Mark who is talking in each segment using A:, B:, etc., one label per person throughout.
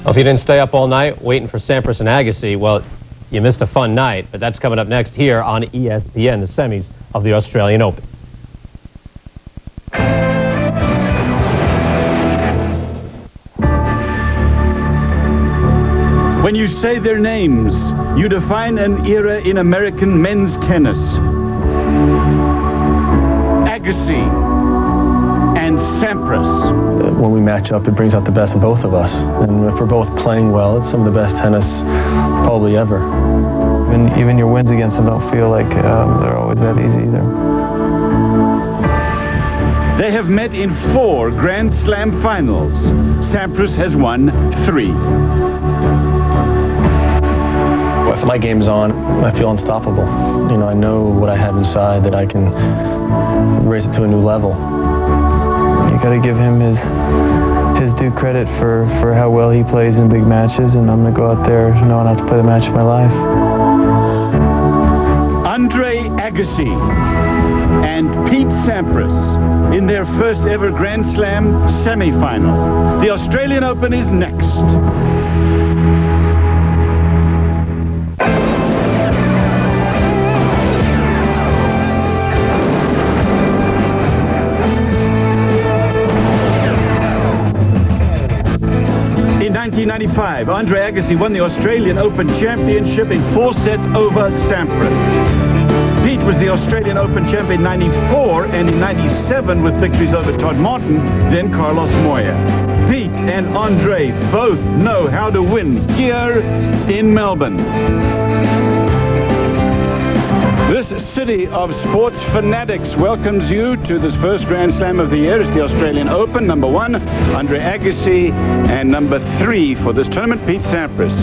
A: Well, if you didn't stay up all night waiting for Sampras and Agassi, well, you missed a fun night, but that's coming up next here on ESPN, the semis of the Australian Open.
B: When you say their names, you define an era in American men's tennis. Agassi and Sampras.
C: When we match up, it brings out the best in both of us. And if we're both playing well, it's some of the best tennis probably ever. Even your wins against them don't feel like they're always that easy either.
B: They have met in 4 Grand Slam finals. Sampras has won 3.
C: If my game's on, I feel unstoppable. You know, I know what I have inside that I can raise it to a new level. You got to give him his due credit for how well he plays in big matches, and I'm going to go out there knowing I have to play the match of my life.
B: Andre Agassi and Pete Sampras in their first ever Grand Slam semifinal. The Australian Open is next. In 1995, Andre Agassi won the Australian Open Championship in 4 sets over Sampras. Pete was the Australian Open champion in 94 and in 97 with victories over Todd Martin, then Carlos Moya. Pete and Andre both know how to win here in Melbourne. This city of sports fanatics welcomes you to this first Grand Slam of the year. It's the Australian Open. Number 1, Andre Agassi, and number 3 for this tournament, Pete Sampras.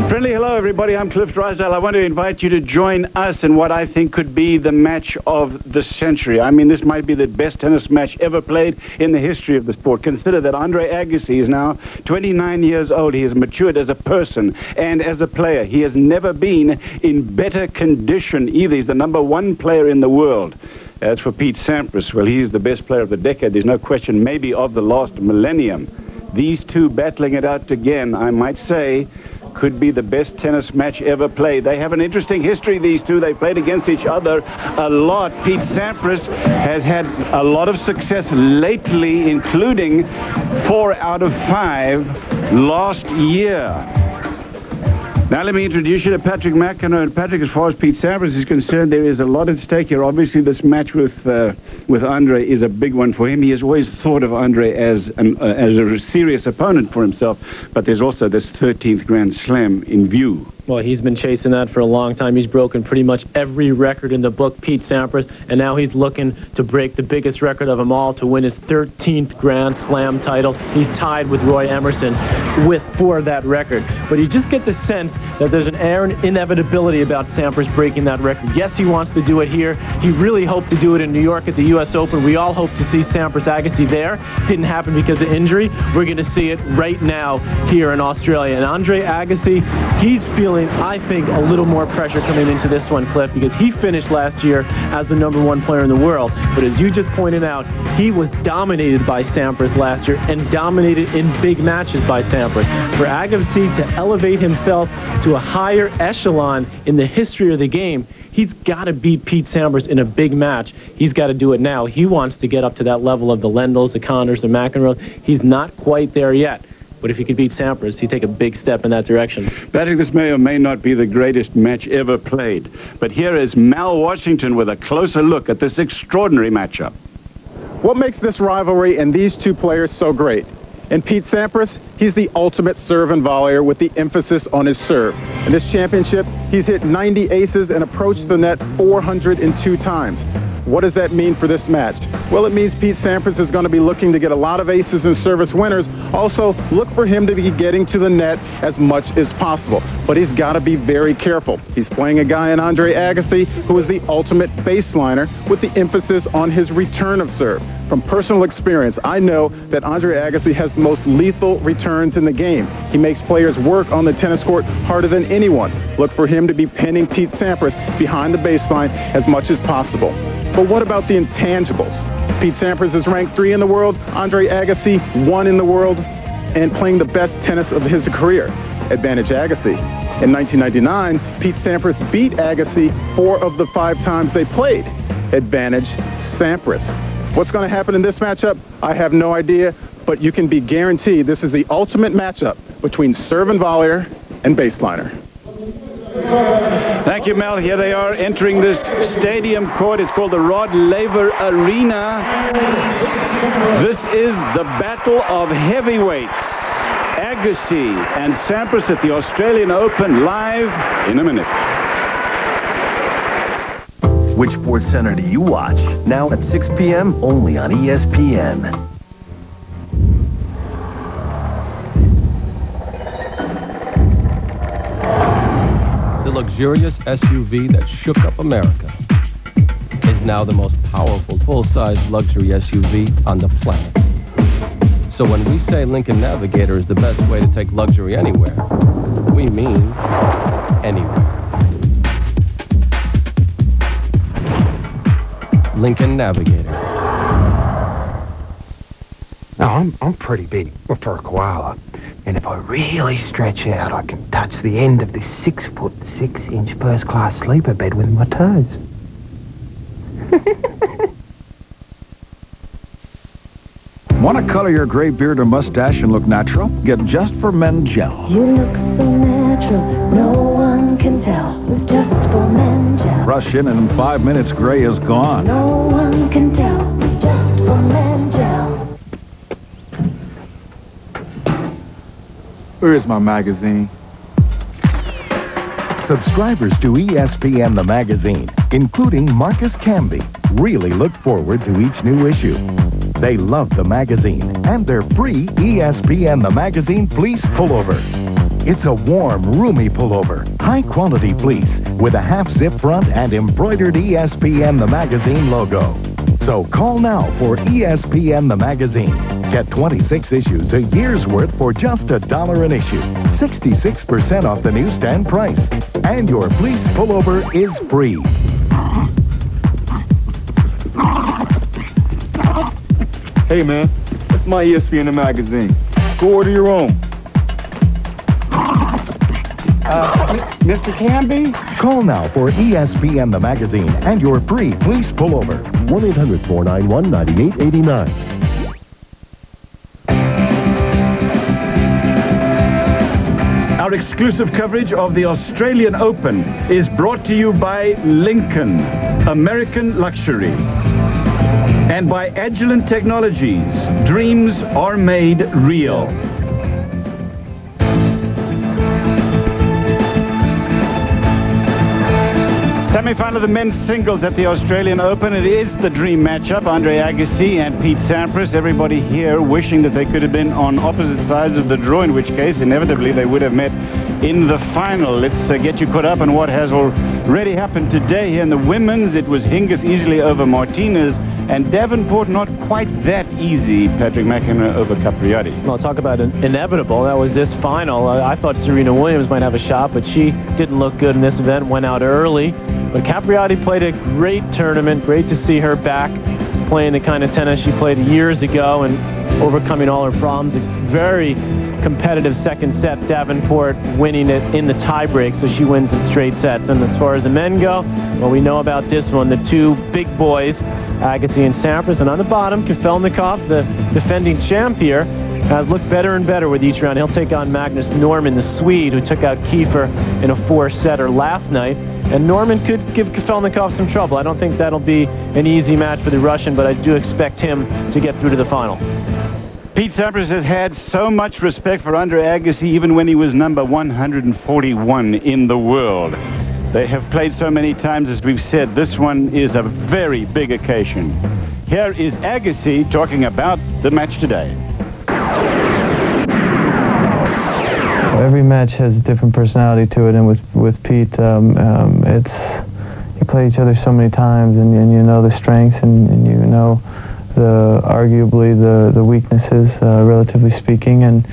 B: Friendly hello, everybody. I'm Cliff Drysdale. I want to invite you to join us in what I think could be the match of the century. I mean, this might be the best tennis match ever played in the history of the sport. Consider that Andre Agassi is now 29 years old. He has matured as a person and as a player. He has never been in better condition either. He's the #1 player in the world. As for Pete Sampras, well, he is the best player of the decade. There's no question, maybe of the last millennium. These two battling it out again, I might say, could be the best tennis match ever played. They have an interesting history, these two. They played against each other a lot. Pete Sampras has had a lot of success lately, including 4 out of 5 last year. Now let me introduce you to Patrick McEnroe. And Patrick, as far as Pete Sampras is concerned, there is a lot at stake here. Obviously, this match with Andre is a big one for him. He has always thought of Andre as a serious opponent for himself, but there's also this 13th Grand Slam in view.
D: Well, he's been chasing that for a long time. He's broken pretty much every record in the book, Pete Sampras, and now he's looking to break the biggest record of them all to win his 13th Grand Slam title. He's tied with Roy Emerson for that record. But you just get the sense that there's an air of inevitability about Sampras breaking that record. Yes, he wants to do it here. He really hoped to do it in New York at the U.S. Open. We all hope to see Sampras Agassi there. Didn't happen because of injury. We're going to see it right now here in Australia. And Andre Agassi, he's feeling, I think, a little more pressure coming into this one, Cliff, because he finished last year as the #1 player in the world. But as you just pointed out, he was dominated by Sampras last year and dominated in big matches by Sampras. For Agassi to elevate himself to a higher echelon in the history of the game, he's got to beat Pete Sampras in a big match. He's got to do it now. He wants to get up to that level of the Lendells, the Connors, the McEnroes. He's not quite there yet. But if he could beat Sampras, he'd take a big step in that direction.
B: Patrick, this may or may not be the greatest match ever played. But here is Mal Washington with a closer look at this extraordinary matchup.
E: What makes this rivalry and these two players so great? In Pete Sampras, he's the ultimate serve and volleyer with the emphasis on his serve. In this championship, he's hit 90 aces and approached the net 402 times. What does that mean for this match? Well, it means Pete Sampras is going to be looking to get a lot of aces and service winners. Also, look for him to be getting to the net as much as possible. But he's got to be very careful. He's playing a guy in Andre Agassi who is the ultimate baseliner with the emphasis on his return of serve. From personal experience, I know that Andre Agassi has the most lethal returns in the game. He makes players work on the tennis court harder than anyone. Look for him to be pinning Pete Sampras behind the baseline as much as possible. But what about the intangibles? Pete Sampras is ranked 3 in the world, Andre Agassi 1 in the world. and playing the best tennis of his career. Advantage Agassi. In 1999, Pete Sampras beat Agassi 4 of the 5 times they played. Advantage Sampras. What's going to happen in this matchup? I have no idea, but you can be guaranteed this is the ultimate matchup between serve and volleyer and baseliner.
B: Thank you, Mel. Here they are entering this stadium court. It's called the Rod Laver Arena. This is the battle of heavyweights. Agassi and Sampras at the Australian Open, live in a minute.
F: Which Sports Center do you watch? Now at 6 p.m. only on ESPN.
G: The luxurious SUV that shook up America is now the most powerful full-size luxury SUV on the planet. So when we say Lincoln Navigator is the best way to take luxury anywhere, we mean anywhere. Lincoln Navigator.
H: Now, I'm pretty big for a koala. And if I really stretch out, I can touch the end of this 6'6" first-class sleeper bed with my toes.
B: Want to color your gray beard or mustache and look natural? Get Just for Men Gel.
I: You look so natural, no one can tell. With Just for Men Gel.
B: Brush in and in 5 minutes, gray is gone.
I: No one can tell. With Just for Men Gel.
E: Where is my magazine?
J: Subscribers to ESPN the magazine, including Marcus Camby, really look forward to each new issue. They love the magazine and their free ESPN the magazine fleece pullover. It's a warm, roomy pullover, high-quality fleece with a half-zip front and embroidered ESPN the magazine logo. So call now for ESPN the magazine. Get 26 issues, a year's worth for just $1 an issue. 66% off the newsstand price. And your fleece pullover is free.
E: Hey, man, that's my ESPN the magazine. Go order your own.
B: Mr. Camby?
J: Call now for ESPN the magazine and your free fleece pullover.
K: 1-800-491-9889.
B: Our exclusive coverage of the Australian Open is brought to you by Lincoln, American Luxury, and by Agilent Technologies. Dreams are made real. Semi-final of the men's singles at the Australian Open. It is the dream matchup, Andre Agassi and Pete Sampras. Everybody here wishing that they could have been on opposite sides of the draw, in which case inevitably they would have met in the final. Let's get you caught up on what has already happened today here in the women's. It was Hingis easily over Martinez, and Davenport not quite that easy, Patrick McEnroe over Capriati.
D: Well, talk about inevitable. That was this final. I thought Serena Williams might have a shot, but she didn't look good in this event, went out early. But Capriati played a great tournament. Great to see her back playing the kind of tennis she played years ago and overcoming all her problems. A very competitive second set. Davenport winning it in the tiebreak, so she wins in straight sets. And as far as the men go, well, we know about this one. The two big boys, Agassi and Sampras. And on the bottom, Kafelnikov, the defending champ here, has looked better and better with each round. He'll take on Magnus Norman, the Swede, who took out Kiefer in a 4-setter last night. And Norman could give Kafelnikov some trouble. I don't think that'll be an easy match for the Russian, but I do expect him to get through to the final.
B: Pete Sampras has had so much respect for Andre Agassi even when he was number 141 in the world. They have played so many times, as we've said. This one is a very big occasion. Here is Agassi talking about the match today.
C: Every match has a different personality to it, and with Pete, it's you play each other so many times, and you know the strengths, and you know arguably the weaknesses, relatively speaking, and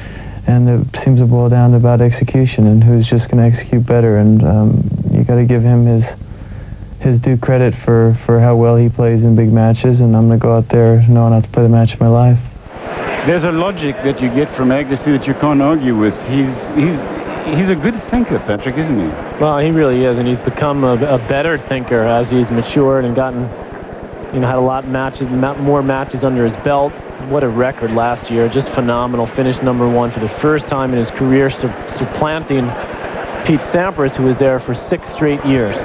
C: it seems to boil down to about execution and who's just going to execute better, and you got to give him his due credit for how well he plays in big matches, and I'm going to go out there knowing how to play the match of my life.
B: There's a logic that you get from Agassi that you can't argue with. He's a good thinker, Patrick, isn't he?
D: Well, he really is, and he's become a better thinker as he's matured and gotten, had a lot of matches, more matches under his belt. What a record last year. Just phenomenal. Finished #1 for the first time in his career, supplanting Pete Sampras, who was there for 6 straight years.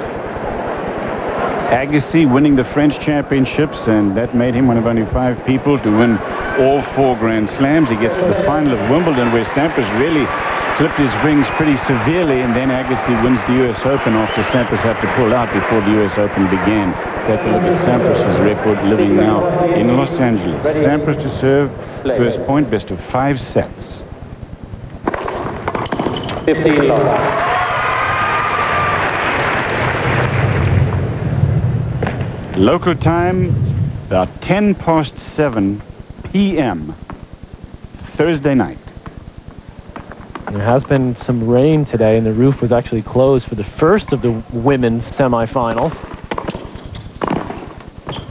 B: Agassi winning the French championships, and that made him one of only 5 people to win all 4 Grand Slams. He gets to the final of Wimbledon, where Sampras really clipped his rings pretty severely, and then Agassi wins the U.S. Open after Sampras had to pull out before the U.S. Open began. Take a look at Sampras' record living now in Los Angeles. Sampras to serve, first point, best of 5 sets.
D: 15 love.
B: Local time, about 7:10 p.m. Thursday night.
D: There has been some rain today, and the roof was actually closed for the first of the women's semifinals.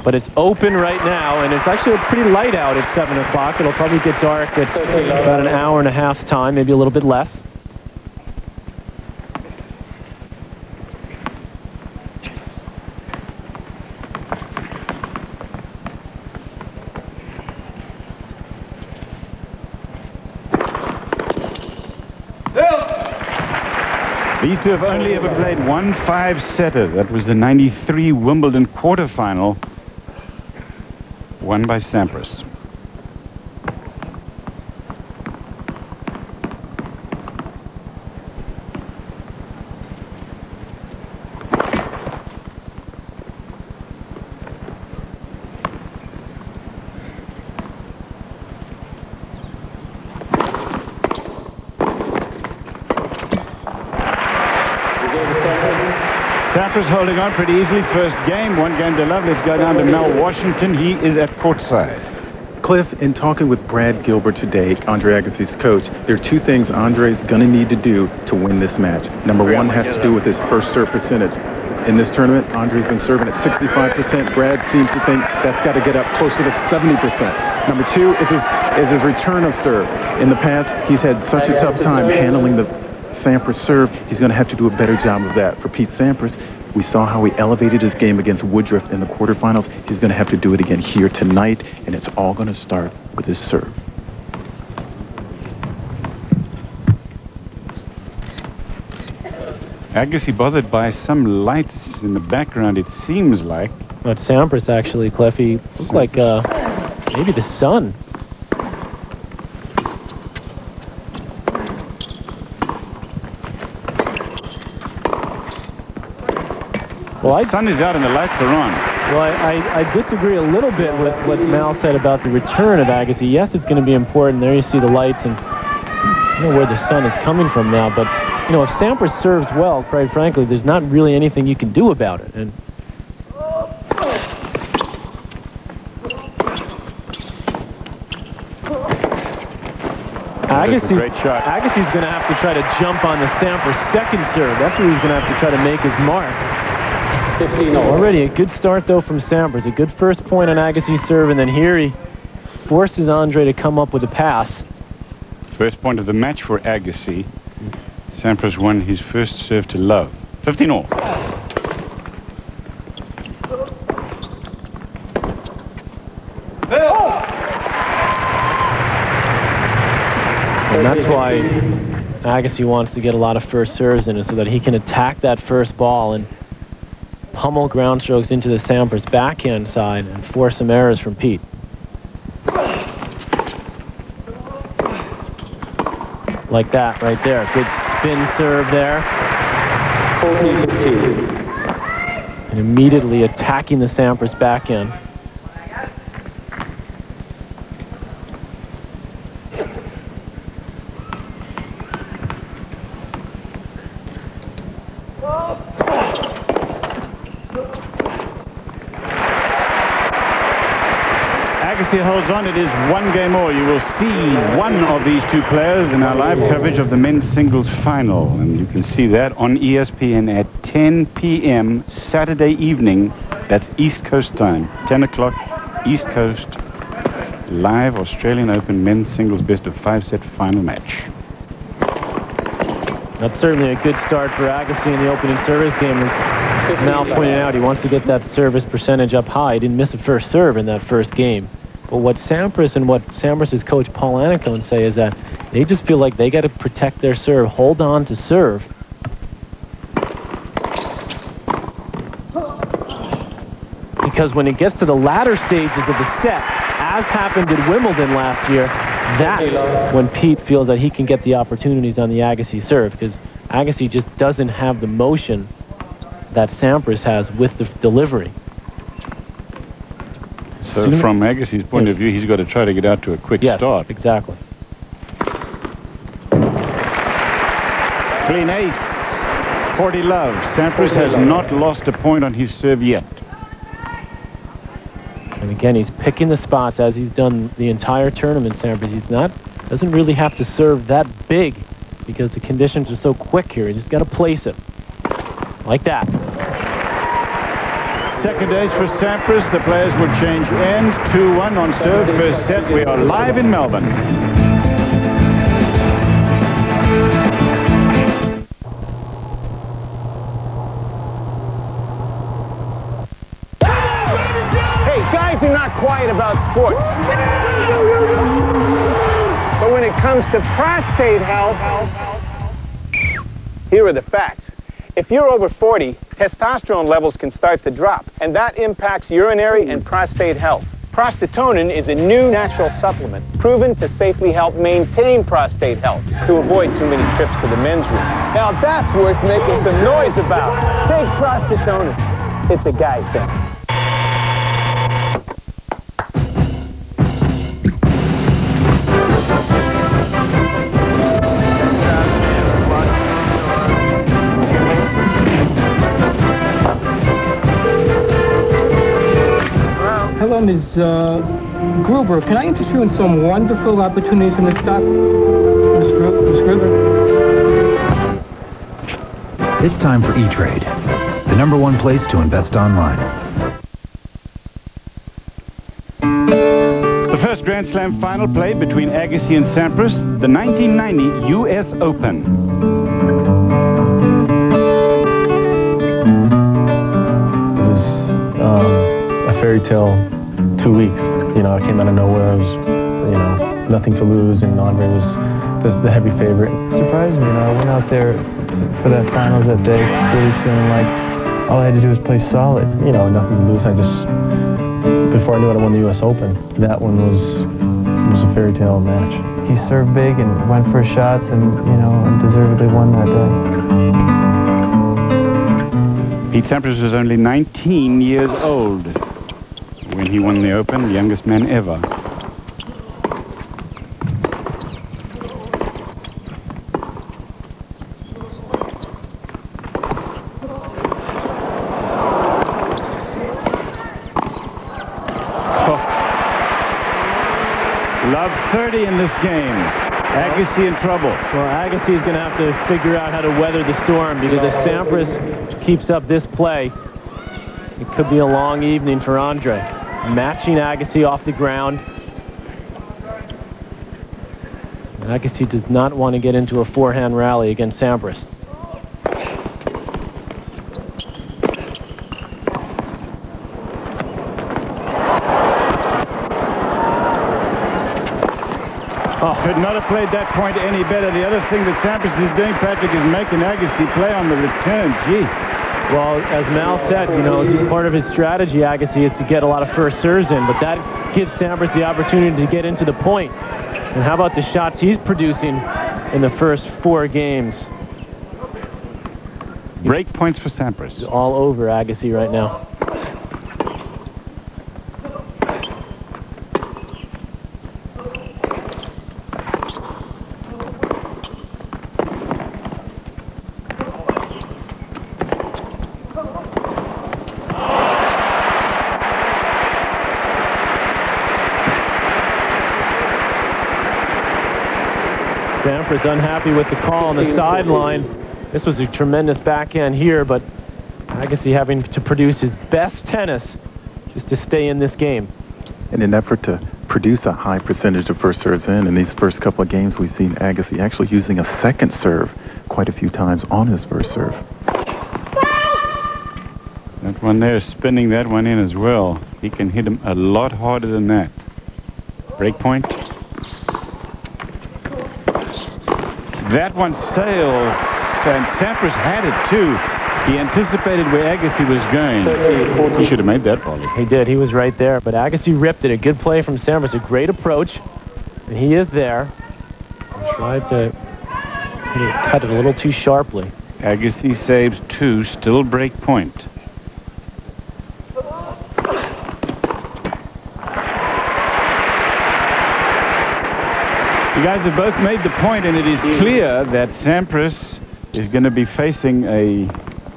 D: But it's open right now, and it's actually pretty light out at 7 o'clock. It'll probably get dark at about an hour and a half's time, maybe a little bit less.
B: These two have only ever played one 5-setter. That was the '93 Wimbledon quarterfinal, won by Sampras. Sampras holding on pretty easily. First game, 1 game to love. Let's go down to Mel Washington. He is at courtside.
E: Cliff, in talking with Brad Gilbert today, Andre Agassi's coach, there are 2 things Andre's going to need to do to win this match. Number 1 has to do with his first serve percentage. In this tournament, Andre's been serving at 65%. Brad seems to think that's got to get up closer to 70%. Number 2 is his return of serve. In the past, he's had such a tough time handling the Sampras serve. He's going to have to do a better job of that. For Pete Sampras, we saw how he elevated his game against Woodruff in the quarterfinals. He's going to have to do it again here tonight, and it's all going to start with his serve.
B: Agassi bothered by some lights in the background, it seems like.
D: But Sampras actually, Cliffy, looked like maybe the sun.
B: Well, the sun is out and the lights are on.
D: Well, I disagree a little bit with what Mal said about the return of Agassi. Yes, it's going to be important. There you see the lights, and I don't know where the sun is coming from now. But, if Sampras serves well, quite frankly, there's not really anything you can do about it. And Agassi's going to have to try to jump on the Sampras second serve. That's where he's going to have to try to make his mark. 15 already a good start, though, from Sampras. A good first point on Agassi's serve, and then here he forces Andre to come up with a pass.
B: First point of the match for Agassi. Sampras won his first serve to love. 15 all.
D: And that's why Agassi wants to get a lot of first serves in it, so that he can attack that first ball and pummel ground strokes into the Sampras backhand side and force some errors from Pete. Like that right there. Good spin serve there. 14-15. And immediately attacking the Sampras backhand.
B: Agassi holds on. It is 1 game all. You will see one of these 2 players in our live coverage of the men's singles final. And you can see that on ESPN at 10 p.m. Saturday evening. That's East Coast time. 10 o'clock East Coast. live Australian Open men's singles best of 5-set final match.
D: That's certainly a good start for Agassi in the opening service game. As Mal pointed out, he wants to get that service percentage up high. He didn't miss a first serve in that first game. But what Sampras and what Sampras' coach Paul Annacone say is that they just feel like they got to protect their serve, hold on to serve. Because when it gets to the latter stages of the set, as happened at Wimbledon last year, that's when Pete feels that he can get the opportunities on the Agassi serve, because Agassi just doesn't have the motion that Sampras has with the delivery.
B: So from Agassi's point of view, he's got to try to get out to a quick start.
D: Exactly.
B: Clean ace. 40 love. Sampras has not lost a point on his serve yet.
D: And again, he's picking the spots as he's done the entire tournament, Sampras. He's doesn't really have to serve that big because the conditions are so quick here. He just got to place it. Like that.
B: Second ace for Sampras. The players will change ends. 2-1 on serve. First set. We are live in Melbourne.
K: Guys are not quiet about sports. But when it comes to prostate health, here are the facts. If you're over 40, testosterone levels can start to drop, and that impacts urinary and prostate health. Prostatonin is a new natural supplement proven to safely help maintain prostate health to avoid too many trips to the men's room. Now that's worth making some noise about. Take prostatonin. It's a guy thing.
L: Hello, Ms. Gruber. Can I interest you in some wonderful opportunities in the stock? Ms. Gruber?
M: It's time for E-Trade, the #1 place to invest online.
B: The first Grand Slam final played between Agassi and Sampras, the 1990 U.S. Open.
C: It was a fairy tale 2 weeks. You know, I came out of nowhere. I was, you know, nothing to lose, and Andre was the heavy favorite. It surprised me, you know. I went out there for that finals that day, really feeling like all I had to do was play solid. You know, nothing to lose. Before I knew it, I won the U.S. Open. That one was a fairy tale match. He served big and went for his shots, and you know, undeservedly won that day.
B: Pete Sampras was only 19 years old when he won the Open, the youngest man ever. Love 30 in this game. Agassi in trouble.
D: Well, Agassi is going to have to figure out how to weather the storm, because if Sampras keeps up this play, it could be a long evening for Andre. Matching Agassi off the ground. Agassi does not want to get into a forehand rally against Sampras.
B: Could not have played that point any better. The other thing that Sampras is doing, Patrick, is making Agassi play on the return. Gee.
D: Well, as Mal said, you know, part of his strategy, Agassi, is to get a lot of first serves in, but that gives Sampras the opportunity to get into the point. And how about the shots he's producing in the first 4 games?
B: Break points for Sampras.
D: He's all over Agassi right now. Sampras unhappy with the call on the sideline. This was a tremendous backhand here, but Agassi having to produce his best tennis just to stay in this game.
E: In an effort to produce a high percentage of first serves in these first couple of games, we've seen Agassi actually using a second serve quite a few times on his first serve.
B: That one there, spinning that one in as well. He can hit him a lot harder than that. Break point. That one sails, and Sampras had it too. He anticipated where Agassi was going. He should have made that volley.
D: He did. He was right there. But Agassi ripped it. A good play from Sampras. A great approach. And he is there. He tried to cut it a little too sharply.
B: Agassi saves 2, still break point. You guys have both made the point, and it is clear that Sampras is going to be facing a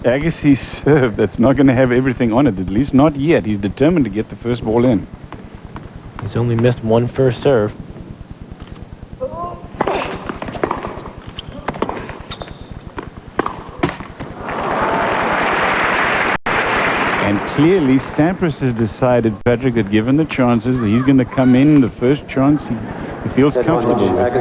B: Agassi serve that's not going to have everything on it, at least not yet. He's determined to get the first ball in.
D: He's only missed one first serve.
B: And clearly, Sampras has decided, Patrick, that given the chances, he's going to come in the first chance he feels comfortable with.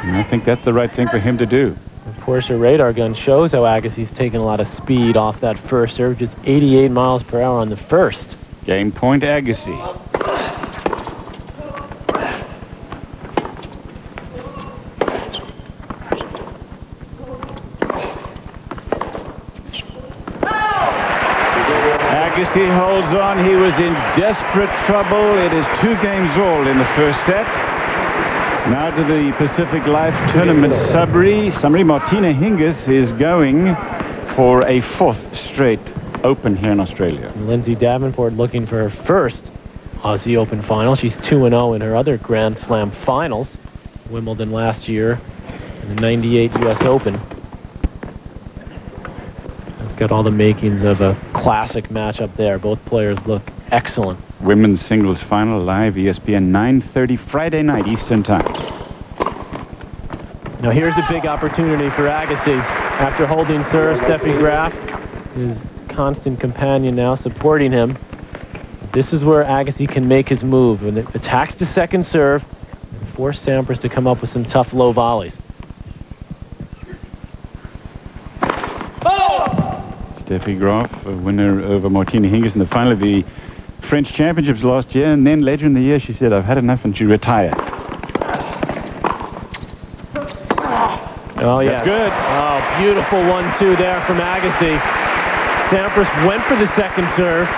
B: And I think that's the right thing for him to do.
D: Of course, your radar gun shows how Agassi's taken a lot of speed off that first serve, just 88 miles per hour on the first.
B: Game point, Agassi. Agassi holds on. He was in desperate trouble. It is 2 games all in the first set. Now to the Pacific Life Tournament summary. Martina Hingis is going for a 4th straight Open here in Australia.
D: And Lindsay Davenport looking for her first Aussie Open final. She's 2-0 in her other Grand Slam finals. Wimbledon last year and the 98 U.S. Open. It's got all the makings of a classic match up there. Both players look excellent.
B: Women's singles final live, ESPN 9:30 Friday night Eastern time.
D: Now here's a big opportunity for Agassi. After holding serve, Steffi Graf, his constant companion now, supporting him. This is where Agassi can make his move. When it attacks the second serve and force Sampras to come up with some tough low volleys.
B: Steffi Graf, a winner over Martina Hingis in the final of the French Championships last year, and then later in the year she said, "I've had enough," and she retired.
D: Oh, yeah.
B: That's good.
D: Oh, beautiful 1-2 there from Agassi. Sampras went for the second serve.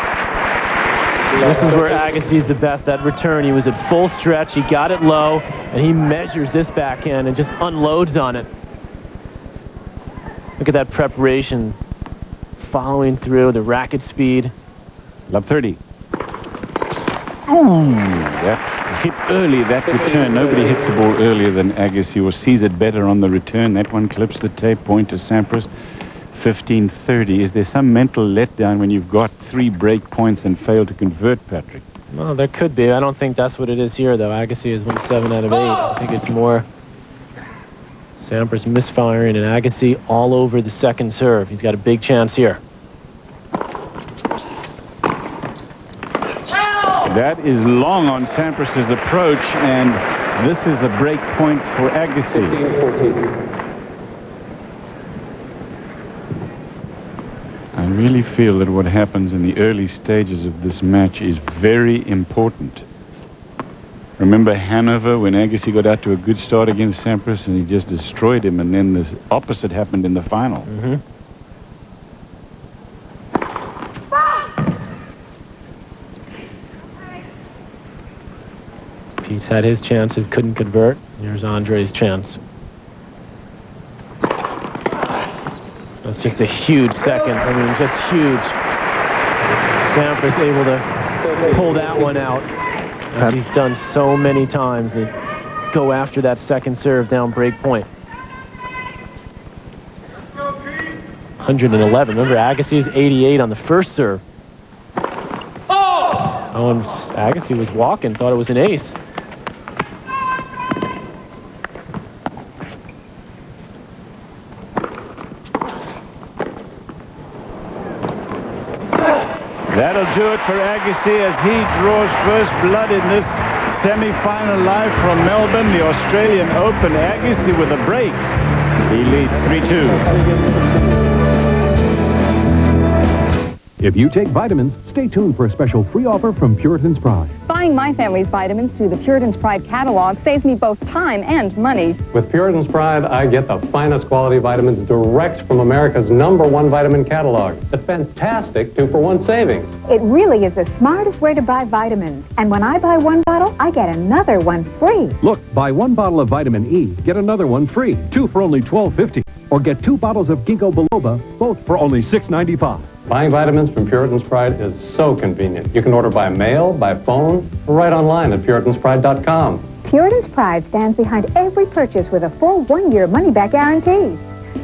D: This is where Agassi's the best. That return, he was at full stretch. He got it low, and he measures this backhand and just unloads on it. Look at that preparation. Following through, the racket speed.
B: Love 30. Ooh, that hit early, that return. Nobody hits the ball earlier than Agassi or sees it better on the return. That one clips the tape, point to Sampras. 15-30. Is there some mental letdown when you've got 3 break points and fail to convert, Patrick?
D: Well, there could be. I don't think that's what it is here, though. Agassi has won 7 out of 8. I think it's more Sampras misfiring and Agassi all over the second serve. He's got a big chance here.
B: That is long on Sampras' approach, and this is a break point for Agassi. I really feel that what happens in the early stages of this match is very important. Remember Hanover when Agassi got out to a good start against Sampras and he just destroyed him, and then the opposite happened in the final.
D: Mm-hmm. Pete's had his chances, couldn't convert. Here's Andre's chance. That's just a huge second. I mean, just huge. Sampras able to pull that one out, as he's done so many times, and go after that second serve down break point. 111. Remember, Agassi's 88 on the first serve. Oh, and Agassi was walking, thought it was an ace.
B: That'll do it for Agassi as he draws first blood in this semi-final live from Melbourne, the Australian Open. Agassi with a break. He leads 3-2.
N: If you take vitamins, stay tuned for a special free offer from Puritan's Pride.
O: Buying my family's vitamins through the Puritan's Pride catalog saves me both time and money.
P: With Puritan's Pride, I get the finest quality vitamins direct from America's #1 vitamin catalog. A fantastic 2-for-1 savings.
Q: It really is the smartest way to buy vitamins. And when I buy one bottle, I get another one free.
N: Look, buy one bottle of vitamin E, get another one free. 2 for only $12.50. Or get 2 bottles of ginkgo biloba, both for only $6.95.
P: Buying vitamins from Puritan's Pride is so convenient. You can order by mail, by phone, or right online at puritanspride.com.
Q: Puritan's Pride stands behind every purchase with a full 1-year money-back guarantee.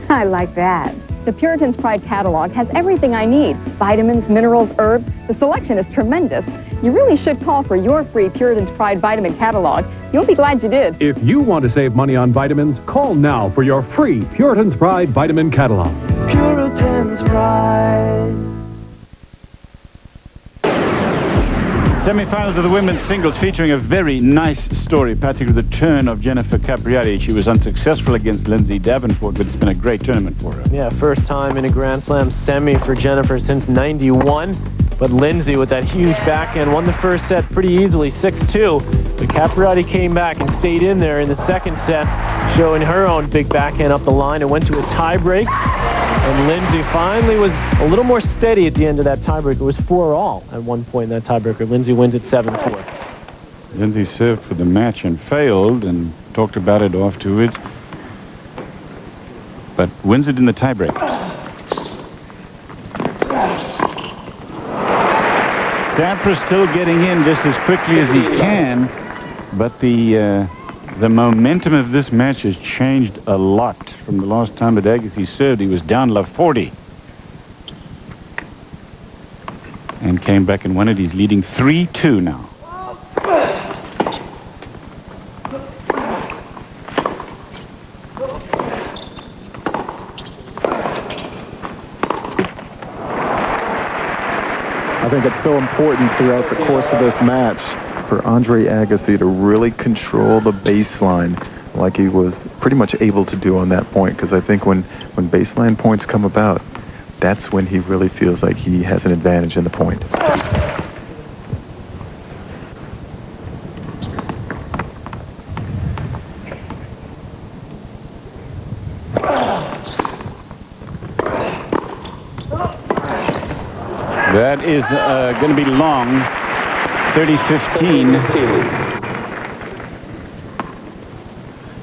Q: I like that.
O: The Puritan's Pride catalog has everything I need. Vitamins, minerals, herbs. The selection is tremendous. You really should call for your free Puritan's Pride vitamin catalog. You'll be glad you did.
N: If you want to save money on vitamins, call now for your free Puritan's Pride vitamin catalog.
R: Puritan's Pride.
B: Semi-finals of the women's singles featuring a very nice story, particularly the turn of Jennifer Capriati. She was unsuccessful against Lindsay Davenport, but it's been a great tournament for her.
D: Yeah, first time in a Grand Slam semi for Jennifer since '91. But Lindsay, with that huge backhand, won the first set pretty easily, 6-2. But Capriati came back and stayed in there in the second set, showing her own big backhand up the line and went to a tiebreak. And Lindsay finally was a little more steady at the end of that tiebreak. It was 4-all at one point in that tiebreaker. Lindsay wins at 7-4.
B: Lindsay served for the match and failed and talked about it afterwards, but wins it in the tiebreak. Sampras still getting in just as quickly as he can, but the momentum of this match has changed a lot from the last time that Agassi served. He was down love 40 and came back and won it. He's leading 3-2 now.
E: I think it's so important throughout the course of this match for Andre Agassi to really control the baseline like he was pretty much able to do on that point, because I think when baseline points come about, that's when he really feels like he has an advantage in the point.
B: That is going to be long. 30-15.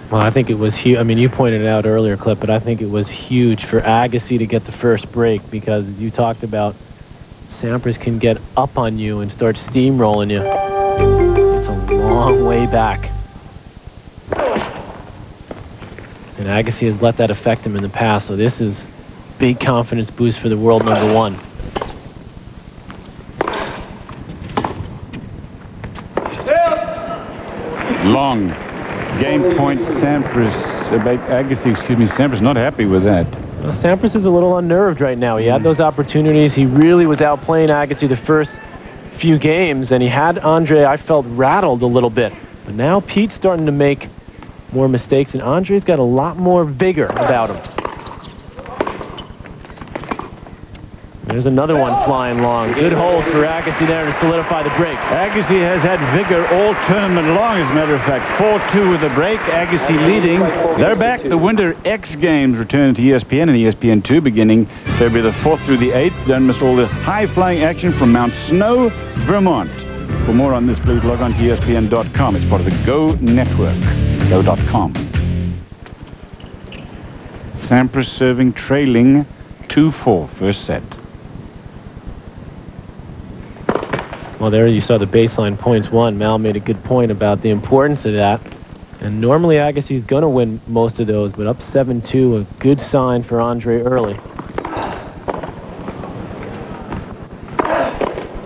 D: Well, I think it was huge. I mean, you pointed it out earlier, Clip, but I think it was huge for Agassi to get the first break because, as you talked about, Sampras can get up on you and start steamrolling you. It's a long way back. And Agassi has let that affect him in the past, so this is big confidence boost for the world #1.
B: Long. Game point Sampras, Agassi, excuse me, Sampras not happy with that.
D: Well, Sampras is a little unnerved right now. He had those opportunities. He really was outplaying Agassi the first few games, and he had Andre, I felt, rattled a little bit. But now Pete's starting to make more mistakes, and Andre's got a lot more vigor about him. There's another one flying long. Good hold for Agassi there to solidify the break.
B: Agassi has had vigor all tournament long, as a matter of fact. 4-2 with the break. Agassi leading. They're back. The Winter X Games return to ESPN and ESPN2 beginning February the 4th through the 8th. Don't miss all the high-flying action from Mount Snow, Vermont. For more on this, please log on to ESPN.com. It's part of the Go Network. Go.com. Sampras serving, trailing 2-4 first set.
D: Well, there you saw the baseline points won. Mal made a good point about the importance of that. And normally Agassi's going to win most of those, but up 7-2, a good sign for Andre early.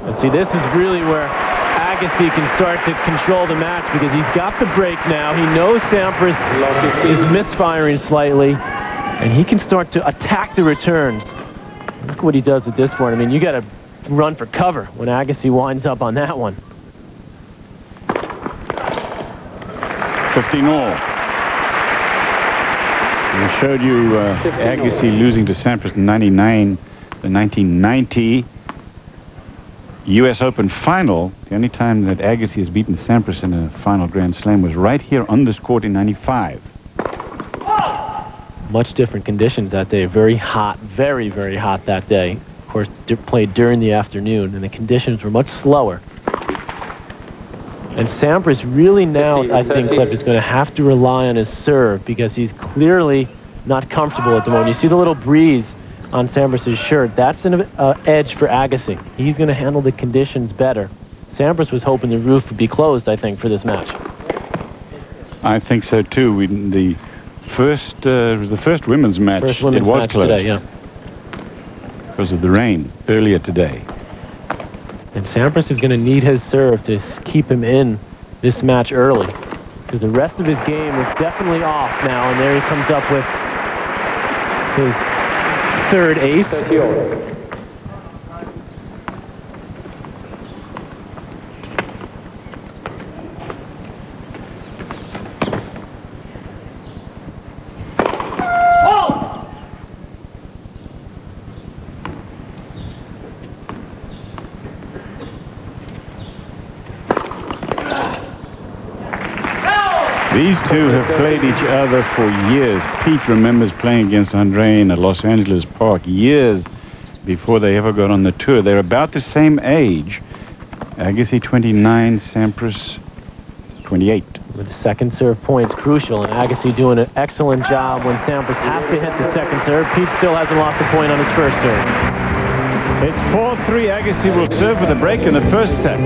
D: And see, this is really where Agassi can start to control the match because he's got the break now. He knows Sampras is misfiring slightly, and he can start to attack the returns. Look what he does with this one. I mean, you got to run for cover when Agassi winds up on that one.
B: 15 all. We showed you Agassi losing to Sampras in 99, the 1990 U.S. Open final. The only time that Agassi has beaten Sampras in a final Grand Slam was right here on this court in 95.
D: Much different conditions that day. Very hot, very, very hot that day. Of course, played during the afternoon, and the conditions were much slower. And Sampras really now, I think, Cliff, is going to have to rely on his serve because he's clearly not comfortable at the moment. You see the little breeze on Sampras' shirt. That's an edge for Agassi. He's going to handle the conditions better. Sampras was hoping the roof would be closed, I think, for this match.
B: I think so, too. It was the first women's match.
D: First women's
B: it was
D: match
B: closed
D: today, yeah.
B: Because of the rain earlier today.
D: And Sampras is going to need his serve to keep him in this match early. Because the rest of his game is definitely off now. And there he comes up with his third ace.
B: These two have played each other for years. Pete remembers playing against Andre in a Los Angeles park years before they ever got on the tour. They're about the same age. Agassi 29, Sampras 28.
D: With the second serve points crucial, and Agassi doing an excellent job when Sampras has to hit the second serve. Pete still hasn't lost a point on his first serve.
B: It's 4-3. Agassi will serve with a break in the first set.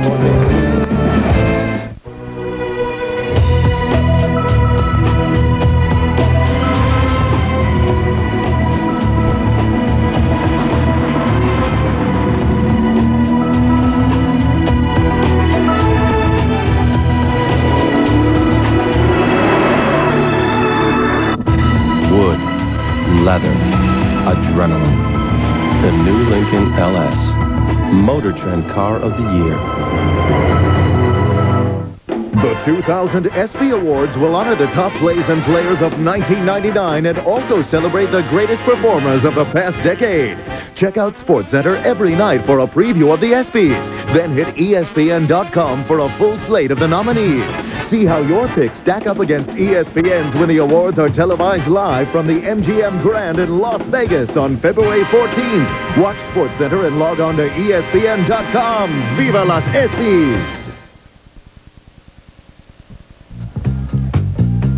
G: Leather, adrenaline, the new Lincoln LS, Motor Trend Car of the Year.
J: The 2000 ESPY Awards will honor the top plays and players of 1999 and also celebrate the greatest performers of the past decade. Check out SportsCenter every night for a preview of the ESPYs. Then hit ESPN.com for a full slate of the nominees. See how your picks stack up against ESPN's when the awards are televised live from the MGM Grand in Las Vegas on February 14th. Watch SportsCenter and log on to ESPN.com. Viva las ESPYs!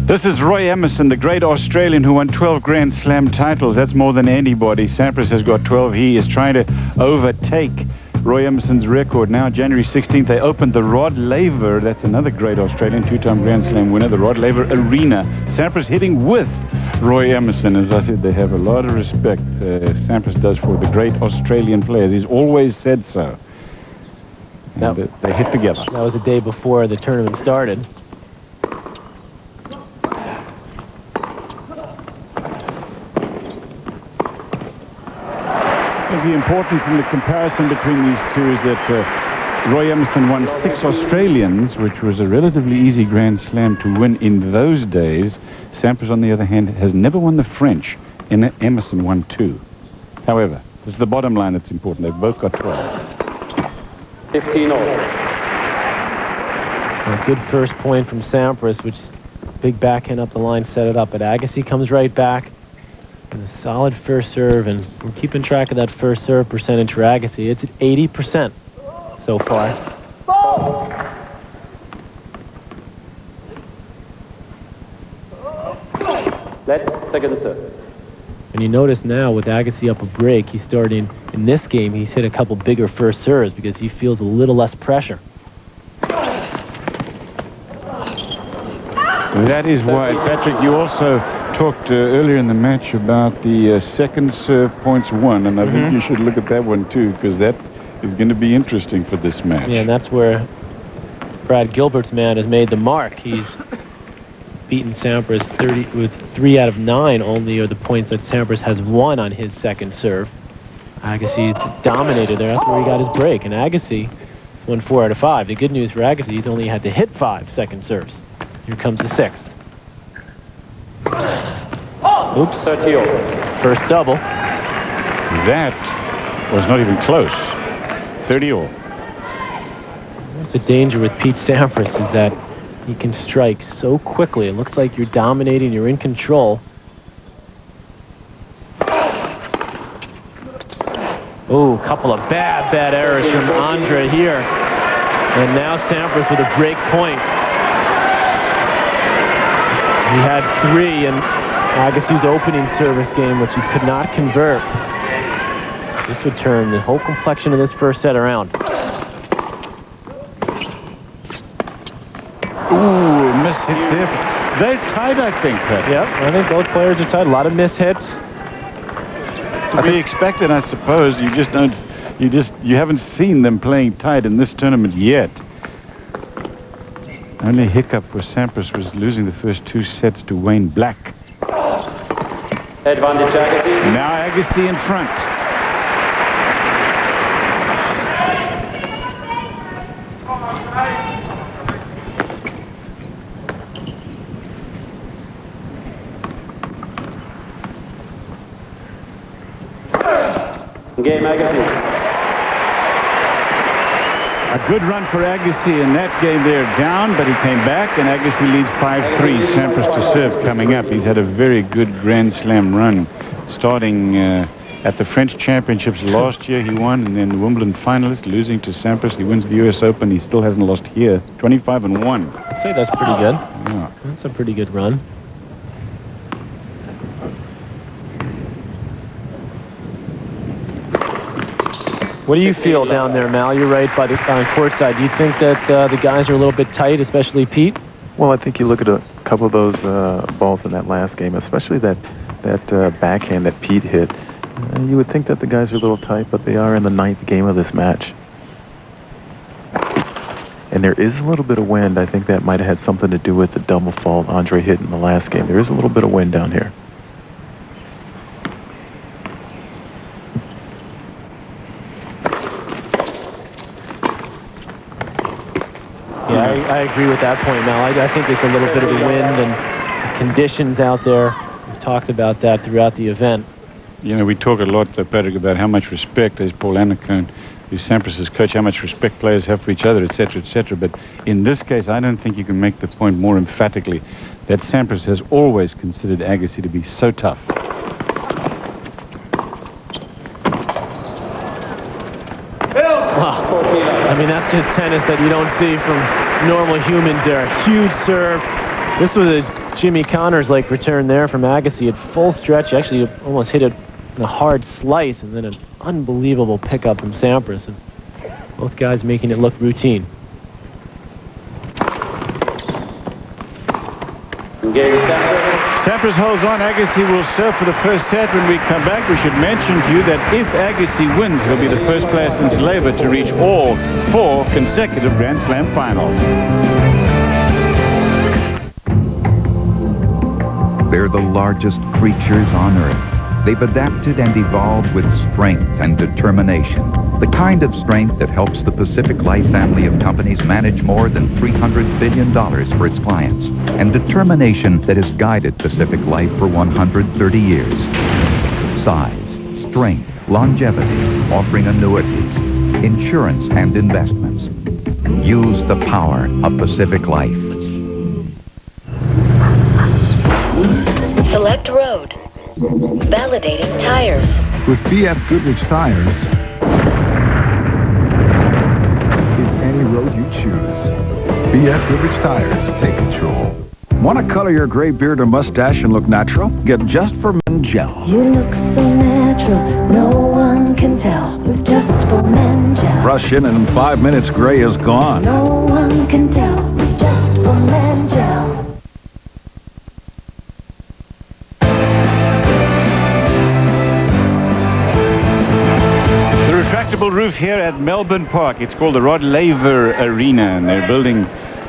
B: This is Roy Emerson, the great Australian who won 12 Grand Slam titles. That's more than anybody. Sampras has got 12. He is trying to overtake Roy Emerson's record. Now, January 16th, they opened the Rod Laver. That's another great Australian, two-time Grand Slam winner, the Rod Laver Arena. Sampras hitting with Roy Emerson. As I said, they have a lot of respect. Sampras does for the great Australian players. He's always said so. And they hit together.
D: That was the day before the tournament started.
B: The importance in the comparison between these two is that Roy Emerson won 6 Australians, which was a relatively easy Grand Slam to win in those days. Sampras, on the other hand, has never won the French, and Emerson won 2. However, it's the bottom line that's important. They've both got 12.
G: 15 all.
D: A good first point from Sampras, which big backhand up the line set it up. But Agassi comes right back. And a solid first serve, and we're keeping track of that first serve percentage for Agassi. It's at 80% so far.
G: Second serve.
D: And you notice now with Agassi up a break, he's starting, in this game, he's hit a couple bigger first serves because he feels a little less pressure.
B: That is why, Patrick, you also talked earlier in the match about the second serve points won, and I think you should look at that one too, because that is going to be interesting for this match.
D: Yeah, and that's where Brad Gilbert's man has made the mark. He's beaten Sampras 30 with 3 out of 9 only are the points that Sampras has won on his second serve. Agassi dominated there. That's where he got his break. And Agassi won 4 out of 5. The good news for Agassi, he's only had to hit 5 second serves. Here comes the 6th. Oops. 30 over. First double.
B: That was not even close. 30 all.
D: That's the danger with Pete Sampras, is that he can strike so quickly. It looks like you're dominating, you're in control. Oh, couple of bad errors from Andre here. And now Sampras with a break point. He had 3 in Agassi's opening service game, which he could not convert. This would turn the whole complexion of this first set around.
B: Ooh, miss hit there. They're tied, I think, Pat.
D: Yep, I think both players are tied. A lot of miss hits.
B: To be expected, I suppose. You just don't. You haven't seen them playing tight in this tournament yet. Only hiccup for Sampras was losing the first 2 sets to Wayne Black.
P: Advantage Agassi.
B: Now Agassi in front.
P: Game Agassi.
B: A good run for Agassi in that game there, down, but he came back, and Agassi leads 5-3. Sampras to serve coming up. He's had a very good Grand Slam run, starting at the French Championships last year. He won, and then Wimbledon finalist, losing to Sampras. He wins the U.S. Open. He still hasn't lost here. 25-1.
D: I'd say that's pretty good.
B: Yeah.
D: That's a pretty good run. What do you feel down there, Mal? You're right by the courtside. Do you think that the guys are a little bit tight, especially Pete?
C: Well, I think you look at a couple of those balls in that last game, especially that backhand that Pete hit. You would think that the guys are a little tight, but they are in the 9th game of this match. And there is a little bit of wind. I think that might have had something to do with the double fault Andre hit in the last game. There is a little bit of wind down here.
D: Yeah, I agree with that point, Mal. I think it's a little bit of the wind and conditions out there. We've talked about that throughout the event.
B: You know, we talk a lot, Patrick, about how much respect, as Paul Annacone, who's Sampras' coach, how much respect players have for each other, etc., etc. But in this case, I don't think you can make the point more emphatically that Sampras has always considered Agassi to be so tough.
D: Wow. I mean, that's just tennis that you don't see from normal humans there. A huge serve. This was a Jimmy Connors-like return there from Agassi at full stretch. He actually almost hit it in a hard slice, and then an unbelievable pickup from Sampras. And both guys making it look routine.
B: Sampras holds on. Agassi will serve for the first set. When we come back, we should mention to you that if Agassi wins, he'll be the first player since Lever to reach all 4 consecutive Grand Slam finals.
M: They're the largest creatures on Earth. They've adapted and evolved with strength and determination. The kind of strength that helps the Pacific Life family of companies manage more than $300 billion for its clients. And determination that has guided Pacific Life for 130 years. Size, strength, longevity, offering annuities, insurance and investments. Use the power of Pacific Life.
I: Select road. Validating tires.
J: With BF Goodrich tires, it's any road you choose. BF Goodrich tires, take control.
N: Want to color your gray beard or mustache and look natural? Get Just for Men Gel.
I: You look so natural, no one can tell. With Just for Men Gel.
N: Brush in and in 5 minutes, gray is gone.
I: No one can tell. With Just for Men Gel.
B: Retractable roof here at Melbourne Park. It's called the Rod Laver Arena, and they're building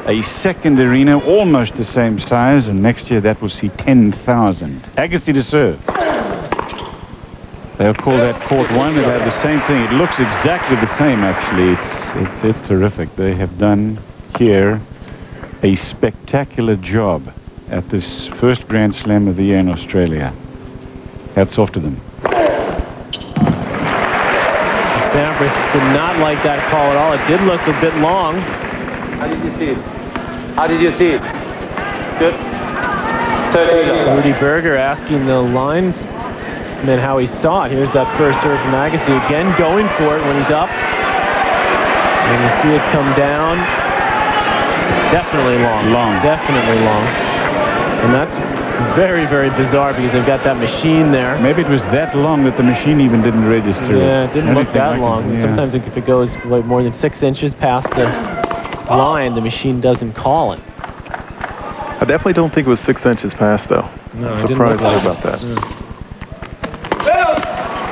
B: a second arena almost the same size, and next year that will see 10,000. Agassi to serve. They'll call that court one. They'll have the same thing. It looks exactly the same, actually. It's terrific. They have done here a spectacular job at this first Grand Slam of the year in Australia. Hats off to them.
D: Sampras did not like that call at all. It did look a bit long.
P: How did you see it? How did you see it? Good. 13.
D: Rudy Berger asking the linesman how he saw it. Here's that first serve from Agassi again, going for it when he's up. And you see it come down. Definitely long. Definitely long. And that's very, very bizarre because they've got that machine there.
B: Maybe it was that long that the machine even didn't register.
D: Yeah, it didn't look that
B: like
D: long.
B: Yeah.
D: Sometimes if it goes like more than 6 inches past the line, the machine doesn't call it.
C: I definitely don't think it was 6 inches past, though.
D: No,
C: I'm surprised about that.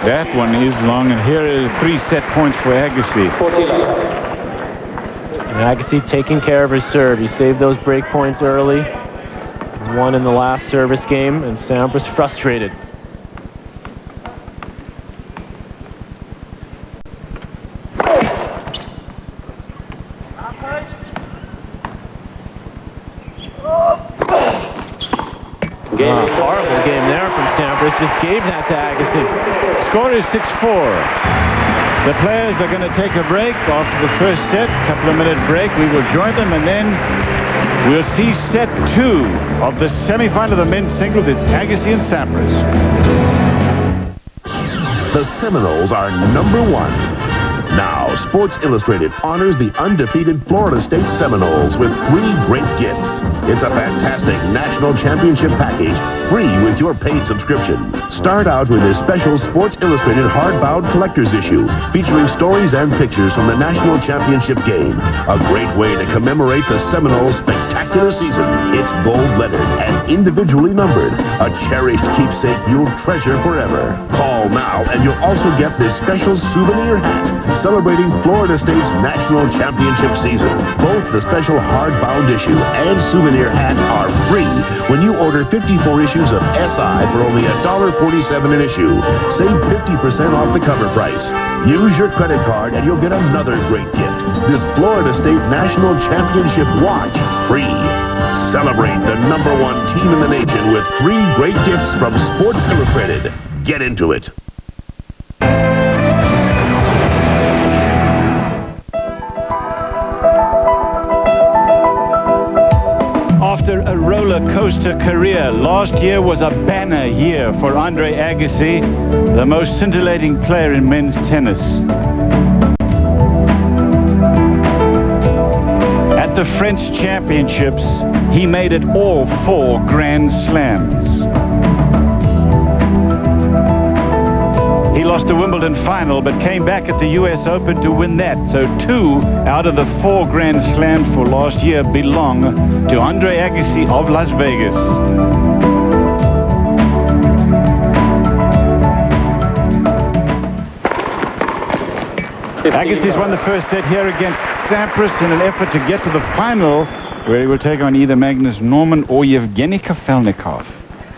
B: That one is long, and here is 3 set points for Agassi.
D: And Agassi taking care of his serve. He saved those break points early. Won in the last service game, and Sampras frustrated. Horrible game there from Sampras. Just gave that to Agassi.
B: Score is 6-4. The players are going to take a break after the first set, couple-of-minute break. We will join them, and then we'll see set 2 of the semifinal of the men's singles. It's Agassi and Sampras.
S: The Seminoles are #1. Now, Sports Illustrated honors the undefeated Florida State Seminoles with 3 great gifts. It's a fantastic national championship package, free with your paid subscription. Start out with this special Sports Illustrated hardbound collector's issue, featuring stories and pictures from the national championship game. A great way to commemorate the Seminoles' spectacular season. It's gold-lettered and individually numbered. A cherished keepsake you'll treasure forever. Call now and you'll also get this special souvenir hat celebrating Florida State's national championship season. Both the special hardbound issue and souvenir hat are free when you order 54 issues of SI for only $1.47 an issue. Save 50% off the cover price. Use your credit card and you'll get another great gift. This Florida State National Championship watch, free. Celebrate the #1 team in the nation with 3 great gifts from Sports Illustrated. Get into it.
B: After a roller coaster career, last year was a banner year for Andre Agassi, the most scintillating player in men's tennis. At the French Championships, he made it all 4 Grand Slams. He lost the Wimbledon final, but came back at the US Open to win that. So 2 out of the 4 Grand Slams for last year belong to Andre Agassi of Las Vegas. Agassi's won the first set here against Sampras in an effort to get to the final, where he will take on either Magnus Norman or Yevgeny Kafelnikov.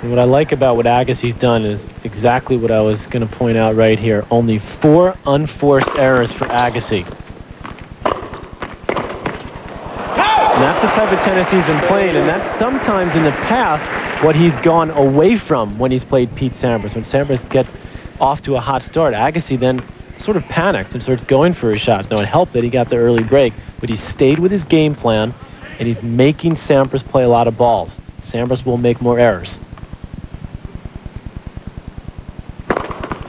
D: And what I like about what Agassi's done is exactly what I was going to point out right here. Only 4 unforced errors for Agassi. And that's the type of tennis he's been playing, and that's sometimes in the past what he's gone away from when he's played Pete Sampras. When Sampras gets off to a hot start, Agassi then sort of panics and starts going for his shots. Now, it helped that he got the early break, but he stayed with his game plan, and he's making Sampras play a lot of balls. Sampras will make more errors.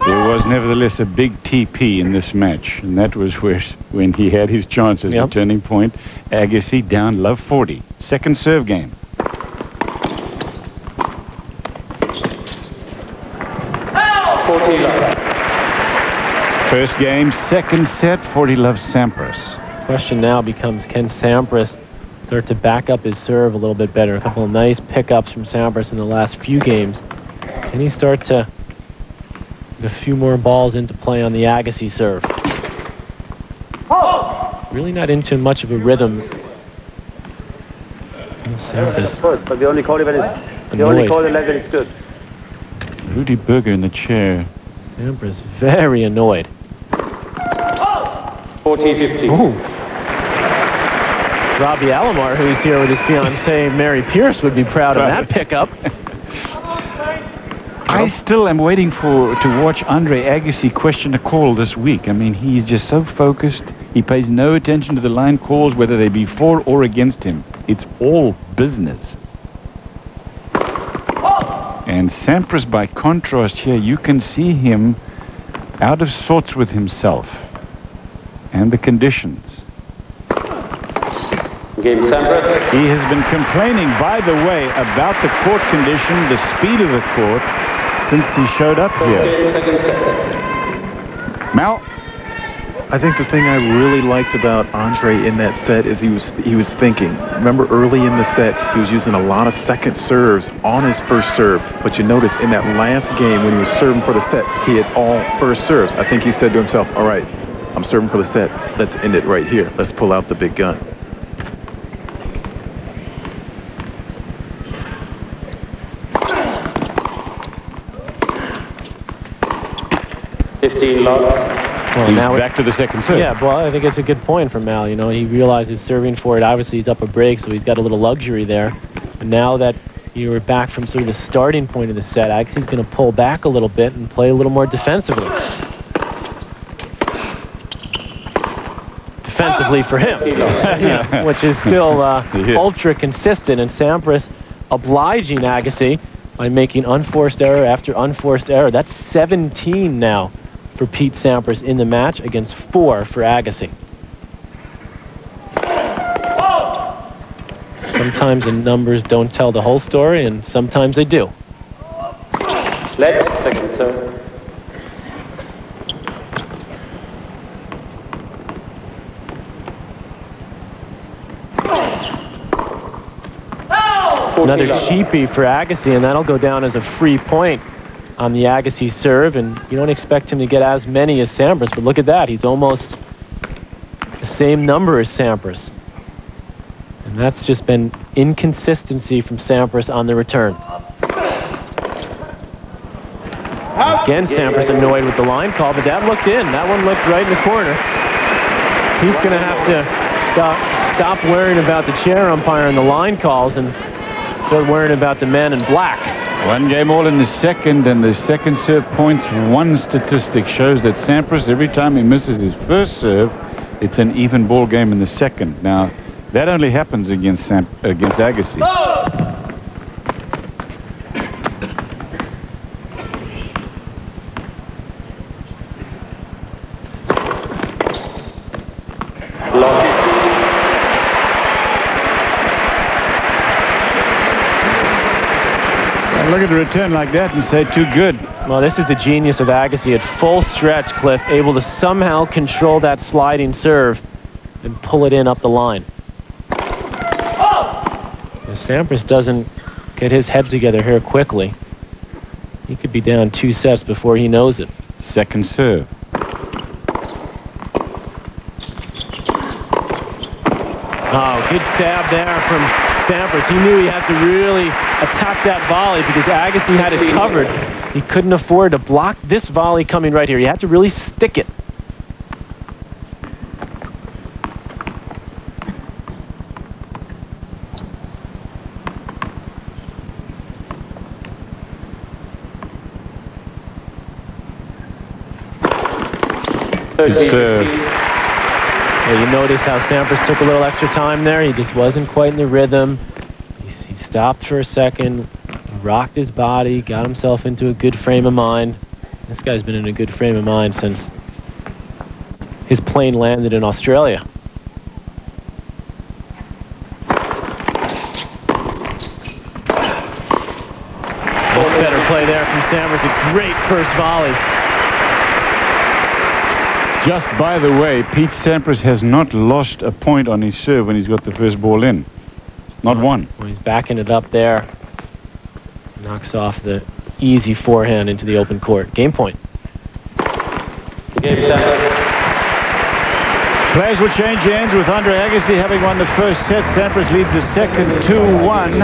B: There was nevertheless a big TP in this match, and that was when he had his chances. A turning point. Agassi down love 40. Second serve game. First game, second set, 40 love Sampras.
D: Question now becomes, can Sampras start to back up his serve a little bit better? A couple of nice pickups from Sampras in the last few games. Can he start to get a few more balls into play on the Agassi serve? Really not into much of a rhythm. Sampras
T: but the only call if it is the only call 11 is good.
B: Rudy Berger in the chair.
D: Sampras very annoyed.
L: 14-15.
D: Robbie Alomar, who's here with his fiancée Mary Pierce, would be proud of that pickup.
B: I still am waiting to watch Andre Agassi question a call this week. I mean, he's just so focused. He pays no attention to the line calls, whether they be for or against him. It's all business. And Sampras, by contrast here, you can see him out of sorts with himself and the conditions.
L: Game Sampras.
B: He has been complaining, by the way, about the court condition, the speed of the court, since he showed up here.
L: Second set.
B: Mal?
E: I think the thing I really liked about Andre in that set is he was thinking. Remember early in the set, he was using a lot of second serves on his first serve. But you notice in that last game when he was serving for the set, he had all first serves. I think he said to himself, all right, I'm serving for the set. Let's end it right here. Let's pull out the big gun.
D: Well,
B: he's
D: now
B: back to the second serve.
D: Yeah, well, I think it's a good point from Mal. You know, he realizes serving for it. Obviously, he's up a break, so he's got a little luxury there. And now that you're back from sort of the starting point of the set, Agassi's going to pull back a little bit and play a little more defensively. Defensively for him, yeah, which is still ultra consistent. And Sampras obliging Agassi by making unforced error after unforced error. That's 17 now for Pete Sampras in the match against 4 for Agassi. Sometimes the numbers don't tell the whole story, and sometimes they do.
L: Let second serve.
D: Another cheapie for Agassi, and that'll go down as a free point on the Agassi serve, and you don't expect him to get as many as Sampras, but look at that. He's almost the same number as Sampras. And that's just been inconsistency from Sampras on the return. Again, Sampras annoyed with the line call, but that looked in. That one looked right in the corner. He's going to have to stop worrying about the chair umpire and the line calls and start worrying about the men in black.
B: 1 game all in the second, and the second serve points. One statistic shows that Sampras, every time he misses his first serve, it's an even ball game in the second. Now, that only happens against Agassi. Look at the return like that and say too good.
D: Well, this is the genius of Agassi at full stretch, Cliff, able to somehow control that sliding serve and pull it in up the line. If Sampras doesn't get his head together here quickly, he could be down 2 sets before he knows it.
B: Second serve.
D: Oh, good stab there from Sampras. He knew he had to really attack that volley because Agassi had it covered. He couldn't afford to block this volley coming right here. He had to really stick it. You notice how Sampras took a little extra time there. He just wasn't quite in the rhythm. He stopped for a second, rocked his body, got himself into a good frame of mind. This guy's been in a good frame of mind since his plane landed in Australia. Much better play there from Sampras. A great first volley.
B: Just by the way, Pete Sampras has not lost a point on his serve when he's got the first ball in. Not one.
D: When he's backing it up there, knocks off the easy forehand into the open court. Game point.
L: Game Sampras.
B: Players will change hands with Andre Agassi having won the first set. Sampras leads the second 2-1.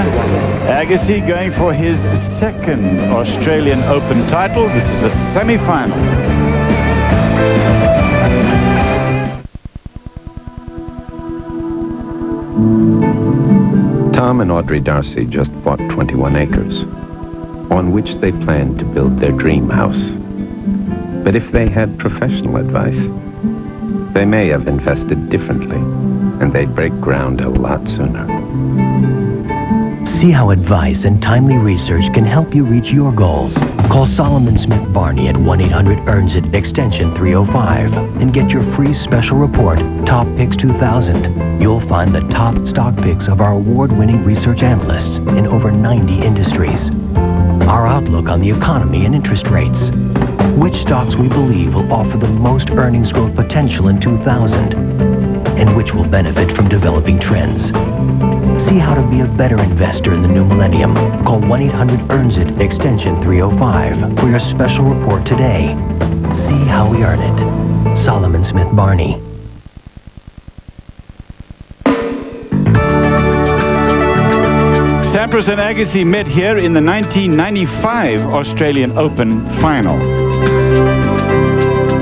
B: Agassi going for his second Australian Open title. This is a semi-final.
T: Tom and Audrey Darcy just bought 21 acres, on which they planned to build their dream house. But if they had professional advice, they may have invested differently, and they'd break ground a lot sooner.
U: See how advice and timely research can help you reach your goals. Call Solomon Smith Barney at 1-800-EARNS-IT, extension 305, and get your free special report, Top Picks 2000. You'll find the top stock picks of our award-winning research analysts in over 90 industries. Our outlook on the economy and interest rates. Which stocks we believe will offer the most earnings growth potential in 2000, and which will benefit from developing trends. See how to be a better investor in the new millennium. Call 1-800-EARNS-IT, extension 305, for your special report today. See how we earn it. Solomon Smith Barney.
B: Sampras and Agassi met here in the 1995 Australian Open final.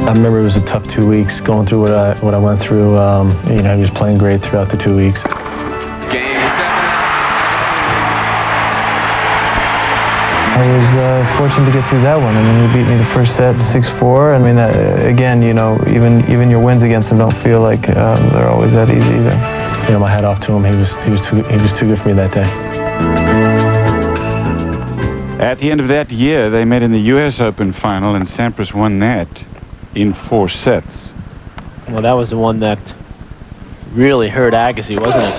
C: I remember it was a tough 2 weeks going through what I went through. You know, he was playing great throughout the 2 weeks. I was fortunate to get through that one. I mean, he beat me the first set 6-4. I mean, again, you know, even your wins against him don't feel like they're always that easy either. You know, my hat off to him. He was too good for me that day.
B: At the end of that year, they met in the U.S. Open final, and Sampras won that in 4 sets.
D: Well, that was the one that really hurt Agassi, wasn't it?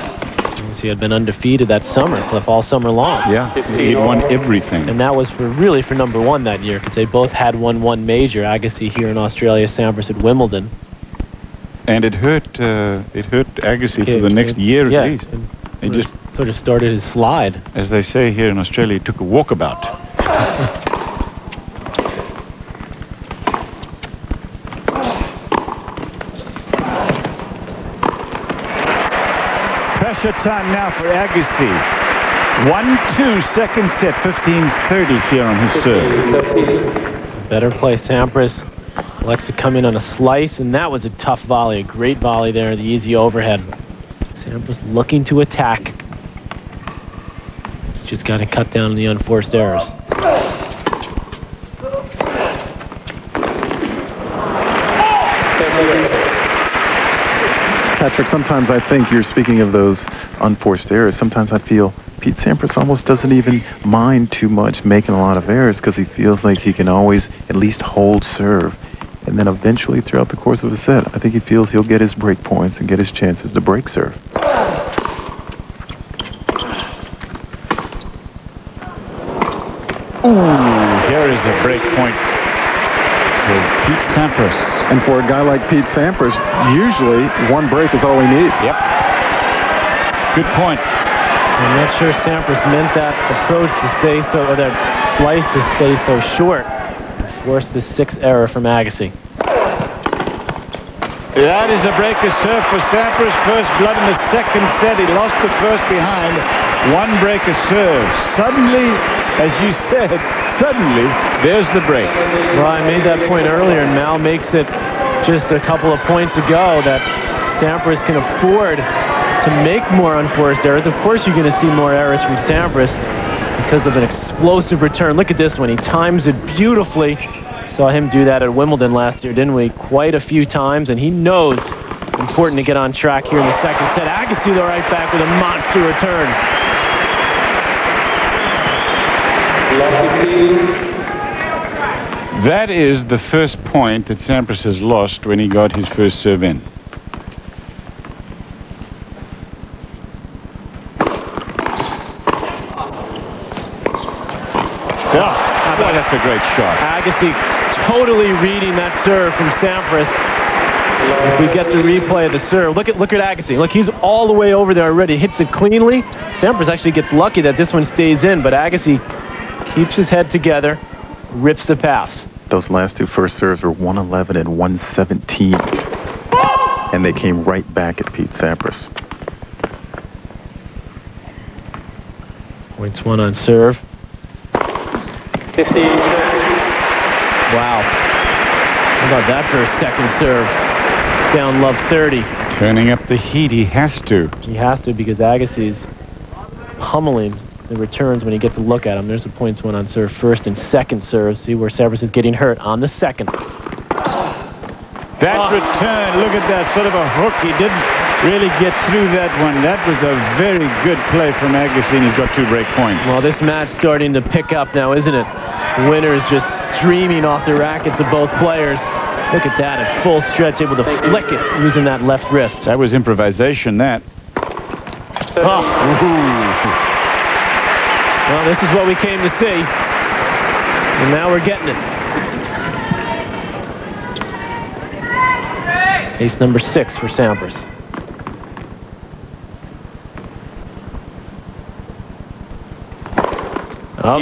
D: He had been undefeated that summer, Cliff, all summer long.
B: Yeah, he won everything.
D: And that was for number one that year, because they both had won one major. Agassi here in Australia, Sampras at Wimbledon.
B: And it hurt Agassi for the next year at least. He just
D: sort of started his slide.
B: As they say here in Australia, he took a walkabout. Pressure time now for Agassi. 1-2 second set, 15-30 here on his serve.
D: Better play. Sampras likes to come in on a slice, and that was a tough volley, a great volley there, the easy overhead. Sampras looking to attack. Just got to cut down on the unforced errors.
E: Patrick, sometimes I think you're speaking of those unforced errors. Sometimes I feel Pete Sampras almost doesn't even mind too much making a lot of errors because he feels like he can always at least hold serve. And then eventually throughout the course of a set, I think he feels he'll get his break points and get his chances to break serve.
B: Ooh, here is a break point for Pete Sampras.
E: And for a guy like Pete Sampras, usually one break is all he needs.
B: Yep. Good point.
D: I'm not sure Sampras meant that approach to stay so, or that slice to stay so short. Forced the 6th error from Agassi.
B: That is a breaker serve for Sampras. First blood in the second set. He lost the first behind. One breaker serve. Suddenly, as you said, suddenly, there's the break.
D: Well, I made that point earlier, and Mal makes it just a couple of points ago that Sampras can afford to make more unforced errors. Of course, you're going to see more errors from Sampras because of an explosive return. Look at this one. He times it beautifully. Saw him do that at Wimbledon last year, didn't we? Quite a few times, and he knows it's important to get on track here in the second set. Agassi, though, right back with a monster return.
B: That is the first point that Sampras has lost when he got his first serve in. Oh, boy, that's a great shot.
D: Agassi totally reading that serve from Sampras. If we get the replay of the serve, look at Agassi. Look, he's all the way over there already. Hits it cleanly. Sampras actually gets lucky that this one stays in, but Agassi keeps his head together, rips the pass.
E: Those last two first serves were 111 and 117. and they came right back at Pete Sampras.
D: Points one on serve.
L: 15.
D: Wow. How about that for a second serve? Down love 30.
B: Turning up the heat, he has to.
D: He has to because Agassi's pummeling the returns when he gets a look at him. There's a points one on serve first and second serve. See where Sampras is getting hurt on the second.
B: That return, look at that, sort of a hook. He didn't really get through that one. That was a very good play from Agassi, and he's got 2 break points.
D: Well, this match starting to pick up now, isn't it? Winners just streaming off the rackets of both players. Look at that, at full stretch, able to flick it using that left wrist.
B: That was improvisation, that.
D: Oh. Well, this is what we came to see. And now we're getting it. Ace number 6 for Sampras. Oh,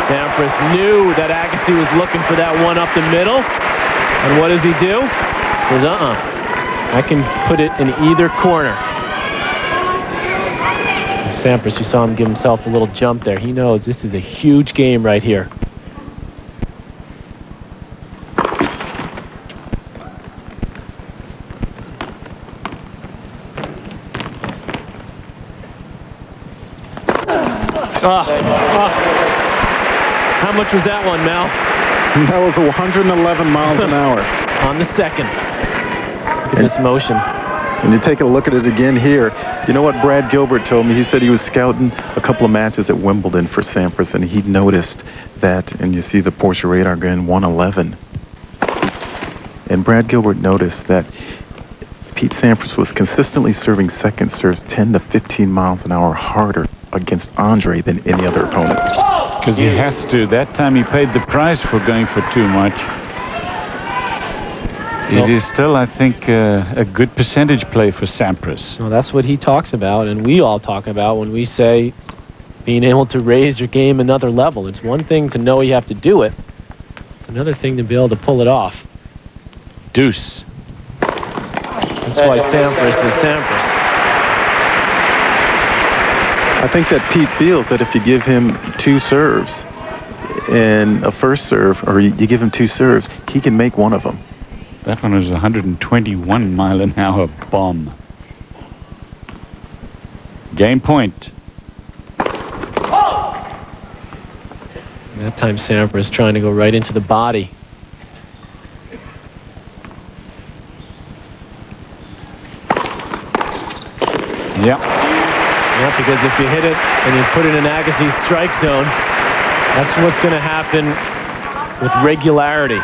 D: Sampras knew that Agassi was looking for that one up the middle. And what does he do? He says, I can put it in either corner. And Sampras, you saw him give himself a little jump there. He knows this is a huge game right here. How much was that one, Mal?
E: That was 111 miles an hour.
D: On the second. Look at this motion.
E: And you take a look at it again here. You know what Brad Gilbert told me? He said he was scouting a couple of matches at Wimbledon for Sampras, and he noticed that, and you see the Porsche radar again, 111. And Brad Gilbert noticed that Pete Sampras was consistently serving second serves 10 to 15 miles an hour harder against Andre than any other opponent.
B: Because he has to. That time he paid the price for going for too much. It is still, I think, a good percentage play for Sampras.
D: Well, that's what he talks about, and we all talk about when we say being able to raise your game another level. It's one thing to know you have to do it. It's another thing to be able to pull it off.
B: Deuce.
D: That's why Sampras is Sampras.
E: I think that Pete feels that if you give him 2 serves and a first serve, or you give him 2 serves, he can make one of them.
B: That one was 121 mile an hour bomb. Game point.
D: That time Sampras trying to go right into the body.
B: Yeah.
D: Yeah, because if you hit it and you put it in Agassi's strike zone, that's what's going to happen with regularity.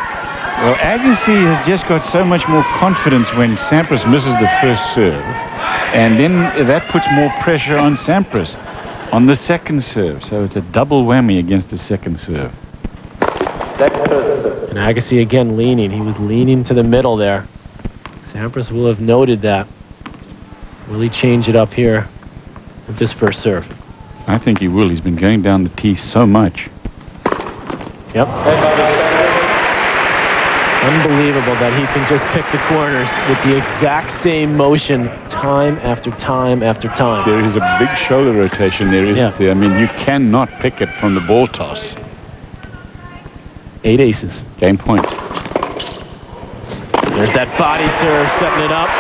B: Well, Agassi has just got so much more confidence when Sampras misses the first serve, and then that puts more pressure on Sampras on the second serve. So it's a double whammy against the second serve.
D: And Agassi again leaning. He was leaning to the middle there. Sampras will have noted that. Will he change it up here with this first serve?
B: I think he will. He's been going down the tee so much.
D: Yep. Unbelievable that he can just pick the corners with the exact same motion time after time after time.
B: There is a big shoulder rotation there, isn't there? I mean, you cannot pick it from the ball toss.
D: 8 aces.
B: Game point.
D: There's that body serve setting it up.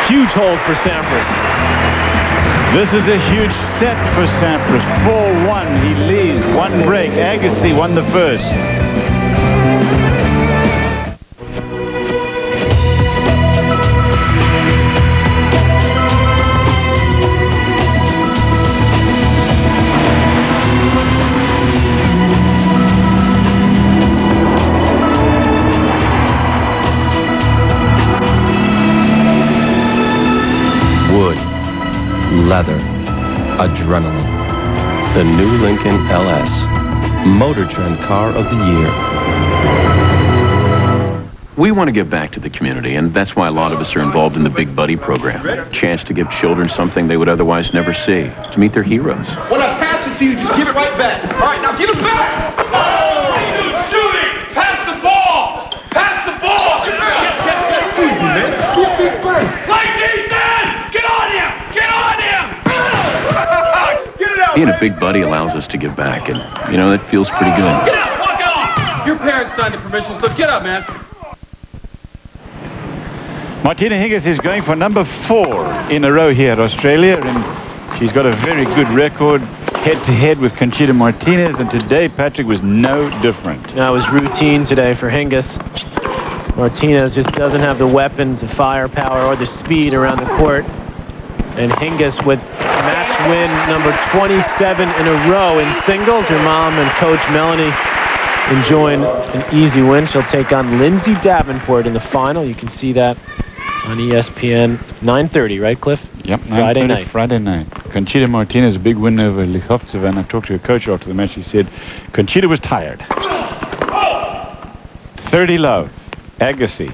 D: Huge hold for Sampras.
B: This is a huge set for Sampras. 4-1. He leads. 1 break. Agassi won the first.
T: Wood, leather, adrenaline. The new Lincoln LS, Motor Trend Car of the Year.
A: We want to give back to the community, and that's why a lot of us are involved in the Big Buddy program. Chance to give children something they would otherwise never see, to meet their heroes.
V: When I pass it to you, just give it right back. All right, now give it back. Oh, shooting! Pass the ball! Pass the ball! Easy, man.
A: Being a big buddy allows us to give back, and, you know, that feels pretty good.
F: Get up! Walk it off! Your parents signed the permission slip. Get up, man.
B: Martina Hingis is going for number 4 in a row here at Australia, and she's got a very good record head-to-head with Conchita Martinez, and today Patrick was no different.
D: That was routine today for Hingis. Martinez just doesn't have the weapons, the firepower, or the speed around the court. And Hingis with match win number 27 in a row in singles. Her mom and coach Melanie enjoying an easy win. She'll take on Lindsay Davenport in the final. You can see that on ESPN 9:30, right, Cliff?
B: Yep,
D: Friday night.
B: Friday night. Conchita Martinez, a big win over Lichovtseva, and I talked to her coach after the match. She said Conchita was tired. 30 love. Agassi.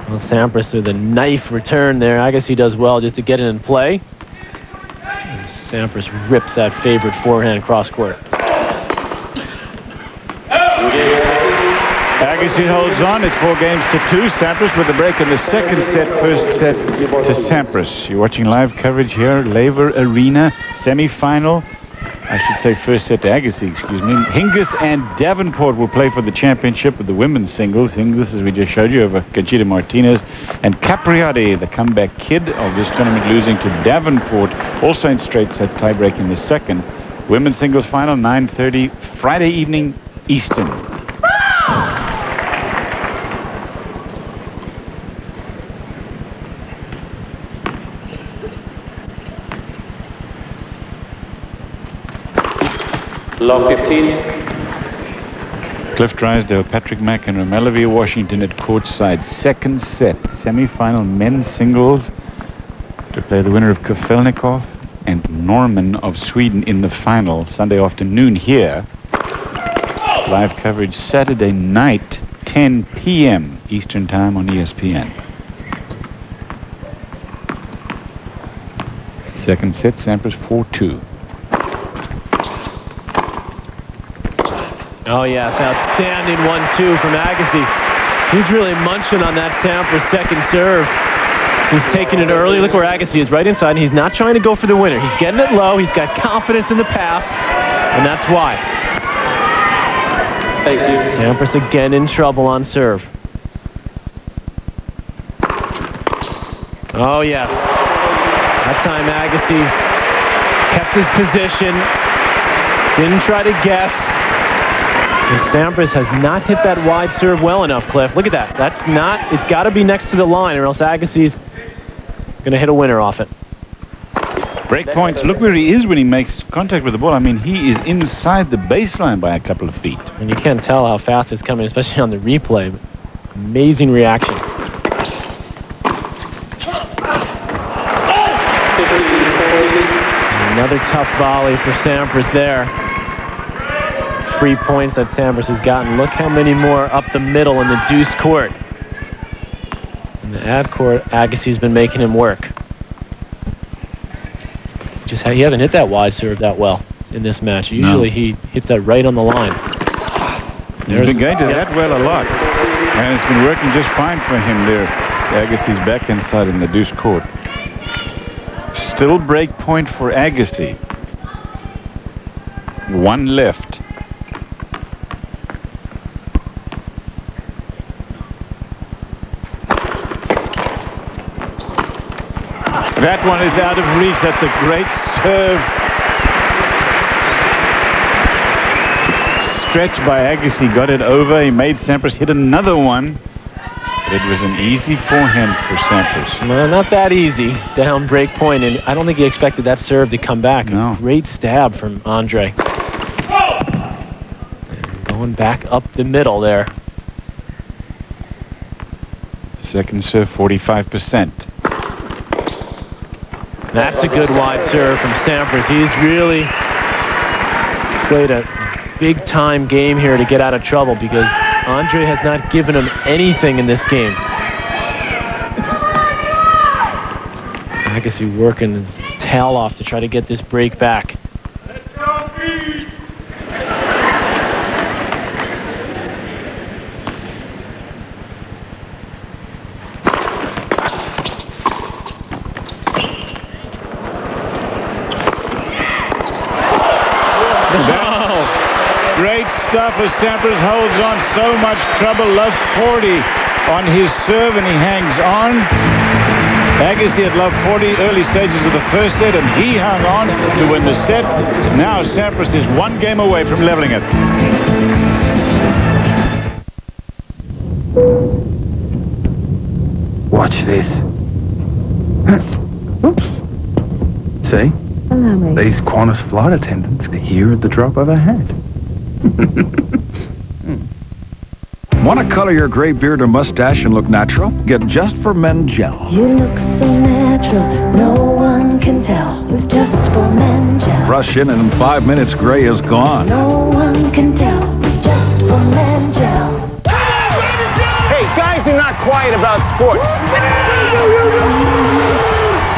D: Well, Sampras with a knife return there. Agassi does well just to get it in play. And Sampras rips that favorite forehand cross court.
B: Agassi holds on. It's 4-2. Sampras with the break in the second set. First set to Sampras. You're watching live coverage here. Laver Arena semi-final. I should say first set to Agassi, excuse me. Hingis and Davenport will play for the championship of the women's singles. Hingis, as we just showed you, over Conchita Martinez. And Capriati, the comeback kid of this tournament, losing to Davenport, also in straight sets, tie-break in the second. Women's singles final, 9:30, Friday evening, Eastern.
C: Love 15.
B: Cliff Drysdale, Patrick Mack, and Romelavia Washington at courtside. Second set, semi-final men's singles to play the winner of Kafelnikov and Norman of Sweden in the final Sunday afternoon here. Live coverage Saturday night, 10 p.m. Eastern Time on ESPN. Second set, Sampras 4-2.
D: Oh, yes, outstanding 1-2 from Agassi. He's really munching on that Sampras second serve. He's taking it early. Look where Agassi is, right inside, and he's not trying to go for the winner. He's getting it low. He's got confidence in the pass, and that's why.
C: Thank you.
D: Sampras again in trouble on serve. Oh, yes. That time Agassi kept his position, didn't try to guess. And Sampras has not hit that wide serve well enough, Cliff. Look at that. That's not, it's got to be next to the line, or else Agassi's going to hit a winner off it.
B: Break points. Look where he is when he makes contact with the ball. I mean, he is inside the baseline by a couple of feet.
D: And you can't tell how fast it's coming, especially on the replay. Amazing reaction. Another tough volley for Sampras there. 3 points that Sampras has gotten. Look how many more up the middle in the deuce court. In the ad court, Agassi's been making him work. Just he hasn't hit that wide serve that well in this match. Usually he hits that right on the line.
B: He's been going to that well a lot. And it's been working just fine for him there. Agassi's back inside in the deuce court. Still break point for Agassi. One left. That one is out of reach. That's a great serve. Stretch by Agassi, got it over. He made Sampras hit another one. But it was an easy forehand for Sampras.
D: No, not that easy. Down break point, and I don't think he expected that serve to come back.
B: No.
D: Great stab from Andre. And going back up the middle there.
B: Second serve, 45%.
D: That's a good wide serve from Sampras. He's really played a big-time game here to get out of trouble because Andre has not given him anything in this game. Agassi working his tail off to try to get this break back.
B: Great stuff as Sampras holds on. So much trouble. Love 40 on his serve, and he hangs on. Agassi had love 40 early stages of the first set, and he hung on to win the set. Now Sampras is one game away from leveling it.
H: Watch this. Oops. See?
Q: Allow me.
H: These Qantas flight attendants are here at the drop of a hat.
K: Want to color your gray beard or mustache and look natural? Get Just for Men Gel.
I: You look so natural, no one can tell with Just for Men Gel.
K: Brush in and in 5 minutes, gray is gone.
I: No one can tell with Just for Men Gel.
W: Hey, guys are not quiet about sports.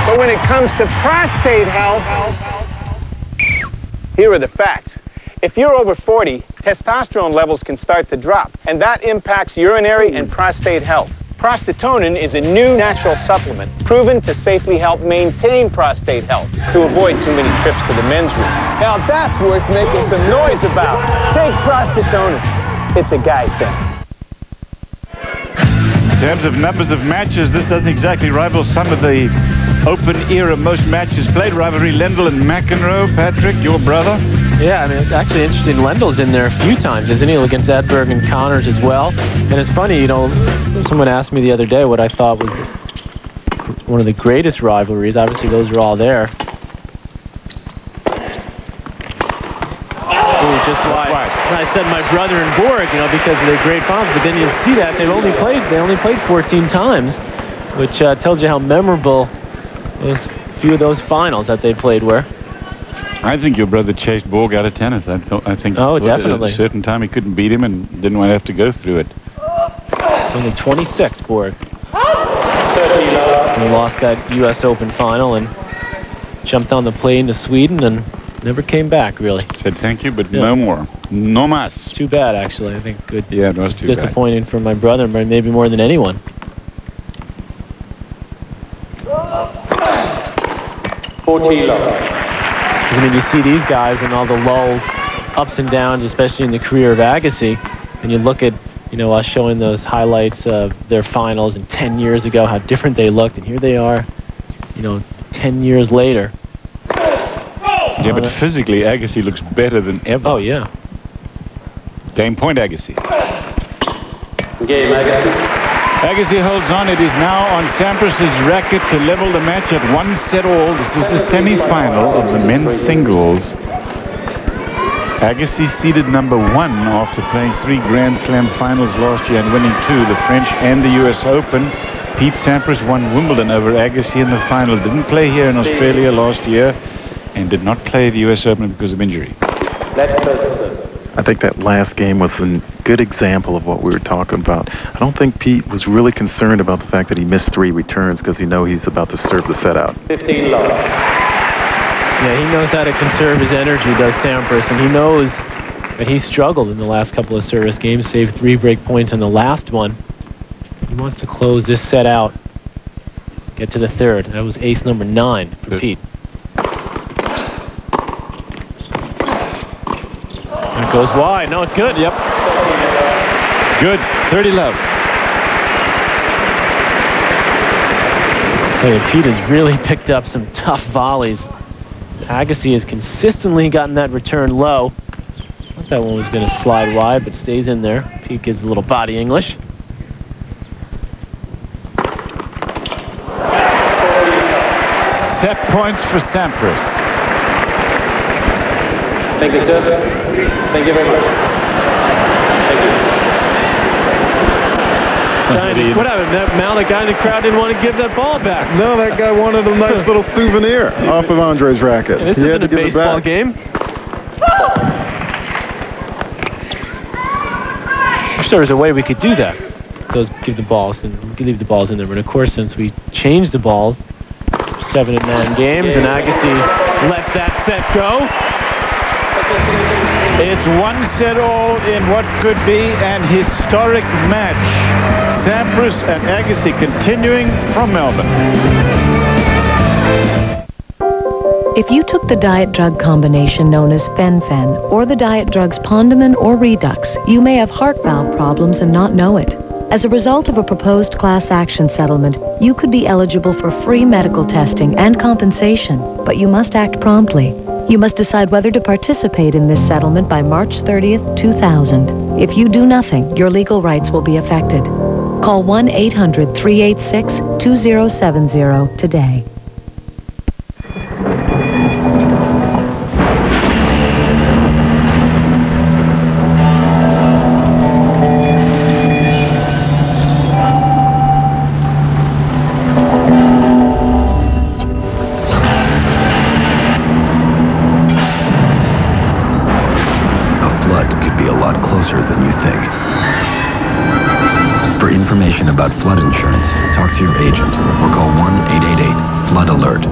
W: But when it comes to prostate health, here are the facts. If you're over 40, testosterone levels can start to drop, and that impacts urinary and prostate health. Prostatonin is a new natural supplement proven to safely help maintain prostate health to avoid too many trips to the men's room. Now that's worth making some noise about. Take Prostatonin. It's a guy thing.
B: In terms of numbers of matches, this doesn't exactly rival some of the Open era most matches played. Rivalry Lendl and McEnroe. Patrick, your brother?
D: Yeah, I mean, it's actually interesting. Lendl's in there a few times, isn't he? Against Edberg and Connors as well. And it's funny, you know, someone asked me the other day what I thought was one of the greatest rivalries. Obviously, those are all there. Ooh, just wide. I said my brother and Borg, you know, because of their great finals. But then you see that they only played 14 times, which tells you how memorable those few of those finals that they played were.
B: I think your brother chased Borg out of tennis. I think.
D: Oh, definitely.
B: At a certain time he couldn't beat him and didn't want to have to go through it.
D: It's only 26, Borg. He lost that U.S. Open final and jumped on the plane to Sweden and never came back, really.
B: Said thank you, but no more. No mas.
D: Too bad, actually. I think good.
B: Yeah, it was too bad.
D: Disappointing for my brother, but maybe more than anyone. I mean, you see these guys and all the lulls, ups and downs, especially in the career of Agassi, and you look at, you know, us showing those highlights of their finals and 10 years ago, how different they looked, and here they are, you know, 10 years later.
B: Yeah, but physically, Agassi looks better than ever.
D: Oh, yeah.
B: Game point, Agassi.
D: Game, Agassi.
B: Agassi holds on. It is now on Sampras' racket to level the match at 1-set-all. This is the semi-final of the men's singles. Agassi seeded number 1 after playing 3 Grand Slam finals last year and winning 2, the French and the U.S. Open. Pete Sampras won Wimbledon over Agassi in the final. Didn't play here in Australia last year and did not play the U.S. Open because of injury.
E: I think that last game was a good example of what we were talking about. I don't think Pete was really concerned about the fact that he missed 3 returns because he knows he's about to serve the set out.
D: 15 love. Yeah, he knows how to conserve his energy, does Sampras, and he knows that he struggled in the last couple of service games, saved 3 break points in the last one. He wants to close this set out, get to the third. That was ace number 9 for Pete. It goes wide. No, it's good. Yep.
B: Good. 30 love.
D: I tell you, Pete has really picked up some tough volleys. Agassi has consistently gotten that return low. I thought that one was going to slide wide, but stays in there. Pete gives a little body English.
B: Set points for Sampras.
D: Thank you, sir. Thank you very much. Thank you. What happened? That guy in the crowd didn't want to give that ball back.
E: No, that guy wanted a nice little souvenir off of Andre's racket.
D: And this
E: He
D: isn't
E: had
D: a
E: to give it
D: baseball
E: back.
D: game. I'm sure there's a way we could do that. Give the balls and we could leave the balls in there. But of course, since we changed the balls, 7 and 9 games, and Agassi lets that set go.
B: It's 1-all in what could be an historic match. Sampras and Agassi continuing from Melbourne.
G: If you took the diet drug combination known as Fen-Phen or the diet drugs Pondamin or Redux, you may have heart valve problems and not know it. As a result of a proposed class action settlement, you could be eligible for free medical testing and compensation, but you must act promptly. You must decide whether to participate in this settlement by March 30th, 2000. If you do nothing, your legal rights will be affected. Call 1-800-386-2070 today.
O: For information about flood insurance, talk to your agent or call 1-888-FLOOD-ALERT.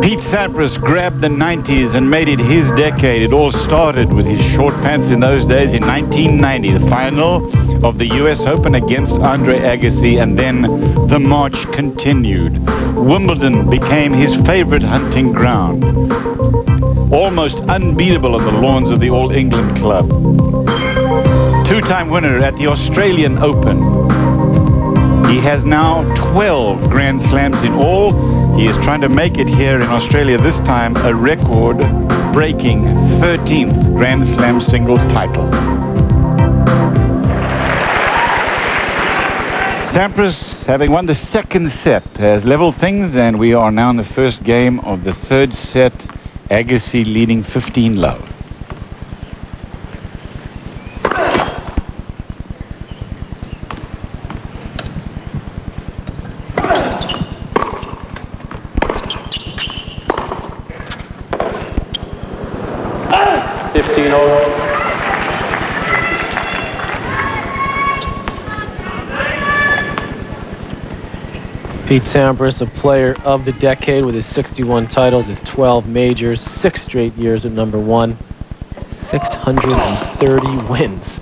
B: Pete Sampras grabbed the 90s and made it his decade. It all started with his short pants in those days in 1990, the final of the U.S. Open against Andre Agassi, and then the march continued. Wimbledon became his favorite hunting ground. Almost unbeatable on the lawns of the All England Club. Two-time winner at the Australian Open. He has now 12 Grand Slams in all. He is trying to make it here in Australia, this time a record-breaking 13th Grand Slam singles title. Sampras, having won the second set, has leveled things, and we are now in the first game of the third set. Agassi leading 15-love.
D: Pete Sampras, a player of the decade with his 61 titles, his 12 majors, 6 straight years at #1, 630 wins.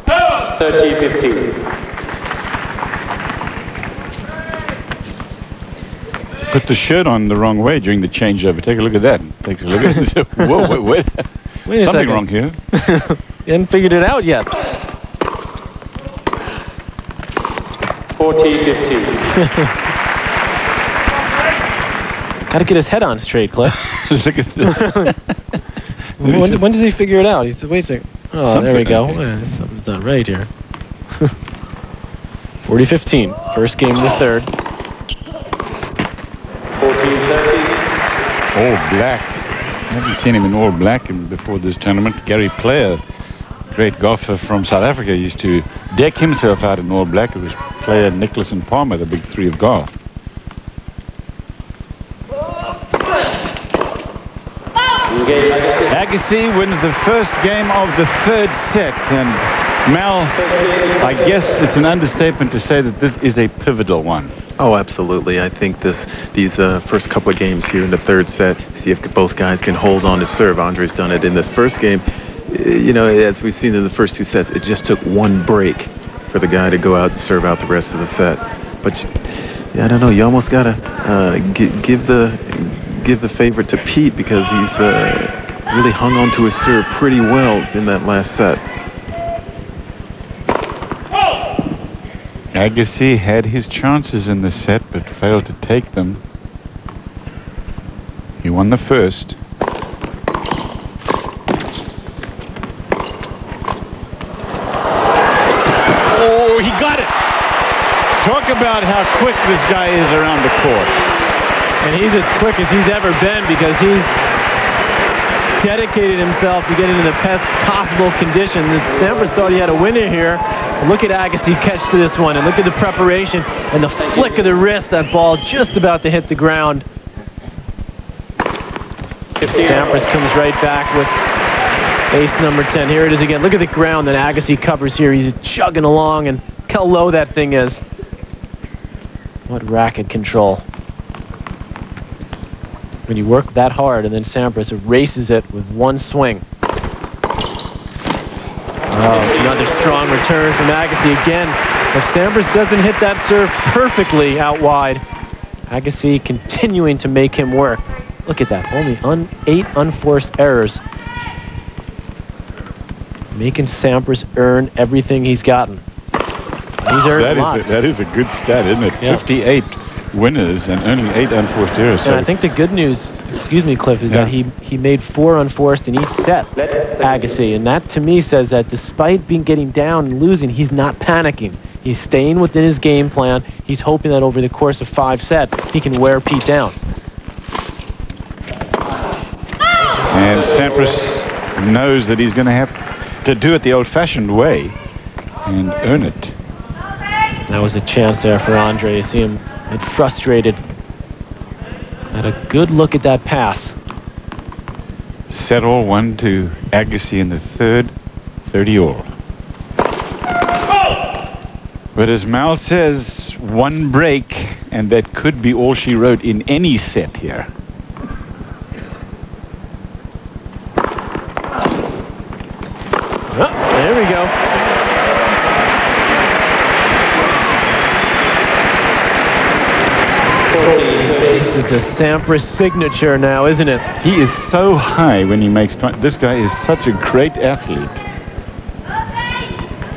B: 13-15. Put the shirt on the wrong way during the changeover. Take a look at that. Take a look at it. Whoa, wait.
D: Wait a
B: Something
D: second.
B: wrong here.
D: You hadn't figured it out yet.
B: 14-15.
D: Got to get his head on straight, Cliff.
B: Look at this.
D: when does he figure it out? He said, wait a second. Oh, there we go.
B: Okay.
D: Yeah, something's not right here. 40-15. First game of the third.
B: 14-13. All black. I haven't seen him in all black before this tournament. Gary Player, great golfer from South Africa, used to deck himself out in all black. It was Player, Nicklaus and Palmer, the big three of golf. Agassi wins the first game of the third set, and Mel, I guess it's an understatement to say that this is a pivotal one.
E: Oh, absolutely. I think these first couple of games here in the third set, see if both guys can hold on to serve. Andre's done it in this first game. You know, as we've seen in the first two sets, it just took one break for the guy to go out and serve out the rest of the set. But yeah, I don't know. You almost gotta give the favorite to Pete, because he's really hung on to his serve pretty well in that last set.
B: Agassi had his chances in the set, but failed to take them. He won the first. Oh, he got it! Talk about how quick this guy is around the court.
D: And he's as quick as he's ever been because he's dedicated himself to get into the best possible condition. Sampras thought he had a winner here. And look at Agassi catch to this one, and look at the preparation and the flick of the wrist. That ball just about to hit the ground. Sampras comes right back with ace number 10. Here it is again. Look at the ground that Agassi covers here. He's chugging along, and look how low that thing is. What racket control. When you work that hard, and then Sampras erases it with one swing. Oh, another strong return from Agassi again. If Sampras doesn't hit that serve perfectly out wide, Agassi continuing to make him work. Look at that, only 8 unforced errors. Making Sampras earn everything he's gotten. He's earned a lot.
B: That is a good stat, isn't it?
D: Yeah.
B: 58 winners and only 8 unforced errors.
D: And I think the good news, excuse me, Cliff, is that he made 4 unforced in each set, Agassi. And that, to me, says that despite getting down and losing, he's not panicking. He's staying within his game plan. He's hoping that over the course of 5 sets, he can wear Pete down.
B: And Sampras knows that he's going to have to do it the old-fashioned way and earn it.
D: That was a chance there for Andre. You see him get frustrated. Had a good look at that pass.
B: Set all 1 to Agassi in the third, 30 all. But as Mal says, 1 break, and that could be all she wrote in any set here.
D: Oh, there we go. It's a Sampras signature now, isn't it?
B: He is so high when he makes... This guy is such a great athlete.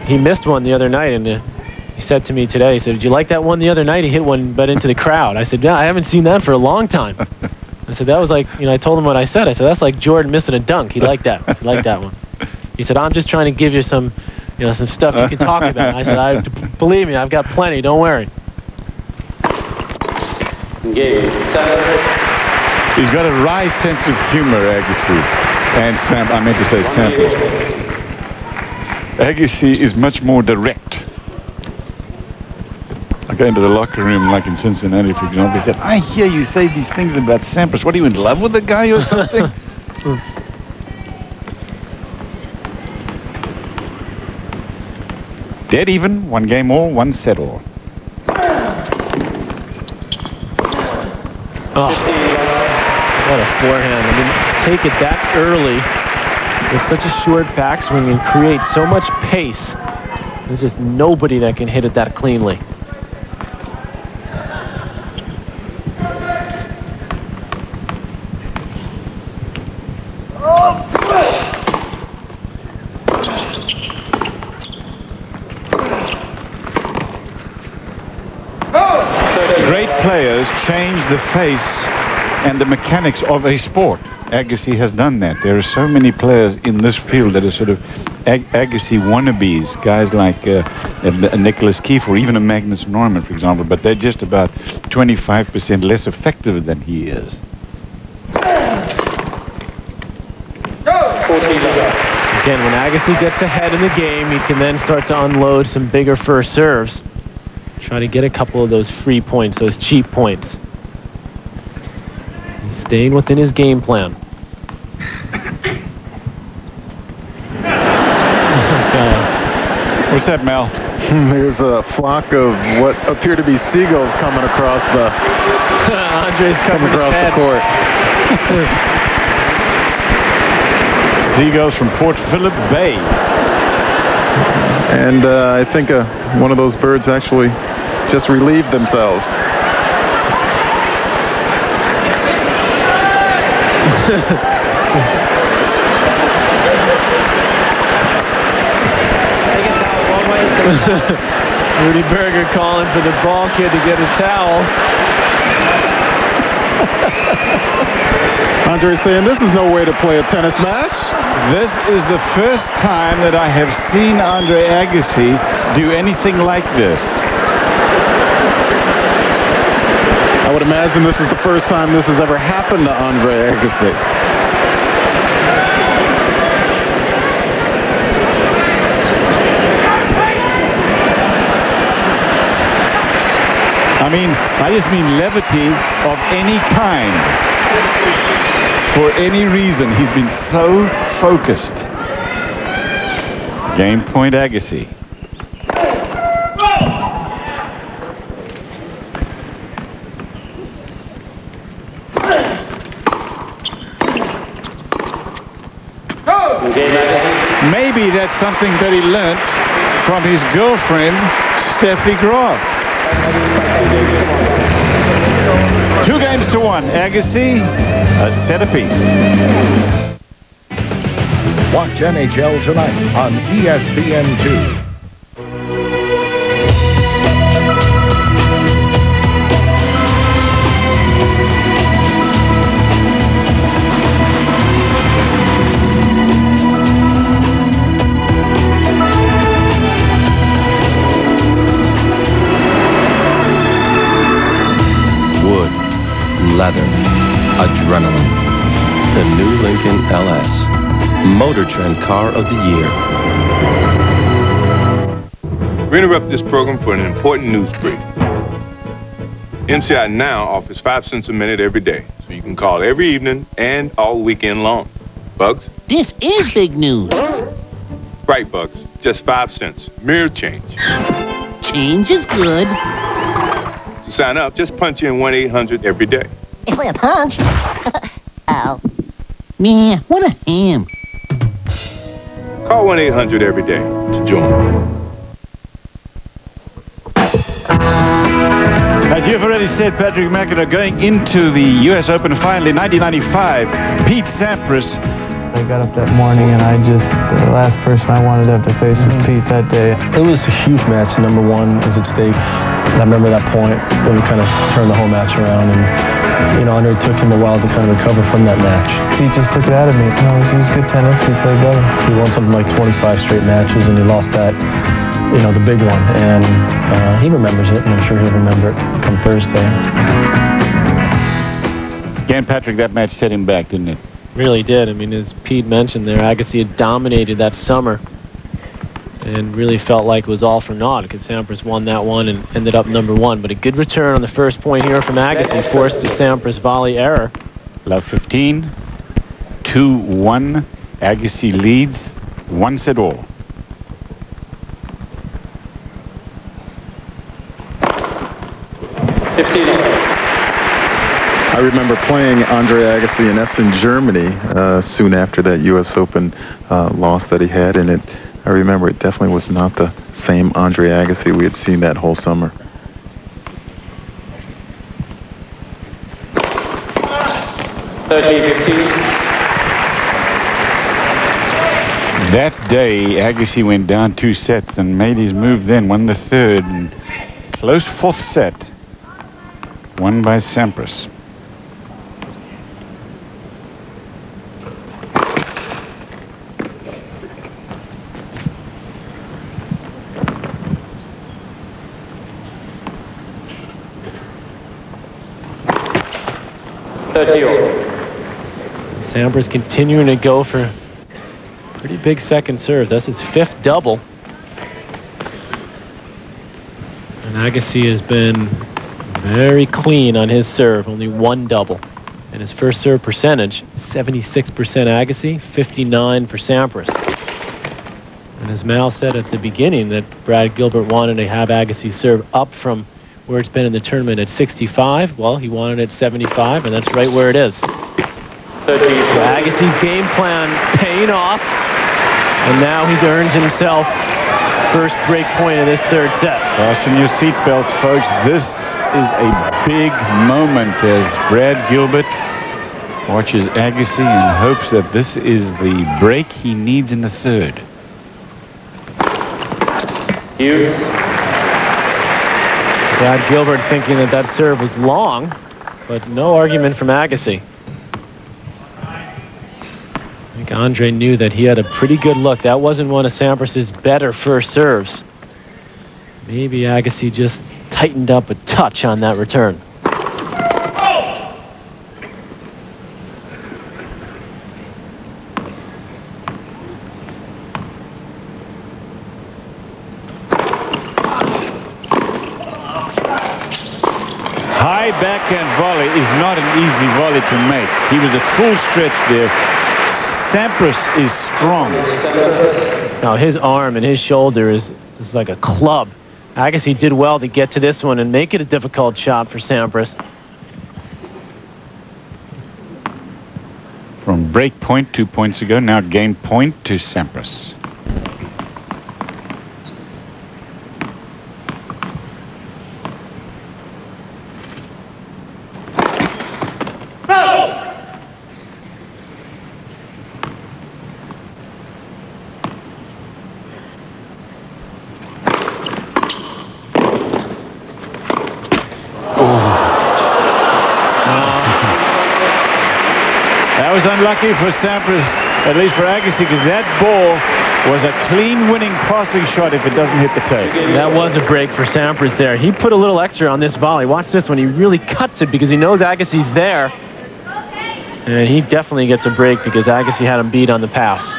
D: He missed one the other night, and he said to me today, he said, did you like that one the other night? He hit one but into the crowd. I said, yeah, I haven't seen that for a long time. I said, that was like, I told him what I said. I said, that's like Jordan missing a dunk. He liked that. He liked that one. He said, I'm just trying to give you some, some stuff you can talk about. I said, believe me, I've got plenty. Don't worry.
B: He's got a wry sense of humor, Agassi. And I meant to say Sampras. Agassi is much more direct. I go into the locker room, like in Cincinnati, for example. He said, I hear you say these things about Sampras. What, are you in love with the guy or something? Dead even, 1 game all, 1 set all.
D: Oh, what a forehand. I mean, take it that early with such a short backswing and create so much pace. There's just nobody that can hit it that cleanly.
B: Great players change the face and the mechanics of a sport. Agassi has done that. There are so many players in this field that are sort of Agassi wannabes, guys like Nicholas Keefe or even a Magnus Norman, for example, but they're just about 25% less effective than he is.
D: Again, when Agassi gets ahead in the game, he can then start to unload some bigger first serves. Try to get a couple of those free points, those cheap points. He's staying within his game plan.
B: What's that, Mel?
E: There's a flock of what appear to be seagulls coming across the...
D: Andre's coming across the court.
B: Seagulls from Port Phillip Bay.
E: And I think one of those birds actually just relieved themselves.
D: Rudy Berger calling for the ball kid to get the towels.
E: Andre's saying this is no way to play a tennis match.
B: This is the first time that I have seen Andre Agassi do anything like this.
E: I would imagine this is the first time this has ever happened to Andre Agassi.
B: I mean, I just mean levity of any kind. For any reason, he's been so focused. Game point, Agassi. Maybe that's something that he learnt from his girlfriend, Steffi Graf. 2-1. Agassi, a set apiece.
K: Watch NHL tonight on ESPN2.
O: Leather, adrenaline. The new Lincoln LS, Motor Trend Car of the Year.
J: We interrupt this program for an important news brief. MCI now offers 5 cents a minute every day, so you can call every evening and all weekend long. Bugs?
M: This is big news.
J: Right, Bugs. Just 5 cents. Mere change.
M: Change is good.
J: To sign up, just punch in 1-800 every day.
M: If I punch. Ow. Man, what a ham.
J: Call 1-800 every day to join.
B: As you've already said, Patrick McEnroe going into the U.S. Open final in 1995. Pete Sampras.
C: I got up that morning and the last person I wanted to have to face was Pete that day. It was a huge match. Number one was at stake. I remember that point when we kind of turned the whole match around, and Andre took him a while to kind of recover from that match. He just took it out of me. He was good tennis. He played better. He won something like 25 straight matches, and he lost that, the big one. And he remembers it, and I'm sure he'll remember it come Thursday.
B: Again, Patrick, that match set him back, didn't it?
D: Really did. I mean, as Pete mentioned there, Agassi had dominated that summer and really felt like it was all for naught because Sampras won that one and ended up number one. But a good return on the first point here from Agassi, forced the Sampras volley error.
B: Love 15, 2-1. Agassi leads 1 set all.
E: I remember playing Andre Agassi in Essen, Germany, soon after that U.S. Open loss that he had, and I remember it definitely was not the same Andre Agassi we had seen that whole summer.
B: That day, Agassi went down 2 sets and made his move then, won the third, and close 4th set, won by Sampras.
D: Sampras continuing to go for pretty big second serves. That's his 5th double. And Agassi has been very clean on his serve, only 1 double. And his first serve percentage, 76% Agassi, 59 for Sampras. And as Mal said at the beginning that Brad Gilbert wanted to have Agassi serve up from where it's been in the tournament at 65. Well, he wanted it at 75, and that's right where it is. So Agassi's game plan paying off, and now he's earned himself first break point of this 3rd set.
B: Fasten your seatbelts, folks. This is a big moment as Brad Gilbert watches Agassi and hopes that this is the break he needs in the 3rd.
D: Brad Gilbert thinking that serve was long, but no argument from Agassi. I think Andre knew that he had a pretty good look. That wasn't one of Sampras's better first serves. Maybe Agassi just tightened up a touch on that return.
B: High backhand volley is not an easy volley to make. He was at full stretch there. Sampras is strong.
D: Now his arm and his shoulder is like a club. Agassi did well to get to this one and make it a difficult shot for Sampras.
B: From break point 2 points ago, now game point to Sampras. That was unlucky for Sampras, at least for Agassi, because that ball was a clean winning passing shot if it doesn't hit the tape.
D: That was a break for Sampras there. He put a little extra on this volley. Watch this one. He really cuts it because he knows Agassi's there. And he definitely gets a break because Agassi had him beat on the pass.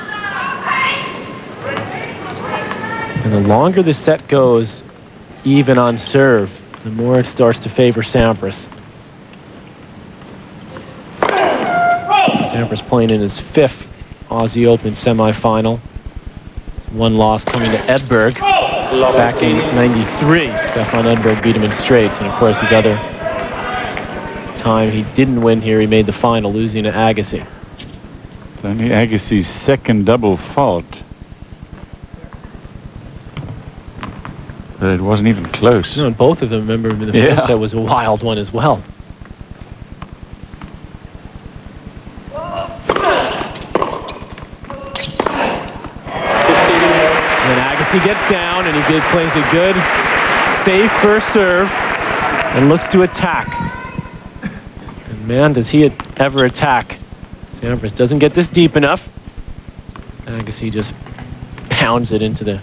D: And the longer the set goes, even on serve, the more it starts to favor Sampras. Sampras playing in his 5th Aussie Open semifinal. One loss coming to Edberg back in '93. Stefan Edberg beat him in straights, and of course his other time he didn't win here, he made the final, losing to Agassi.
B: It's only Agassi's second double fault. But it wasn't even close.
D: No, and both of them, remember, in the first set was a wild one as well. He gets down and he plays a good, safe first serve and looks to attack. And man, does he ever attack. Sampras doesn't get this deep enough. Agassi just pounds it into the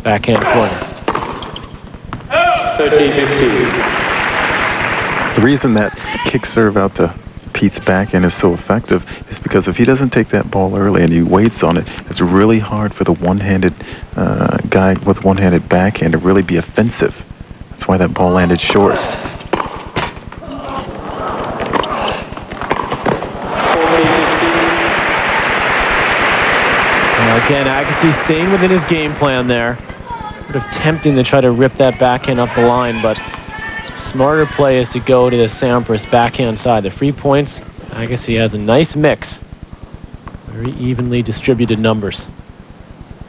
D: backhand corner.
E: 13-15. The reason that kick serve out to Pete's backhand is so effective is because if he doesn't take that ball early and he waits on it, it's really hard for the one-handed guy with one-handed backhand to really be offensive. That's why that ball landed short.
D: Now again, Agassi staying within his game plan there. Sort of tempting to try to rip that backhand up the line, but smarter play is to go to the Sampras backhand side. The free points, Agassi has a nice mix. Very evenly distributed numbers.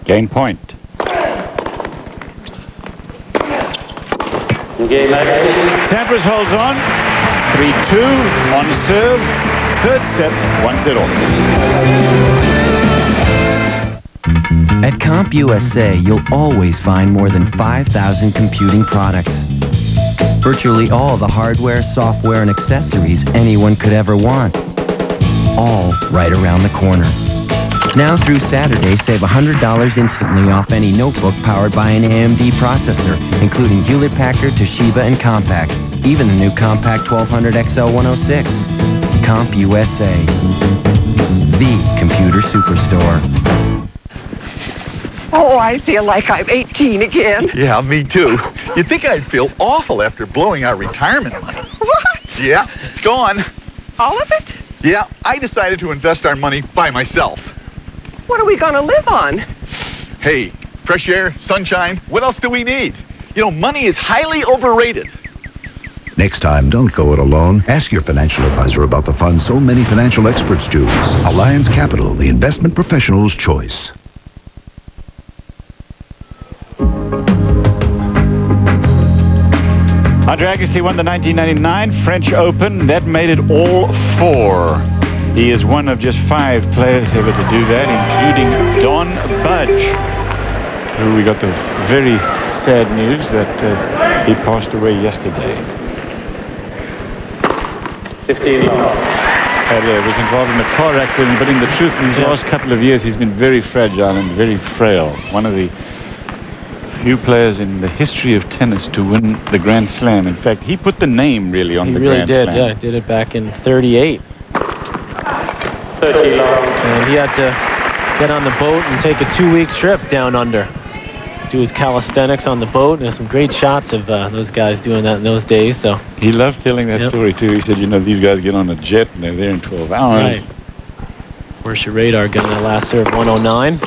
B: Game point.
V: Game
B: Sampras holds on. 3-2 on serve. Third set, 1-set all.
N: At CompUSA, you'll always find more than 5,000 computing products. Virtually all the hardware, software, and accessories anyone could ever want. All right around the corner. Now through Saturday, save $100 instantly off any notebook powered by an AMD processor, including Hewlett-Packard, Toshiba, and Compaq. Even the new Compaq 1200 XL106. CompUSA. The computer superstore.
P: Oh, I feel like I'm 18 again.
R: Yeah, me too. You'd think I'd feel awful after blowing our retirement money.
P: What?
R: Yeah, it's gone.
P: All of it?
R: Yeah, I decided to invest our money by myself.
P: What are we going to live on?
R: Hey, fresh air, sunshine, what else do we need? You know, money is highly overrated.
X: Next time, don't go it alone. Ask your financial advisor about the fund so many financial experts choose. Alliance Capital, the investment professional's choice.
B: Andre Agassi won the 1999 French Open. That made it all 4. He is one of just 5 players ever to do that, including Don Budge, who we got the very sad news that he passed away yesterday.
V: 15
B: was involved in a car accident, but in the truth, in these last couple of years, he's been very fragile and very frail. One of the few players in the history of tennis to win the Grand Slam. In fact, he put the name really on the Grand Slam.
D: He really did, did it back in '38.
V: 30 long.
D: And he had to get on the boat and take a 2-week trip down under. do his calisthenics on the boat. There's some great shots of those guys doing that in those days. So
B: he loved telling that story too. He said, you know, these guys get on a jet and they're there in 12 hours.
D: Right. Where's your radar gun? That last serve, 109.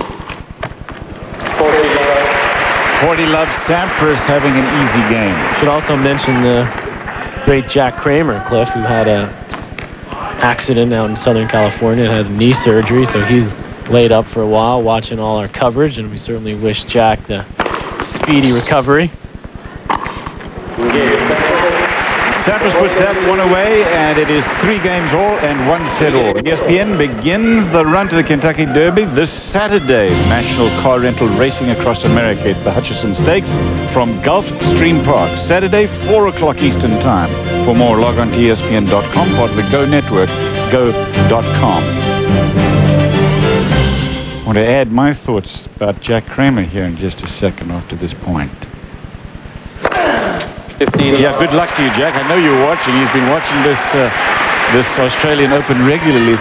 B: 40 loves Sampras having an easy game.
D: Should also mention the great Jack Kramer, Cliff, who had a accident out in Southern California and had knee surgery, so he's laid up for a while watching all our coverage, and we certainly wish Jack the speedy recovery.
B: Sampras puts that one away, and it is 3 games all and 1 set all. ESPN begins the run to the Kentucky Derby this Saturday. National car rental racing across America. It's the Hutchison Stakes from Gulfstream Park. Saturday, 4 o'clock Eastern Time. For more, log on to ESPN.com, part of the Go Network, go.com. I want to add my thoughts about Jack Kramer here in just a second after this point.
D: 15.
B: Yeah, good luck to you, Jack. I know you're watching. He's been watching this Australian Open regularly.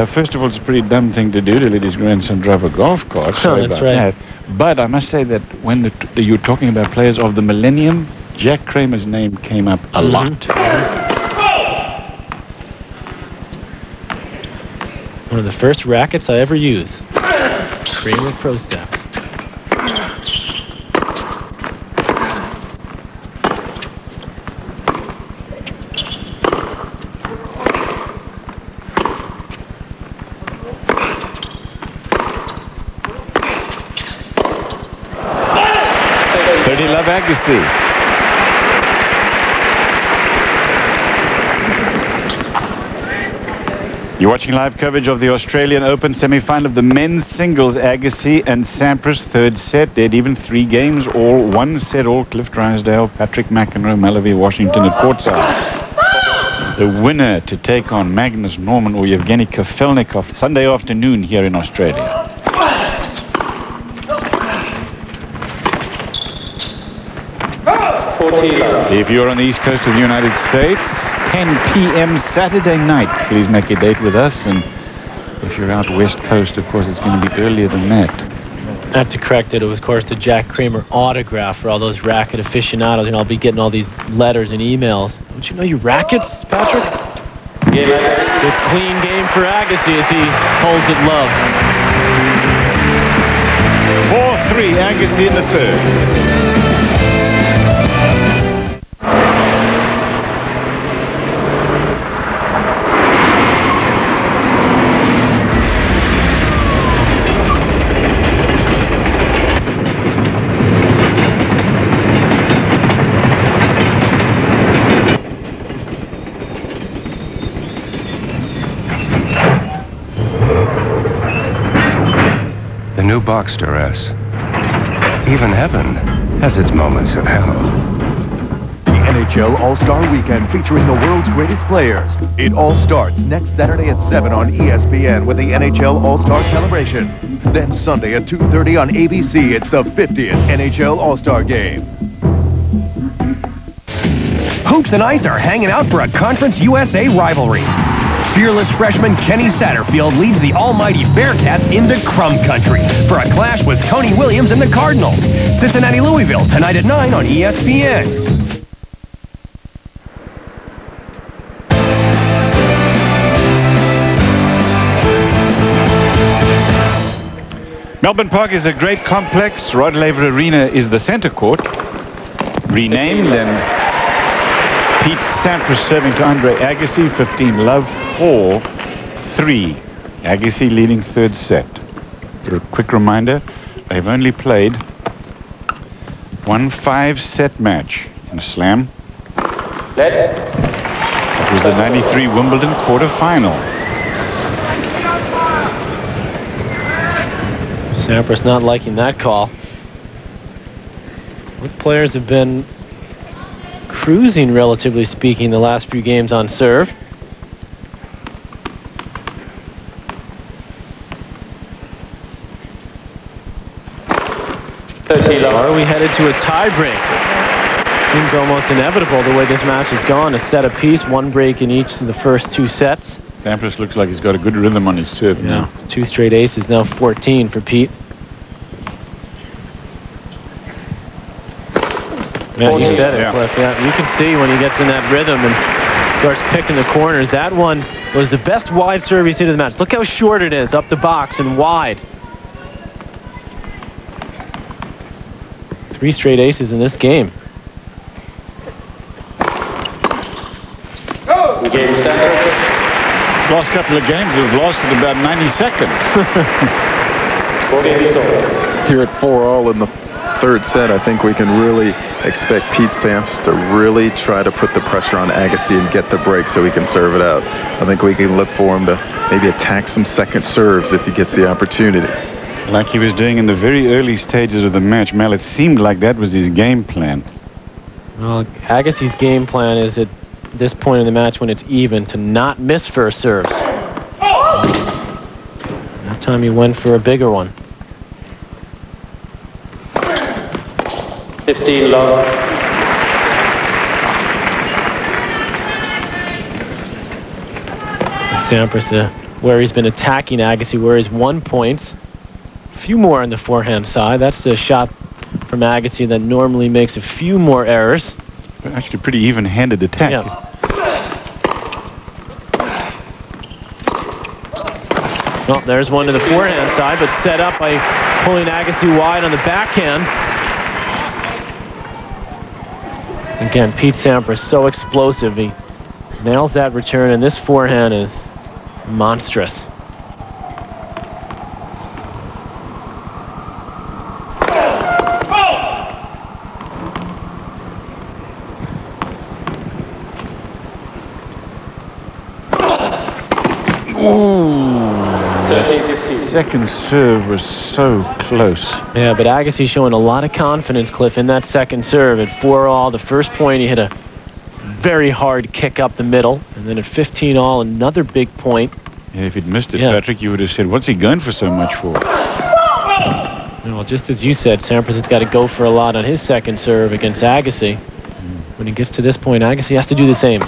B: First of all, it's a pretty dumb thing to do to let his grandson drive a golf cart. Sorry
D: that's
B: about
D: right.
B: that. But I must say that when you're talking about players of the millennium, Jack Kramer's name came up a lot.
D: One of the first rackets I ever used. Kramer Pro Step.
B: Agassi. You're watching live coverage of the Australian Open semi-final of the men's singles. Agassi and Sampras, third set. Dead even 3 games, all 1 set all. Cliff Drysdale, Patrick McEnroe, Malawi, Washington at courtside. The winner to take on Magnus Norman or Yevgeny Kafelnikov Sunday afternoon here in Australia. If you're on the east coast of the United States, 10 p.m. Saturday night, please make a date with us. And if you're out west coast, of course, it's going to be earlier than that.
D: I have to correct it. It was, of course, the Jack Kramer autograph for all those racket aficionados. And I'll be getting all these letters and emails. Don't you know you rackets, Patrick? Good clean game for Agassi as he holds it low.
B: 4-3, Agassi in the third.
L: The new Boxster S. Even heaven has its moments of hell.
S: The NHL All-Star Weekend featuring the world's greatest players. It all starts next Saturday at 7 on ESPN with the NHL All-Star Celebration. Then Sunday at 2:30 on ABC, it's the 50th NHL All-Star Game.
T: Hoops and Ice are hanging out for a Conference USA rivalry. Fearless freshman Kenny Satterfield leads the almighty Bearcats into Crumb Country for a clash with Tony Williams and the Cardinals. Cincinnati-Louisville tonight at 9 on ESPN.
B: Melbourne Park is a great complex. Rod Laver Arena is the center court, renamed, and Pete Sampras serving to Andre Agassi, 15 love, 4-3. Agassi leading third set. A quick reminder, they've only played one 5-set match in a slam. It was the 93 Wimbledon quarterfinal.
D: Sampras not liking that call. Both players have been cruising, relatively speaking, the last few games on serve. Are we headed to a tie-break? Seems almost inevitable the way this match has gone. A set apiece, 1 break in each of the first 2 sets.
B: Sampras looks like he's got a good rhythm on his serve now.
D: 2 straight aces, now 14 for Pete. Yeah, you said it, Cliff. Yeah, you can see when he gets in that rhythm and starts picking the corners. That one was the best wide serve he's seen in the match. Look how short it is up the box and wide. 3 straight aces in this game.
B: Game last couple of games have lasted about 90 seconds.
E: Here at 4-all in the third set, I think we can really expect Pete Sampras to really try to put the pressure on Agassi and get the break so he can serve it out. I think we can look for him to maybe attack some second serves if he gets the opportunity.
B: Like he was doing in the very early stages of the match, Mel, it seemed like that was his game plan.
D: Well, Agassi's game plan is at this point in the match when it's even to not miss first serves. That time he went for a bigger one.
C: 15 love.
D: Sampras, where he's been attacking Agassi, where he's 1 point. A few more on the forehand side. That's the shot from Agassi that normally makes a few more errors.
B: Actually, pretty even-handed attack.
D: Yeah. Well, there's one to the forehand side, but set up by pulling Agassi wide on the backhand. Again, Pete Sampras, so explosive. He nails that return, and this forehand is monstrous.
B: Second serve was so close.
D: Yeah, but Agassi showing a lot of confidence, Cliff, in that second serve. At 4-all, the first point, he hit a very hard kick up the middle. And then at 15-all, another big point.
B: And if he'd missed it, Patrick, you would have said, what's he going for so much for?
D: Well, just as you said, Sampras has got to go for a lot on his second serve against Agassi. When he gets to this point, Agassi has to do the same.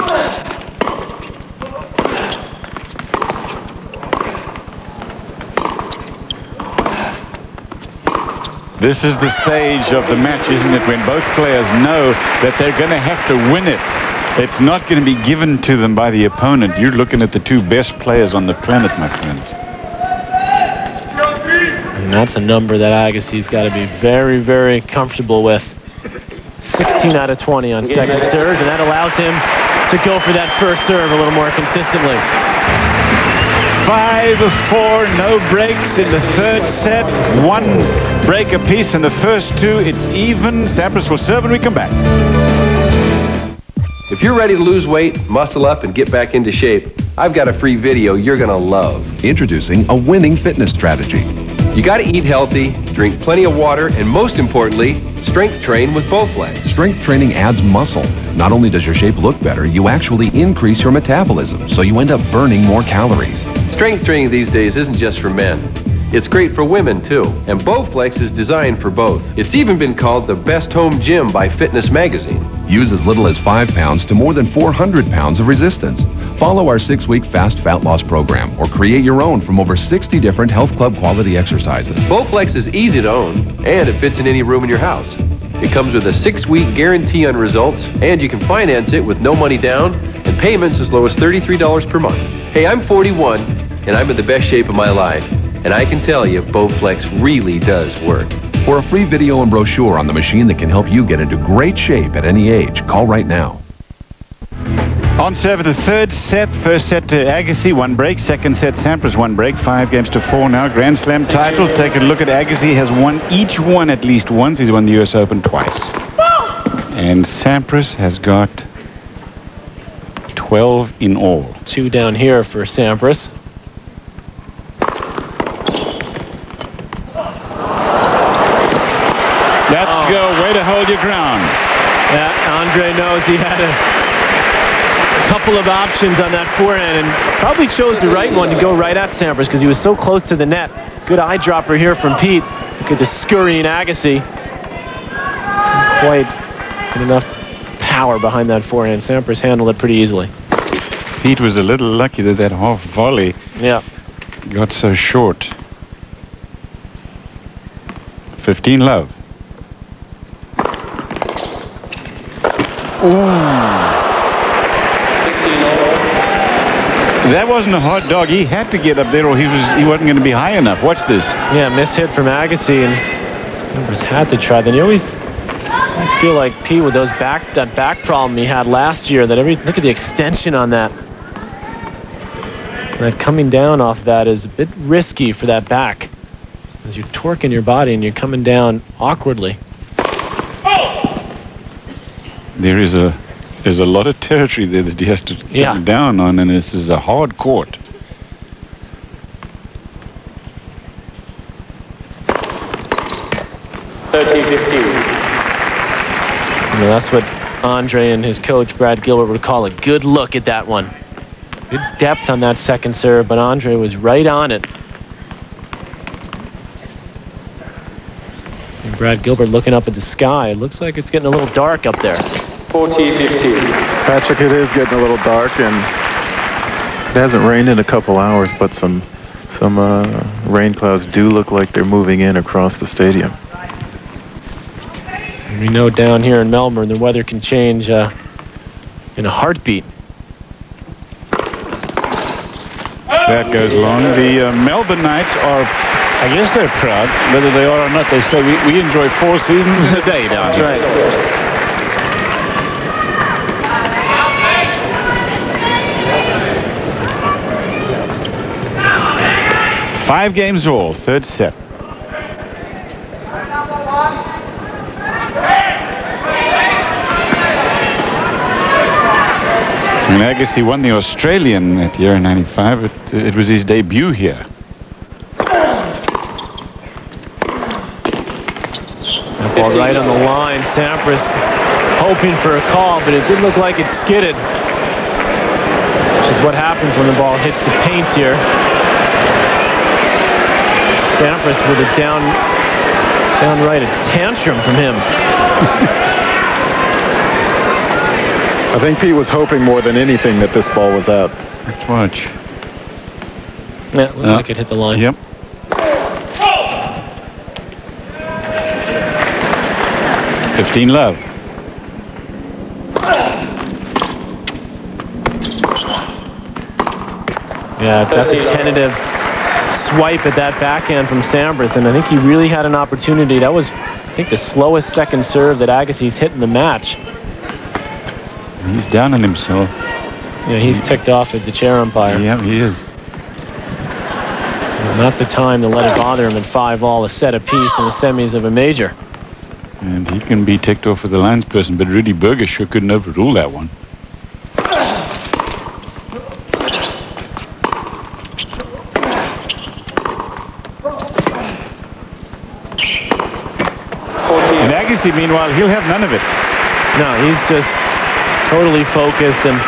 B: This is the stage of the match, isn't it, when both players know that they're going to have to win it. It's not going to be given to them by the opponent. You're looking at the 2 best players on the planet, my friends.
D: And that's a number that Agassi's got to be very, very comfortable with. 16 out of 20 on second serve, and that allows him to go for that first serve a little more consistently.
B: 5-4, no breaks in the third set. 1 break apiece in the first 2. It's even. Sampras will serve when we come back.
A: If you're ready to lose weight, muscle up, and get back into shape, I've got a free video you're going to love.
O: Introducing a winning fitness strategy.
A: You got to eat healthy, drink plenty of water, and most importantly, strength train with Bowflex.
O: Strength training adds muscle. Not only does your shape look better, you actually increase your metabolism, so you end up burning more calories.
A: Strength training these days isn't just for men. It's great for women, too, and Bowflex is designed for both. It's even been called the best home gym by Fitness Magazine.
O: Use as little as 5 pounds to more than 400 pounds of resistance. Follow our 6-week fast fat loss program or create your own from over 60 different health club quality exercises.
A: Bowflex is easy to own, and it fits in any room in your house. It comes with a 6-week guarantee on results, and you can finance it with no money down and payments as low as $33 per month. Hey, I'm 41, and I'm in the best shape of my life. And I can tell you, Bowflex really does work.
O: For a free video and brochure on the machine that can help you get into great shape at any age, call right now.
B: On serve of the third set. First set to Agassi, 1 break. Second set, Sampras, 1 break. 5 games to 4 now. Grand Slam titles. Take a look at Agassi. Has won each one at least once. He's won the US Open twice. And Sampras has got 12 in all.
D: 2 down here for Sampras.
B: That's go. Way to hold your ground.
D: Yeah, Andre knows he had a couple of options on that forehand and probably chose the right one to go right at Sampras because he was so close to the net. Good eyedropper here from Pete. Look at the scurrying Agassi. Quite enough power behind that forehand. Sampras handled it pretty easily.
B: Pete was a little lucky that that half volley got so short. 15 love. That wasn't a hot dog. He had to get up there or he wasn't going to be high enough. Watch this.
D: Yeah, mishit from Agassi, and Sampras had to try. Then you always feel like Pete with that back problem he had last year. Look at the extension on that. And that coming down off that is a bit risky for that back, as you're torquing your body and you're coming down awkwardly.
B: There's a lot of territory there that he has to come down on, and this is a hard court.
D: That's what Andre and his coach Brad Gilbert would call a good look at that one. Good depth on that second serve, but Andre was right on it. And Brad Gilbert looking up at the sky. It looks like it's getting a little dark up there.
E: 40-15. Patrick, it is getting a little dark, and it hasn't rained in a couple hours, but some rain clouds do look like they're moving in across the stadium.
D: And we know down here in Melbourne the weather can change in a heartbeat.
B: That goes long. The Melbourne Knights are, I guess they're proud, whether they are or not. They say we enjoy 4 seasons in a day down here.
D: That's right.
B: 5 games all, third set. And Agassi won the Australian that year in '95. It was his debut here.
D: That ball right on the line. Sampras hoping for a call, but it did look like it skidded, which is what happens when the ball hits the paint here. Sampras with a downright a tantrum from him.
E: I think Pete was hoping more than anything that this ball was out.
B: Let's watch.
D: Yeah, looked like it hit the line.
B: Yep. $15 love.
D: Yeah, that's a tentative swipe at that backhand from Sampras, and I think he really had an opportunity. That was, I think, the slowest second serve that Agassi's hit in the match.
B: He's down on himself.
D: Yeah, he's ticked off at the chair umpire.
B: Yeah, he is.
D: Not the time to let it bother him at 5-all, a set apiece in the semis of a major.
B: And he can be ticked off with the linesperson, but Rudy Berger sure couldn't overrule that one. And Agassi, meanwhile, he'll have none of it.
D: No, he's just totally focused, and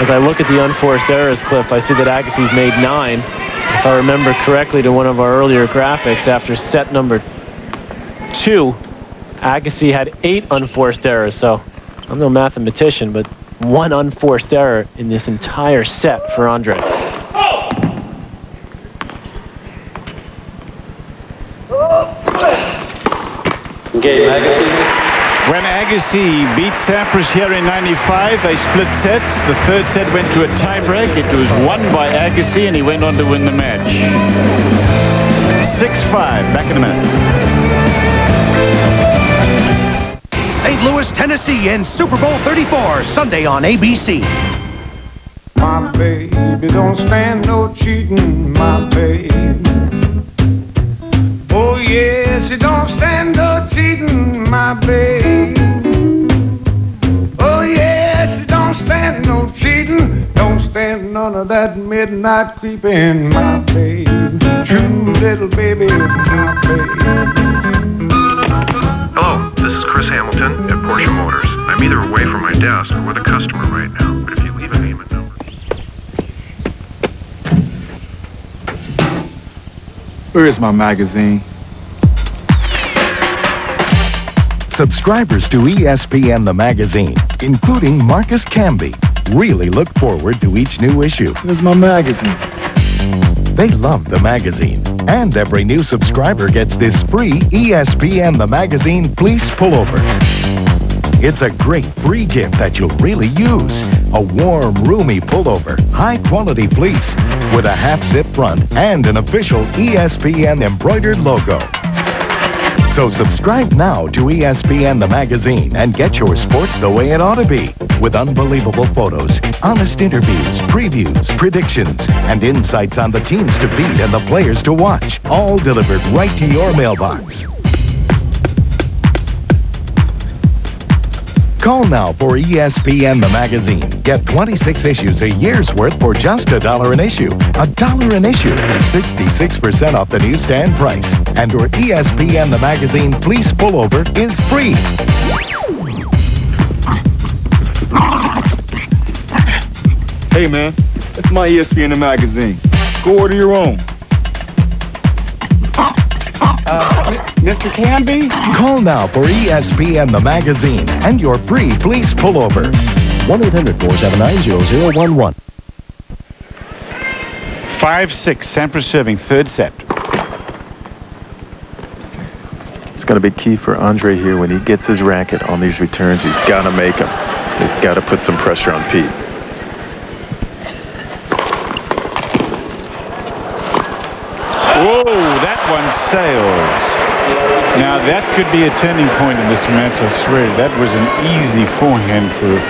D: as I look at the unforced errors, Cliff, I see that Agassi's made 9. If I remember correctly to one of our earlier graphics, after set number 2, Agassi had 8 unforced errors, so I'm no mathematician, but 1 unforced error in this entire set for Andre.
B: Okay, Agassi. When Agassi beat Sampras here in '95, they split sets. The third set went to a tiebreak. It was won by Agassi, and he went on to win the match. 6-5. Back in a minute.
F: St. Louis, Tennessee in Super Bowl 34, Sunday on ABC.
H: My baby don't stand no cheating, my baby. Oh yes, she don't stand no cheating, my baby. Oh yes, she don't stand no cheating. Don't stand none of that midnight creeping, my baby. True little baby, my baby.
Q: Hello, this is Chris Hamilton at Porsche Motors. I'm either away from my desk or with a customer right now, but if you leave a name and number...
K: Where is my magazine?
U: Subscribers to ESPN the magazine, including Marcus Camby, really look forward to each new issue.
K: Where's my magazine?
U: They love the magazine, and every new subscriber gets this free ESPN the magazine fleece pullover. It's a great free gift that you'll really use. A warm, roomy pullover, high-quality fleece with a half-zip front and an official ESPN embroidered logo. So subscribe now to ESPN the magazine and get your sports the way it ought to be. With unbelievable photos, honest interviews, previews, predictions, and insights on the teams to beat and the players to watch. All delivered right to your mailbox. Call now for ESPN the magazine. Get 26 issues, a year's worth for just $1 an issue. $1 an issue. 66% off the newsstand price. And your ESPN the magazine fleece pullover is free.
R: Hey, man, it's my ESPN the magazine. Go order your own.
B: Mr. Canby?
U: Call now for ESPN the magazine and your free fleece pullover. 1-800-479-0011.
B: 5-6, Sampras serving, third set.
G: It's going to be key for Andre here when he gets his racket on these returns. He's got to make them. He's got to put some pressure on Pete.
B: Whoa, that one sails. Now that could be a turning point in this match, I swear. That was an easy forehand for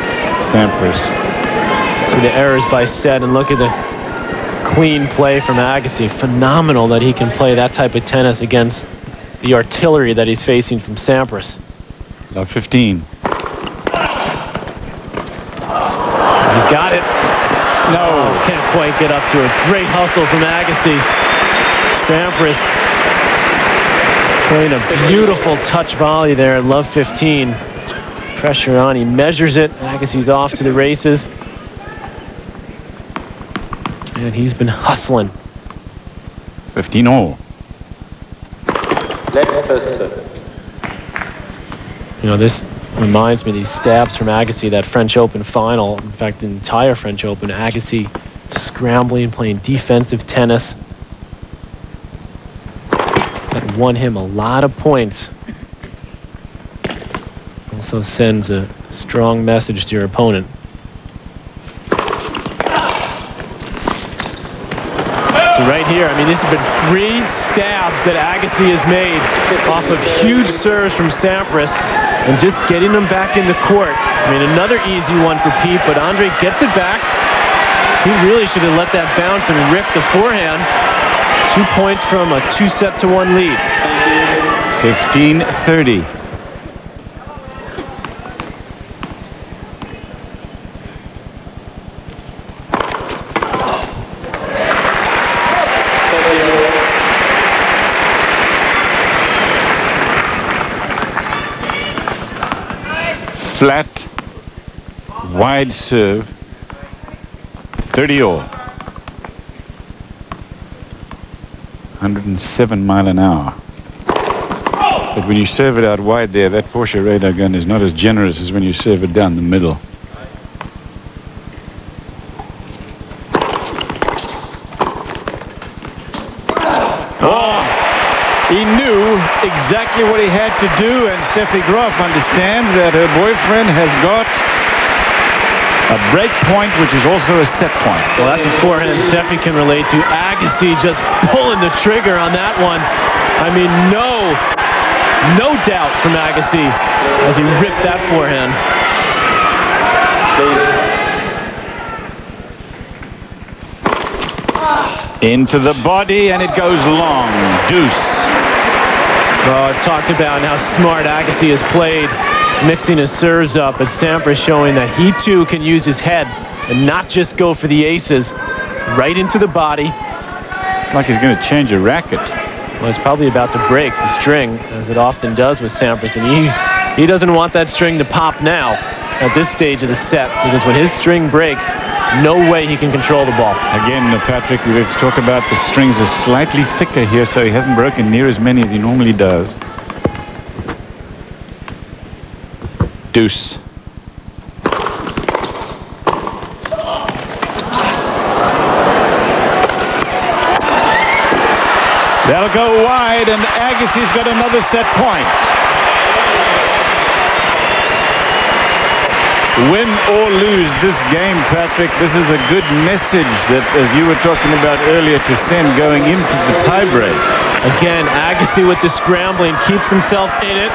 B: Sampras.
D: See the errors by set, and look at the clean play from Agassi. Phenomenal that he can play that type of tennis against the artillery that he's facing from Sampras.
B: Love 15.
D: He's got it. No, can't quite get up to it. Great hustle from Agassi. Sampras playing a beautiful touch volley there at love 15. Pressure on, he measures it. Agassi's off to the races. And he's been hustling.
B: 15-all.
D: You know, this reminds me of these stabs from Agassi, that French Open final. In fact, the entire French Open, Agassi scrambling, playing defensive tennis. That won him a lot of points. Also sends a strong message to your opponent. So right here, I mean, this has been 3 stabs that Agassi has made off of huge serves from Sampras and just getting them back in the court. I mean, another easy one for Pete, but Andre gets it back. He really should have let that bounce and ripped the forehand. 2 points from a 2-set-to-1 lead.
B: 15-30. Flat, wide serve, 30-all. 107 mile an hour. But when you serve it out wide there, that Porsche radar gun is not as generous as when you serve it down the middle. Oh, he knew exactly what he had to do, and Steffi Graf understands that her boyfriend has got a break point, which is also a set point.
D: Well, that's a forehand Steffi can relate to. Agassi just pulling the trigger on that one. I mean, no doubt from Agassi as he ripped that forehand.
B: Into the body, and it goes long. Deuce.
D: Well, I've talked about how smart Agassi has played, mixing his serves up, but Sampras showing that he too can use his head and not just go for the aces. Right into the body.
B: It's like he's going to change a racket.
D: Well, it's probably about to break the string, as it often does with Sampras, and he doesn't want that string to pop now at this stage of the set, because when his string breaks, no way he can control the ball.
B: Again, Patrick, we have to talk about the strings are slightly thicker here, so he hasn't broken near as many as he normally does. Deuce. That'll go wide, and Agassi's got another set point. Win or lose this game, Patrick, this is a good message that, as you were talking about earlier, to send going into the tiebreak.
D: Again, Agassi with the scrambling keeps himself in it.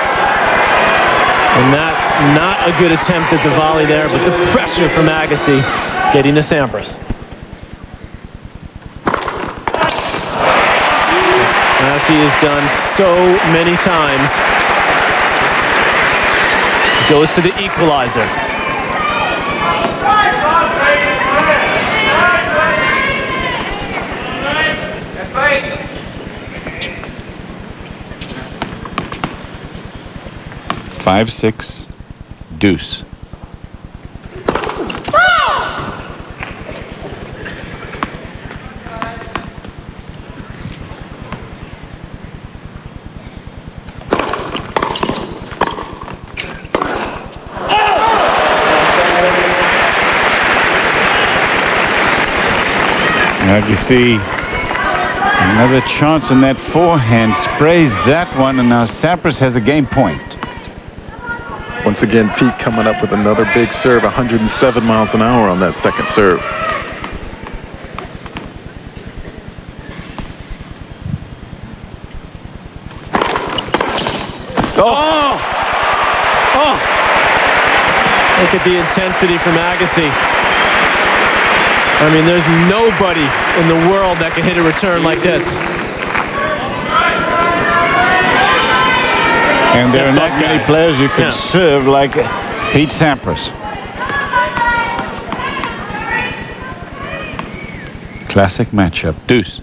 D: And that, not a good attempt at the volley there, but the pressure from Agassi getting to Sampras. As he has done so many times, goes to the equalizer.
B: Five, 6, deuce. Now you see another chance in that forehand, sprays that one, and now Sampras has a game point.
G: Once again, Pete coming up with another big serve, 107 miles an hour on that second serve.
D: Oh! Oh! Look at the intensity from Agassi. I mean, there's nobody in the world that can hit a return like this.
B: And there are not many players who can serve like Pete Sampras. Classic matchup. Deuce.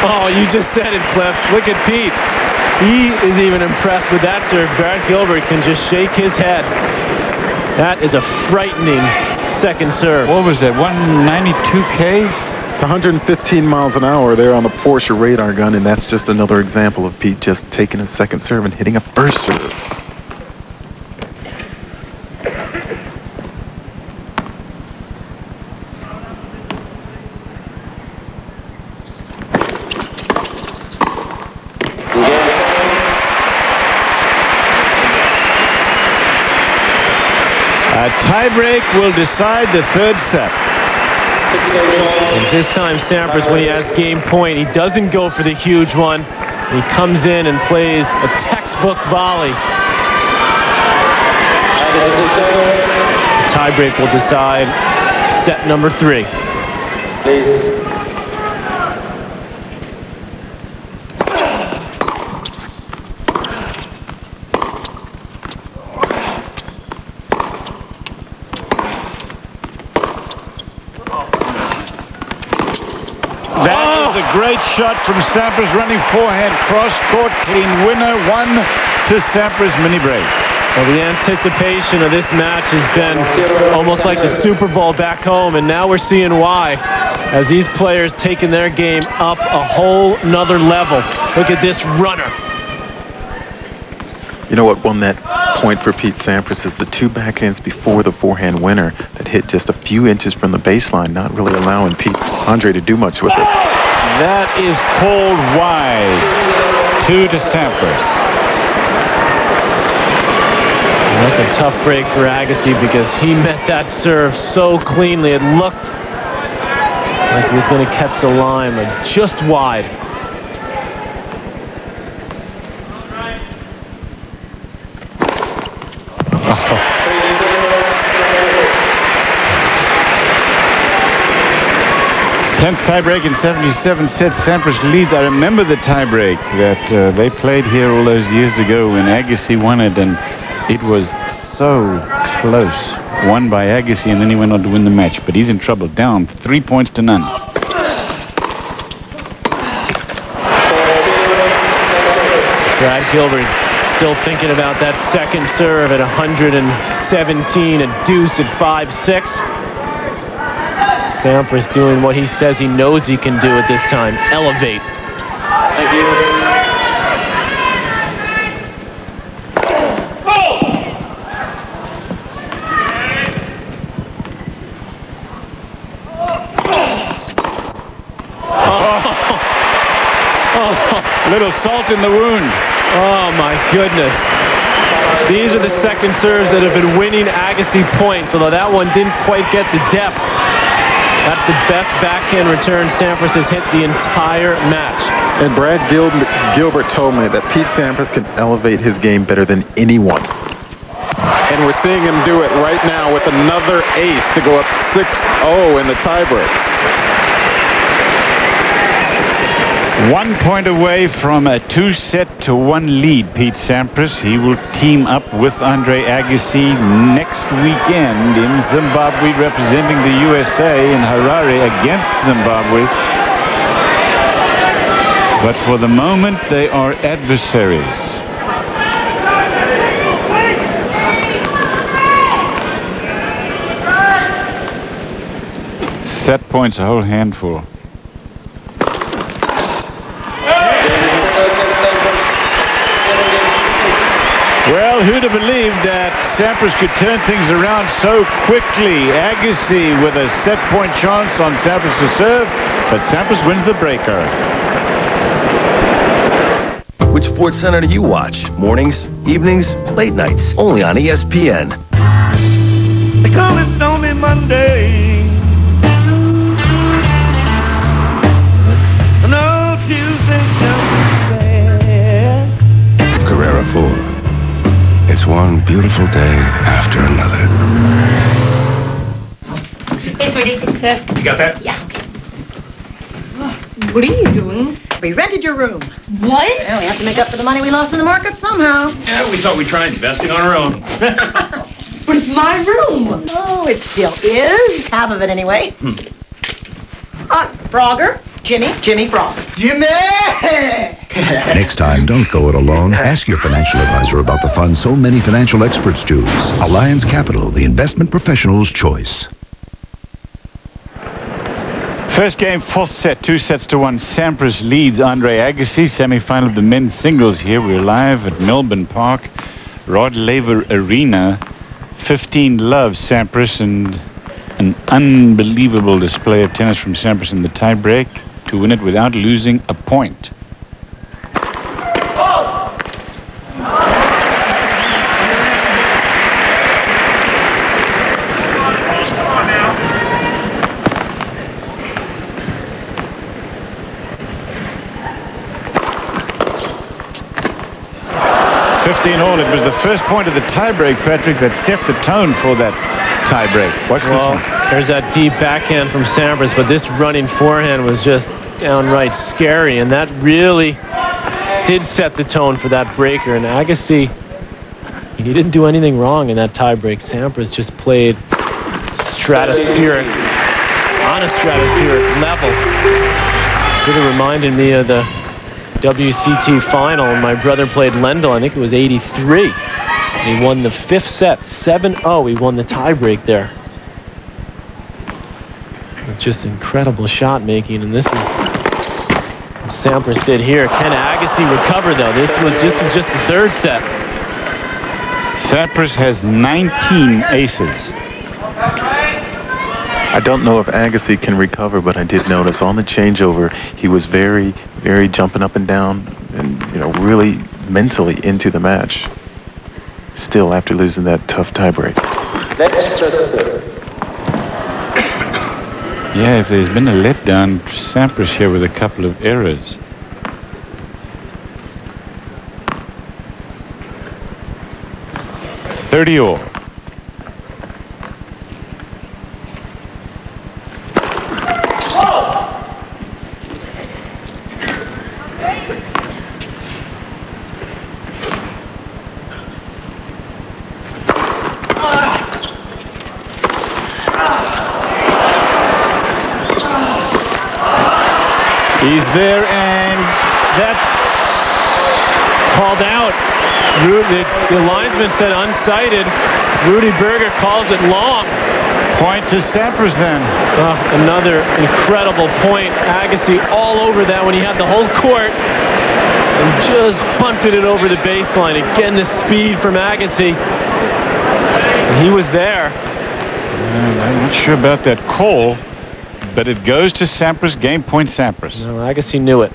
D: Oh, you just said it, Cliff. Look at Pete. He is even impressed with that serve. Brad Gilbert can just shake his head. That is a frightening second serve.
B: What was that, 192 Ks?
G: It's 115 miles an hour there on the Porsche radar gun, and that's just another example of Pete just taking a second serve and hitting a first serve.
B: A tiebreak will decide the third set.
D: And this time Sampras, when he has game point, he doesn't go for the huge one. He comes in and plays a textbook volley. The tiebreak will decide set number 3. Please.
B: Great shot from Sampras, running forehand, cross-court, clean winner, 1 to Sampras, mini break.
D: Well, the anticipation of this match has been almost like the Super Bowl back home, and now we're seeing why, as these players taking their game up a whole nother level. Look at this runner.
G: You know what won that point for Pete Sampras is the 2 backhands before the forehand winner that hit just a few inches from the baseline, not really allowing Andre to do much with it.
B: That is called wide. 2 to Sampras.
D: That's a tough break for Agassi because he met that serve so cleanly. It looked like he was going to catch the line, but just wide.
B: Tenth tiebreak in 77 sets. Sampras leads. I remember the tiebreak that they played here all those years ago when Agassi won it, and it was so close. Won by Agassi, and then he went on to win the match. But he's in trouble. Down 3 points to none.
D: Brad Gilbert still thinking about that second serve at 117, a deuce at 5-6. Sampras doing what he says he knows he can do at this time. Elevate. Thank you.
B: Little salt in the wound.
D: Oh, my goodness. These are the second serves that have been winning Agassi points, although that one didn't quite get the depth. That's the best backhand return Sampras has hit the entire match.
G: And Brad Gilbert told me that Pete Sampras can elevate his game better than anyone.
E: And we're seeing him do it right now with another ace to go up 6-0 in the tiebreak.
B: 1 point away from a 2-1 lead, Pete Sampras. He will team up with Andre Agassi next weekend in Zimbabwe, representing the USA in Harare against Zimbabwe. But for the moment, they are adversaries. Set points a whole handful. Well, who'd have believed that Sampras could turn things around so quickly? Agassi with a set point chance on Sampras to serve, but Sampras wins the breaker.
I: Which Sports Center do you watch? Mornings, evenings, late nights? Only on ESPN.
H: They call it Stormy Monday. No Tuesday,
L: Carrera 4. It's one beautiful day after another.
J: It's ready.
R: You got that?
J: Yeah. What are you doing? We rented your room. What? Well, we have to make up for the money we lost in the market somehow.
R: Yeah, we thought we'd try investing on our own.
J: But it's my room. Oh, it still is. Half of it anyway. Frogger. Jimmy Frogger.
U: Jimmy! Next time, don't go it alone. Ask your financial advisor about the fund so many financial experts choose. Alliance Capital, the investment professional's choice.
B: First game, fourth set, 2-1. Sampras leads Andre Agassi. Semifinal of the men's singles here. We're live at Melbourne Park, Rod Laver Arena. 15 love Sampras, and an unbelievable display of tennis from Sampras in the tiebreak to win it without losing a point. All. It was the first point of the tiebreak, Patrick, that set the tone for that tiebreak. Watch this one.
D: There's that deep backhand from Sampras, but this running forehand was just downright scary, and that really did set the tone for that breaker. And Agassi, he didn't do anything wrong in that tiebreak. Sampras just played stratospheric, on a stratospheric level. Sort of reminded me of the WCT final when my brother played Lendl. I think it was 83. And he won the fifth set, 7-0. He won the tiebreak there. It's just incredible shot making, and this is what Sampras did here. Can Agassi recover though? This was just the third set.
B: Sampras has 19 aces.
G: I don't know if Agassi can recover, but I did notice on the changeover he was very jumping up and down, and really mentally into the match. Still, after losing that tough tiebreak.
B: Yeah, if there's been a letdown, Sampras here with a couple of errors. $30 all. He's there, and that's
D: called out. The linesman said unsighted. Rudy Berger calls it long.
B: Point to Sampras then.
D: Another incredible point. Agassi all over that when he had the whole court and just bunted it over the baseline. Again, the speed from Agassi. And he was there.
B: I'm not sure about that call, but it goes to Sampras. Game point Sampras.
D: No, Agassi knew it.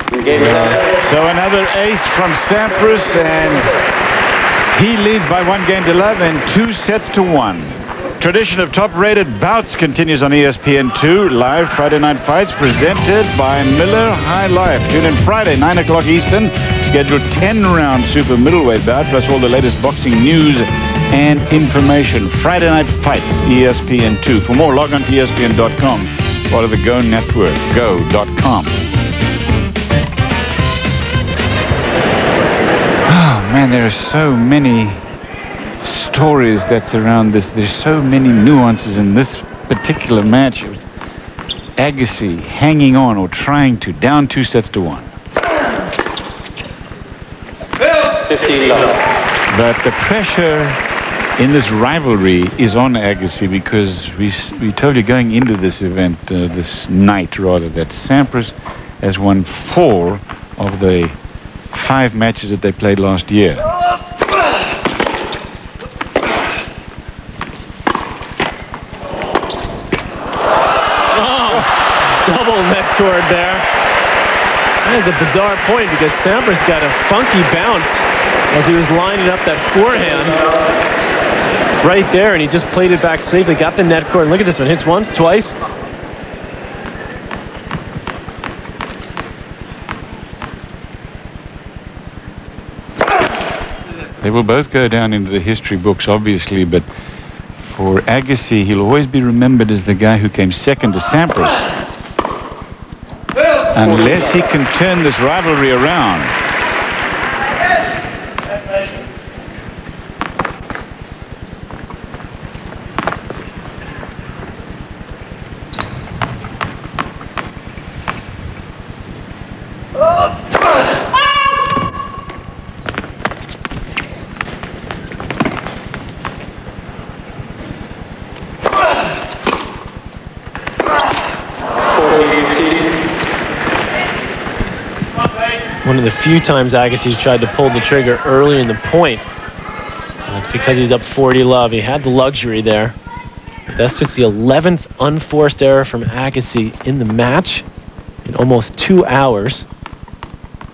B: So another ace from Sampras, and he leads by 1-0 and 2-1. Tradition of top-rated bouts continues on ESPN2. Live Friday Night Fights presented by Miller High Life. Tune in Friday, 9 o'clock Eastern. Scheduled 10-round super middleweight bout, plus all the latest boxing news and information. Friday Night Fights, ESPN2. For more, log on to ESPN.com. Part of the Go Network, go.com. Oh, man, there are so many stories that surround this. There's so many nuances in this particular match. Agassi hanging on or trying to, down 2-1.
D: 15 love.
B: But the pressure in this rivalry is on Agassi, because we told you going into this event, this night rather, that Sampras has won 4 of the 5 matches that they played last year.
D: Double neck cord there. That is a bizarre point, because Sampras got a funky bounce as he was lining up that forehand right there, and he just played it back safely, got the net cord. Look at this one, hits once, twice.
B: They will both go down into the history books, obviously, but for Agassi, he'll always be remembered as the guy who came second to Sampras. Unless he can turn this rivalry around.
D: One of the few times Agassi's tried to pull the trigger early in the point. Because he's up 40 love, he had the luxury there. But that's just the 11th unforced error from Agassi in the match in almost 2 hours.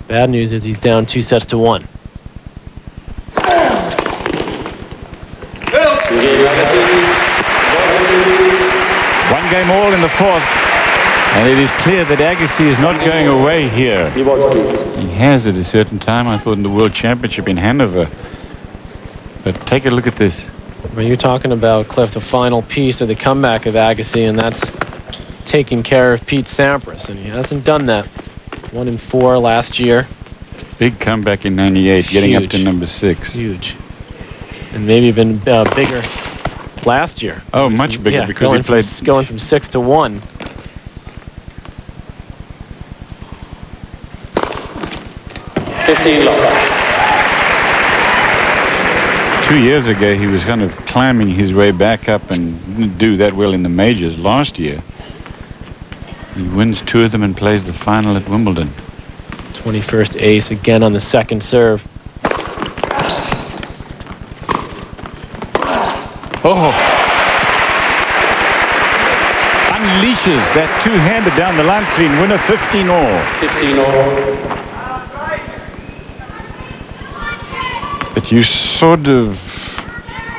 D: Bad news is he's down 2-1.
B: One game all in the 4th. And it is clear that Agassi is not going away here. He has at a certain time, I thought, in the World Championship in Hanover. But take a look at this.
D: Well, you're talking about, Cliff, the final piece of the comeback of Agassi, and that's taking care of Pete Sampras. And he hasn't done that. 1-4 last year.
B: Big comeback in '98, getting up to number 6.
D: Huge. And maybe even bigger last year.
B: Oh, much bigger,
D: yeah,
B: because he played...
D: Going from 6-1.
B: Two years ago, he was kind of climbing his way back up and didn't do that well in the majors. Last year, he wins 2 of them and plays the final at Wimbledon.
D: 21st ace again on the second serve.
B: Oh! Unleashes that two-hander down the line, clean winner, 15-all.
D: 15-all.
B: But you sort of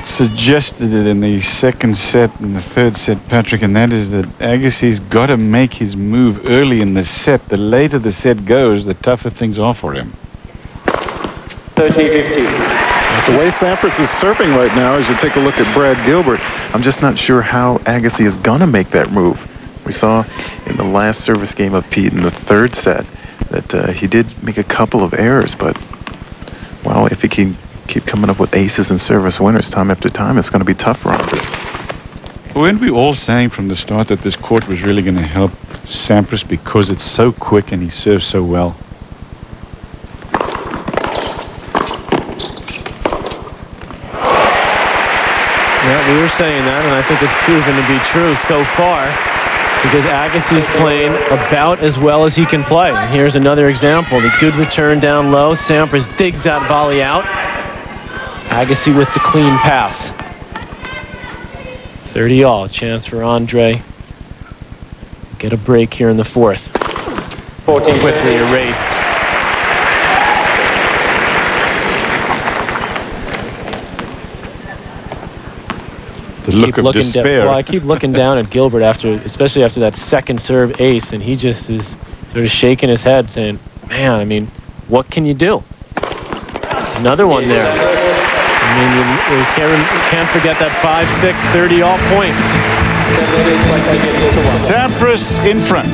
B: suggested it in the second set and the third set, Patrick, and that is that Agassi's got to make his move early in the set. The later the set goes, the tougher things are for him.
D: 13-15.
E: The way Sampras is serving right now, as you take a look at Brad Gilbert,
G: I'm just not sure how Agassi is going to make that move. We saw in the last service game of Pete in the 3rd set that he did make a couple of errors, but, well, if he can keep coming up with aces and service winners time after time, it's going to be tough for him.
B: Weren't we all saying from the start that this court was really going to help Sampras because it's so quick and he serves so well?
D: Yeah, we were saying that, and I think it's proven to be true so far, because Agassi's playing about as well as he can play. And here's another example. The good return down low. Sampras digs that volley out. Agassi with the clean pass. 30-all. Chance for Andre. Get a break here in the 4th. quickly erased.
B: The look of despair.
D: I keep looking down at Gilbert especially after that second serve ace, and he just is sort of shaking his head saying, man, I mean, what can you do? Another one there. I mean, you can't forget that 5-6, 30 all point.
B: Sampras in front.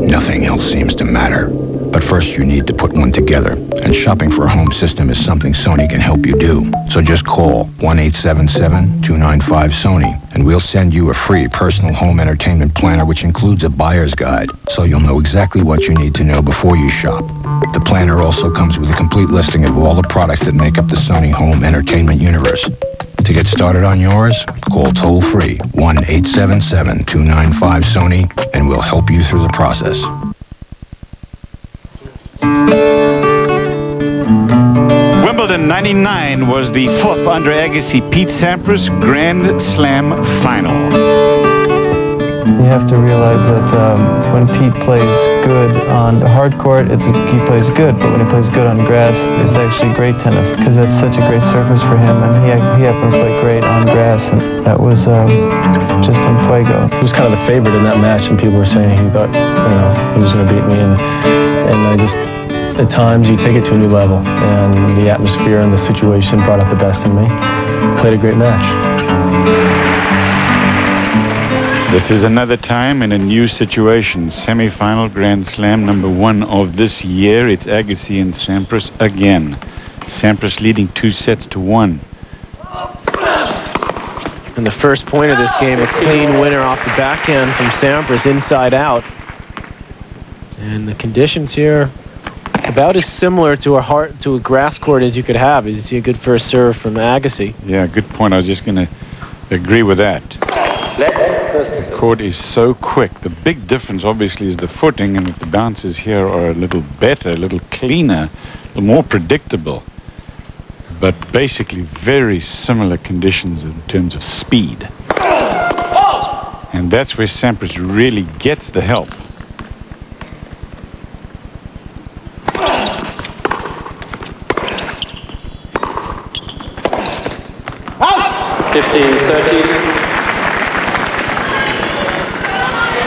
M: Nothing else seems to matter. But first you need to put one together, and shopping for a home system is something Sony can help you do. So just call 1-877-295-SONY, and we'll send you a free personal home entertainment planner which includes a buyer's guide, so you'll know exactly what you need to know before you shop. The planner also comes with a complete listing of all the products that make up the Sony home entertainment universe. To get started on yours, call toll-free 1-877-295-SONY, and we'll help you through the process.
B: Wimbledon 99 was the fourth under Agassi Pete Sampras Grand Slam final.
C: You have to realize that when Pete plays good on the hard court, he plays good, but when he plays good on grass, it's actually great tennis, because that's such a great surface for him, and he happened to play great on grass, and that was just in fuego.
D: He was kind of the favorite in that match, and people were saying he thought, he was going to beat me, and I just, at times, you take it to a new level, and the atmosphere and the situation brought out the best in me. Played a great match.
B: This is another time in a new situation. Semi-final Grand Slam #1 of this year. It's Agassi and Sampras again. Sampras leading 2-1.
D: And the first point of this game, a clean winner off the backhand from Sampras, inside out. And the conditions here, about as similar to a grass court as you could have. You see a good first serve from Agassi.
B: Yeah, good point. I was just going to agree with that. The court is so quick. The big difference, obviously, is the footing, and the bounces here are a little better, a little cleaner, a little more predictable. But basically, very similar conditions in terms of speed. And that's where Sampras really gets the help.
D: 15-13.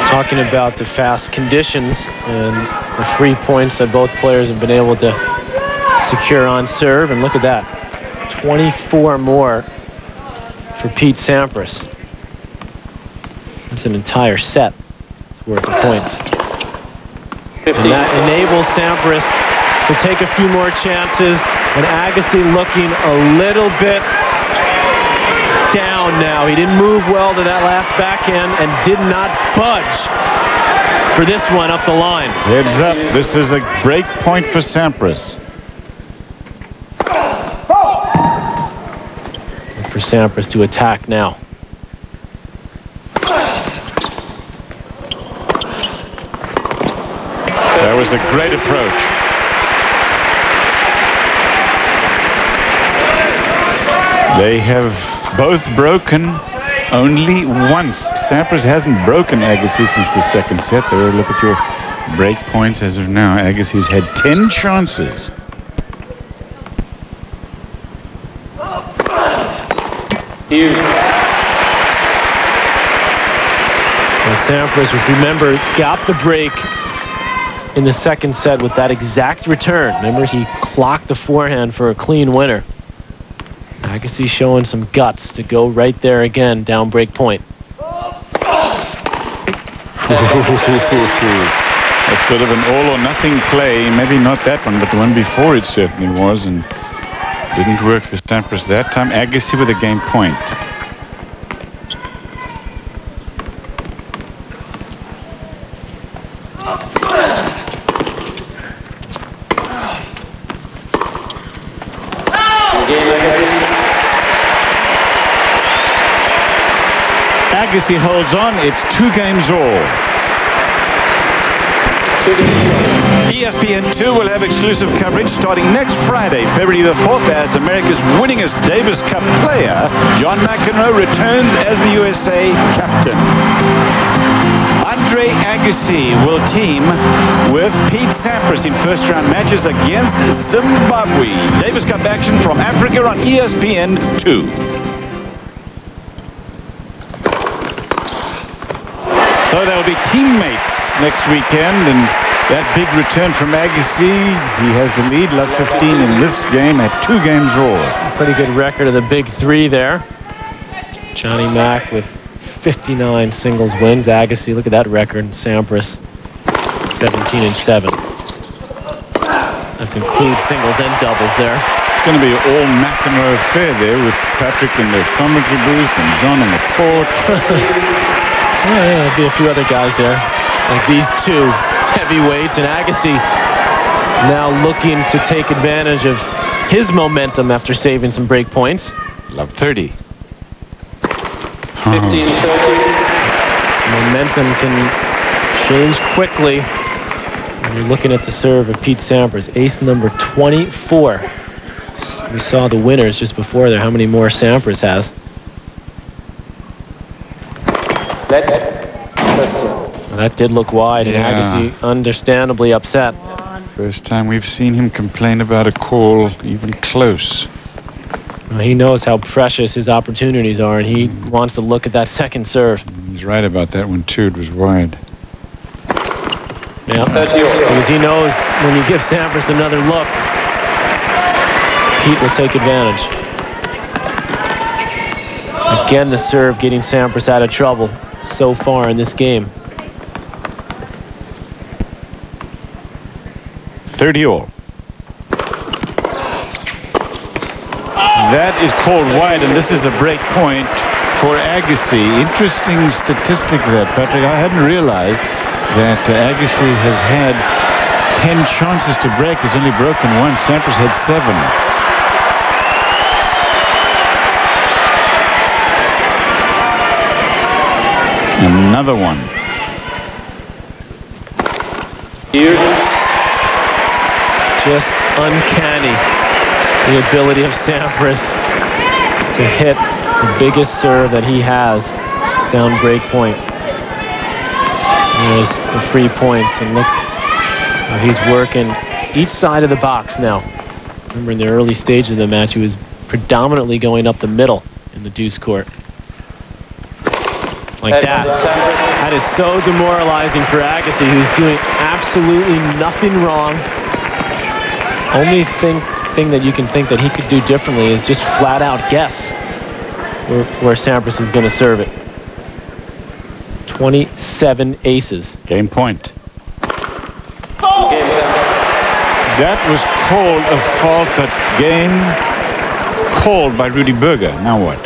D: Talking about the fast conditions and the free points that both players have been able to secure on serve, and look at that, 24 more for Pete Sampras. It's an entire set worth of points. 15. And that enables Sampras to take a few more chances, and Agassi looking a little bit down now. He didn't move well to that last backhand and did not budge for this one up the line.
B: Heads up, this is a break point for Sampras.
D: And for Sampras to attack now.
B: That was a great approach. They have both broken only once. Sampras hasn't broken Agassi since the second set. There, look at your break points as of now. Agassi's had 10 chances.
D: And Sampras, remember, got the break in the second set with that exact return. Remember, he clocked the forehand for a clean winner. Agassi showing some guts to go right there again, down break point.
B: That's sort of an all or nothing play. Maybe not that one, but the one before it certainly was, and didn't work for Sampras that time. Agassi with a game point. Agassi holds on. It's 2 games all. ESPN2 will have exclusive coverage starting next Friday, February the 4th, as America's winningest Davis Cup player, John McEnroe, returns as the USA captain. Andre Agassi will team with Pete Sampras in first-round matches against Zimbabwe. Davis Cup action from Africa on ESPN2. So they'll be teammates next weekend, and that big return from Agassi. He has the lead, love 15 in this game at 2 games all.
D: Pretty good record of the big 3 there. Johnny Mac with 59 singles wins. Agassi, look at that record. Sampras, 17-7. That includes singles and doubles there.
B: It's going to be all McEnroe affair there with Patrick in the commentary booth and John in the court.
D: Yeah, there'll be a few other guys there, like these 2 heavyweights, and Agassi now looking to take advantage of his momentum after saving some break points.
B: Love 30.
D: 15-13. Momentum can change quickly when you're looking at the serve of Pete Sampras. Ace number 24. We saw the winners just before there. How many more Sampras has? That did look wide, and Agassi understandably upset.
B: First time we've seen him complain about a call even close.
D: Well, he knows how precious his opportunities are, and he wants to look at that second serve.
B: He's right about that one too. It was wide.
D: Yeah, because he knows when you give Sampras another look, Pete will take advantage. Again, the serve getting Sampras out of trouble so far in this game.
B: 30 all. That is called wide, and this is a break point for Agassi. Interesting statistic there, Patrick. I hadn't realized that Agassi has had 10 chances to break. He's only broken 1. Sampras had 7. Another one.
D: Just uncanny, the ability of Sampras to hit the biggest serve that he has down break point. There's the free points, and look how he's working each side of the box now. Remember, in the early stages of the match, he was predominantly going up the middle in the deuce court. Like that. That is so demoralizing for Agassi, who's doing absolutely nothing wrong. Only thing that you can think that he could do differently is just flat out guess where Sampras is going to serve it. 27 aces.
B: Game point. That was called a fault, that game called by Rudy Berger. Now what?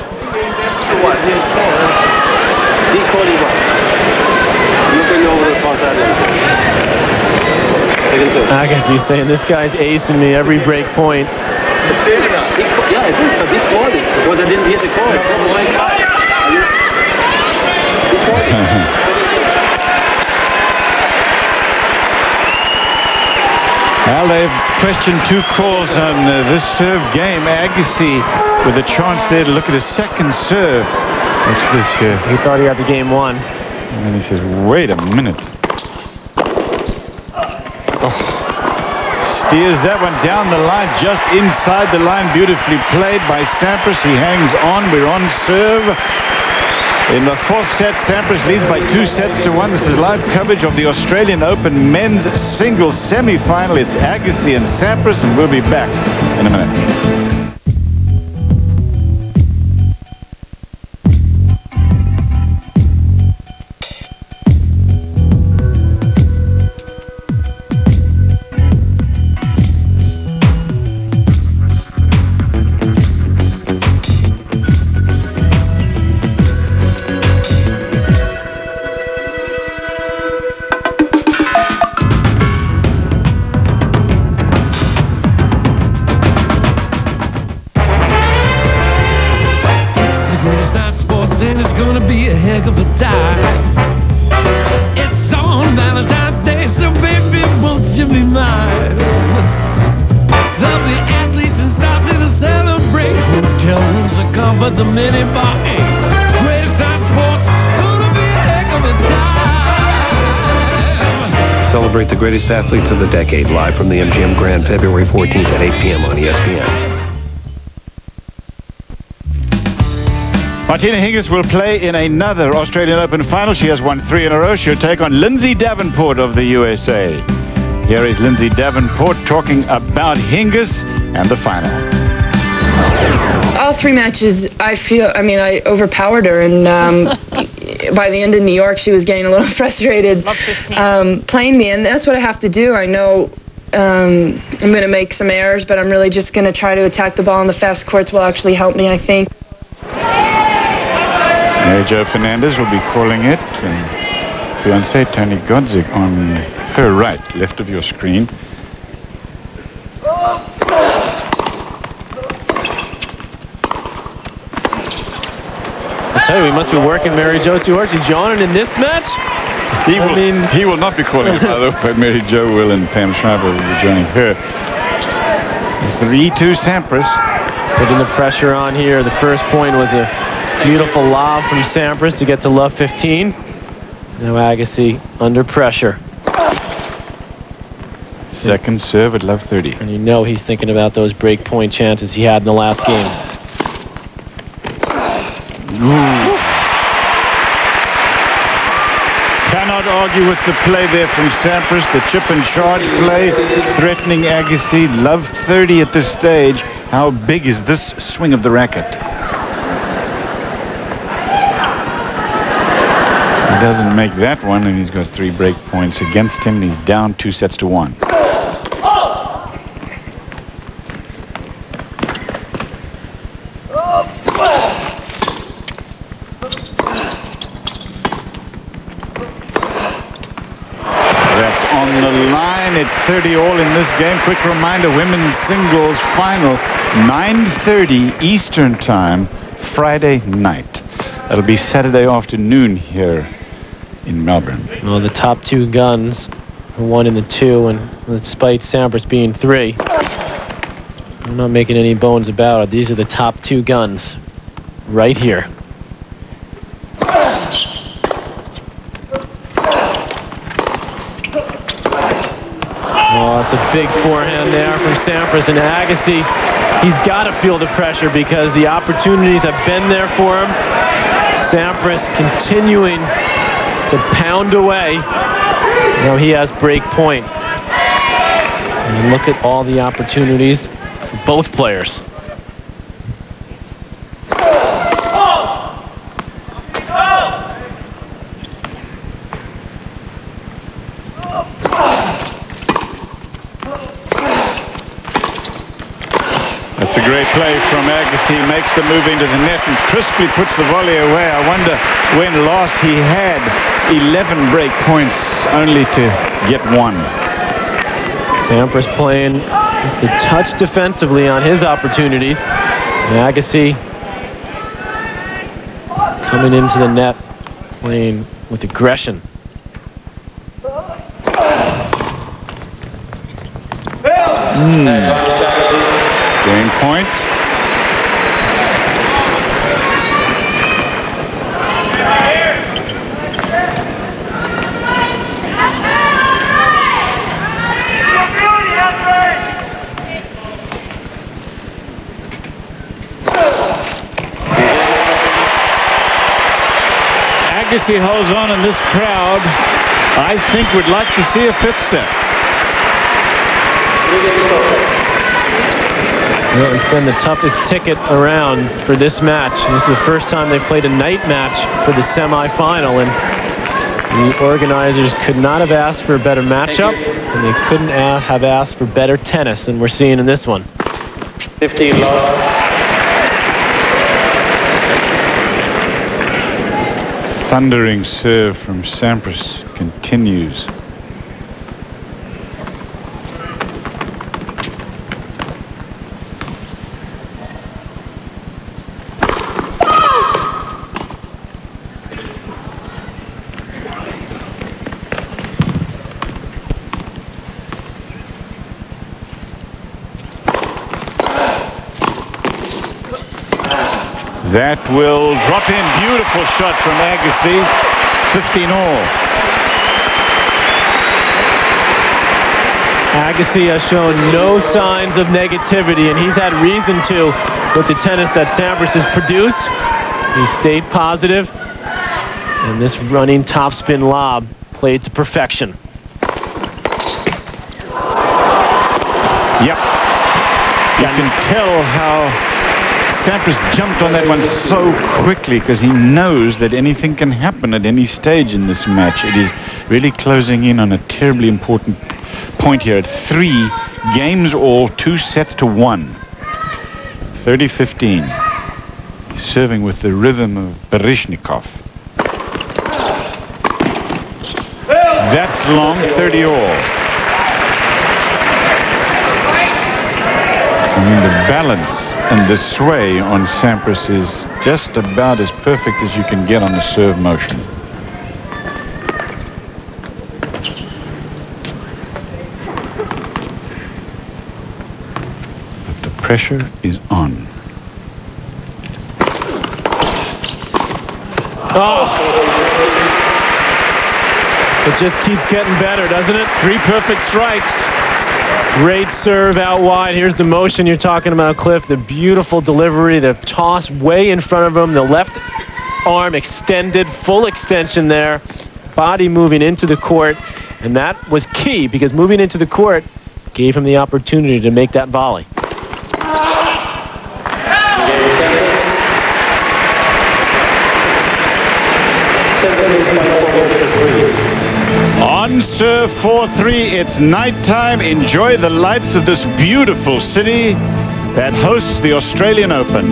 D: Agassi saying this guy's acing me every break point.
N: Yeah, I think he called it because I didn't hear the call.
B: Well, they've questioned 2 calls on this serve game. Agassi with a chance there to look at his second serve. What's this here?
D: He thought he had the game won.
B: And then he says, wait a minute. Steers that one down the line, just inside the line. Beautifully played by Sampras. He hangs on. We're on serve. In the 4th set, Sampras leads by 2-1. This is live coverage of the Australian Open men's singles semi-final. It's Agassi and Sampras, and we'll be back in a minute.
P: be mine. There'll be athletes and stars here to celebrate. Hotel rooms are gone, but the minibar ain't. Greatest time sports, gonna be a heck of a time.
L: Celebrate the greatest athletes of the decade live from the MGM Grand, February 14th at 8 p.m. on ESPN.
B: Martina Hingis will play in another Australian Open final. She has won 3 in a row. She'll take on Lindsay Davenport of the USA. Here is Lindsay Davenport talking about Hingis and the final.
V: All 3 matches, I overpowered her, and by the end of New York, she was getting a little frustrated playing me, and that's what I have to do. I know I'm going to make some errors, but I'm really just going to try to attack the ball on the fast courts will actually help me, I think.
B: Mary Jo Fernandez will be calling it, and fiancé Tony Godzik on her right, left of your screen.
D: I tell you, we must be working Mary Jo too hard. She's yawning in this match.
B: He will not be calling it, by the way. Mary Jo will, and Pam Shriver will be joining her. 3-2 Sampras.
D: Putting the pressure on here. The first point was a beautiful lob from Sampras to get to love 15. Now Agassi under pressure.
B: Second serve at love 30.
D: And you know he's thinking about those break point chances he had in the last game.
B: Cannot argue with the play there from Sampras. The chip and charge play, threatening Agassi. Love 30 at this stage. How big is this swing of the racket? He doesn't make that one, and he's got 3 break points against him, and he's down 2-1. That's on the line. It's 30 all in this game. Quick reminder, women's singles final, 9:30 Eastern time, Friday night. That'll be Saturday afternoon here in Melbourne.
D: Well, the top 2 guns, the 1 and the 2, and despite Sampras being 3, I'm not making any bones about it. These are the top 2 guns right here. Oh, it's a big forehand there from Sampras, and Agassi, he's got to feel the pressure because the opportunities have been there for him. Sampras continuing to pound away. Now he has break point. And look at all the opportunities for both players.
B: That's a great play from Agassi. Makes the move into the net and crisply puts the volley away. I wonder when last he had 11 break points, only to get 1.
D: Sampras playing just a touch defensively on his opportunities. And Agassi coming into the net, playing with aggression.
B: Game point. Agassi holds on, and this crowd, I think, would like to see a 5th set.
D: Well, it's been the toughest ticket around for this match. And this is the first time they played a night match for the semifinal, and the organizers could not have asked for a better matchup, and they couldn't have asked for better tennis than we're seeing in this one.
N: 15 love.
B: Thundering serve from Sampras continues. That will drop in. Beautiful shot from Agassi. 15 all.
D: Agassi has shown no signs of negativity, and he's had reason to with the tennis that Sampras has produced. He stayed positive, and this running topspin lob played to perfection.
B: Yep. You can tell how Sampras jumped on that one so quickly because he knows that anything can happen at any stage in this match. It is really closing in on a terribly important point here at 3 games all, 2 sets to 1. 30-15. Serving with the rhythm of Berezhnikov. That's long, 30 all. I mean, the balance and the sway on Sampras is just about as perfect as you can get on the serve motion. But the pressure is on.
D: Oh! It just keeps getting better, doesn't it? 3 perfect strikes. Great serve out wide. Here's the motion you're talking about, Cliff. The beautiful delivery, the toss way in front of him, the left arm extended, full extension there, body moving into the court, and that was key because moving into the court gave him the opportunity to make that volley.
B: On serve 4-3, it's nighttime. Enjoy the lights of this beautiful city that hosts the Australian Open.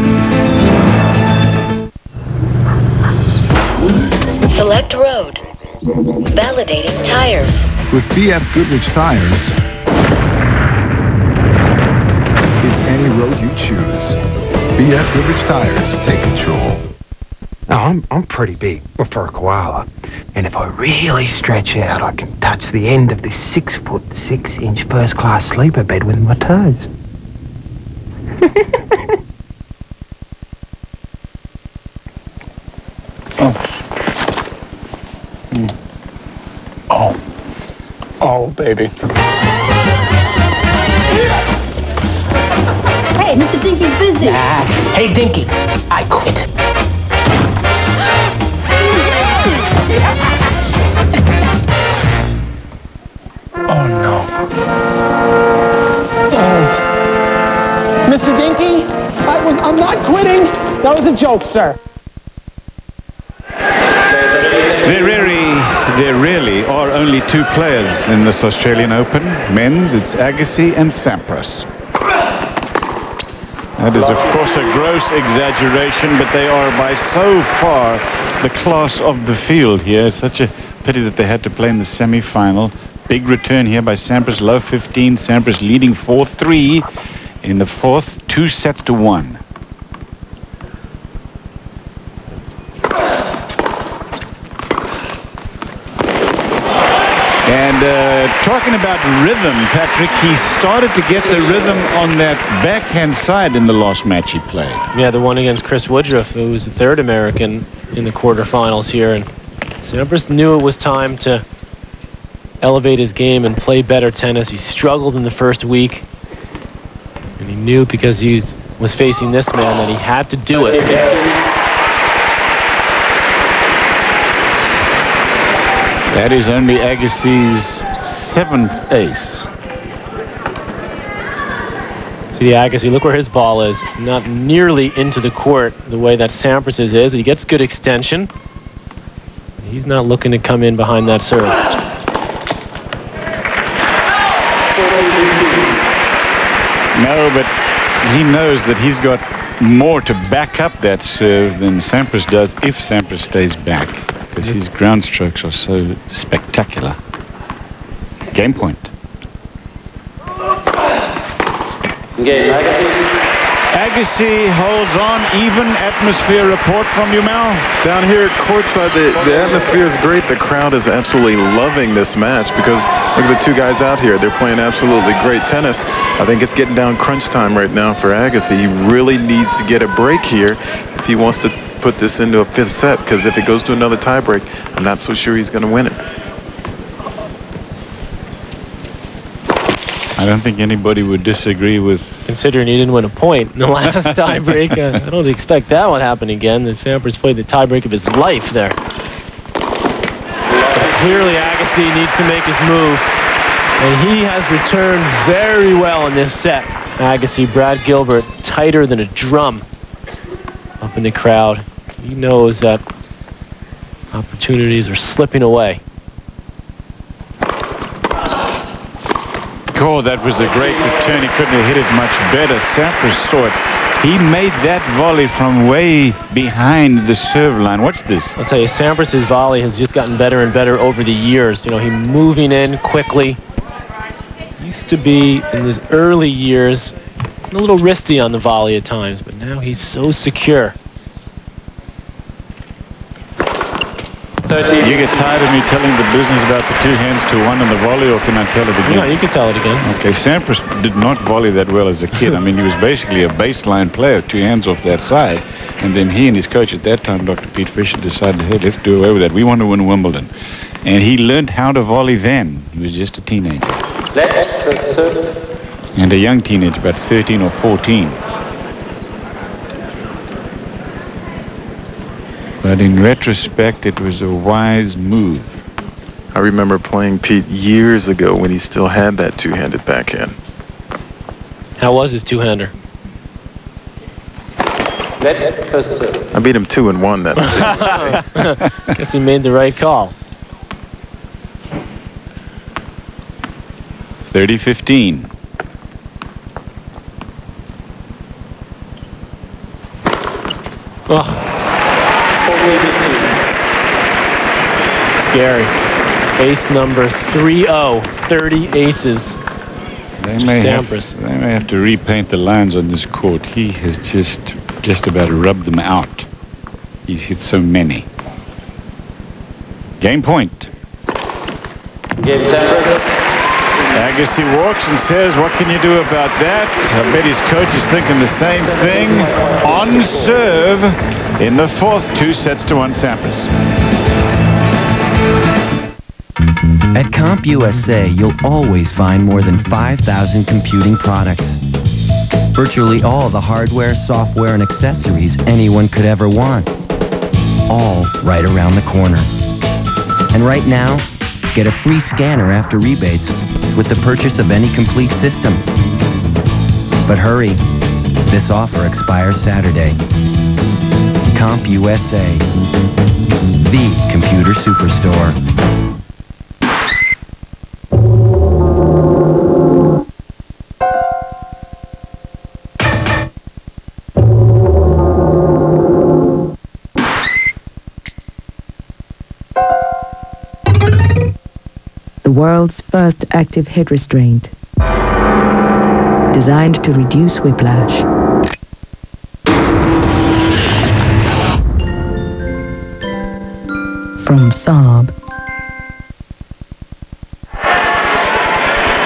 S: Select road. Validating tires.
M: With BF Goodrich tires, it's any road you choose. BF Goodrich tires, take control.
T: Now, I'm pretty big for a koala, and if I really stretch out, I can touch the end of this 6'6" first-class sleeper bed with my toes.
W: Oh, baby.
X: Hey, Mr. Dinky's busy.
T: Hey, Dinky, I quit.
W: Oh, no.
Y: Mr. Dinky, I'm not quitting. That was a joke, sir.
B: There really are only 2 players in this Australian Open. Men's, it's Agassi and Sampras. That is, of course, a gross exaggeration, but they are by so far the class of the field here. It's such a pity that they had to play in the semi-final. Big return here by Sampras, low 15. Sampras leading 4-3 in the 4th, 2 sets to 1. And talking about rhythm, Patrick, he started to get the rhythm on that backhand side in the last match he played.
D: Yeah, the one against Chris Woodruff, who was the 3rd American in the quarterfinals here. And Sampras knew it was time to elevate his game and play better tennis. He struggled in the first week, and he knew because he was facing this man that he had to do it.
B: That is only Agassi's 7th ace.
D: See, Agassi, look where his ball is. Not nearly into the court the way that Sampras's is. He gets good extension. He's not looking to come in behind that serve.
B: No, but he knows that he's got more to back up that serve than Sampras does if Sampras stays back, because his ground strokes are so spectacular. Game point.
N: Game, Agassi.
B: Agassi holds on. Even atmosphere report from you, Mel?
G: Down here at courtside, the atmosphere is great. The crowd is absolutely loving this match because look at the two guys out here. They're playing absolutely great tennis. I think it's getting down crunch time right now for Agassi. He really needs to get a break here if he wants to put this into a 5th set, because if it goes to another tiebreak, I'm not so sure he's going to win it.
B: I don't think anybody would disagree with...
D: Considering he didn't win a point in the last tiebreak, I don't expect that would happen again. The Sampras played the tiebreak of his life there. But clearly Agassi needs to make his move, and he has returned very well in this set. Agassi, Brad Gilbert, tighter than a drum up in the crowd. He knows that opportunities are slipping away.
B: Oh, that was a great return. He couldn't have hit it much better. Sampras saw it. He made that volley from way behind the serve line. Watch this.
D: I'll tell you, Sampras' volley has just gotten better and better over the years. You know, he moving in quickly. Used to be, in his early years, a little risky on the volley at times, but now he's so secure.
B: You get tired of me telling the business about the 2 hands to 1 and the volley, or can I tell it again?
D: No, you can tell it again.
B: Okay, Sampras did not volley that well as a kid. I mean, he was basically a baseline player, 2 hands off that side. And then he and his coach at that time, Dr. Pete Fisher, decided, hey, let's do away with that. We want to win Wimbledon. And he learned how to volley then. He was just a teenager. And a young teenager, about 13 or 14. But in retrospect, it was a wise move.
G: I remember playing Pete years ago when he still had that 2-handed backhand.
D: How was his 2-hander?
G: I beat him 2-1 that night.
D: Guess he made the right call.
B: 30-15.
D: Oh. Scary. Ace number 3-0. 30 aces.
B: They may have to repaint the lines on this court. He has just about rubbed them out. He's hit so many. Game point.
N: Game Sampras.
B: Agassi walks and says, what can you do about that? I bet his coach is thinking the same thing. On serve in the 4th, 2-1 Sampras.
A: At CompUSA, you'll always find more than 5,000 computing products. Virtually all the hardware, software, and accessories anyone could ever want. All right around the corner. And right now, get a free scanner after rebates with the purchase of any complete system. But hurry, this offer expires Saturday. CompUSA, the computer superstore.
F: The world's first active head restraint, designed to reduce whiplash. From Saab.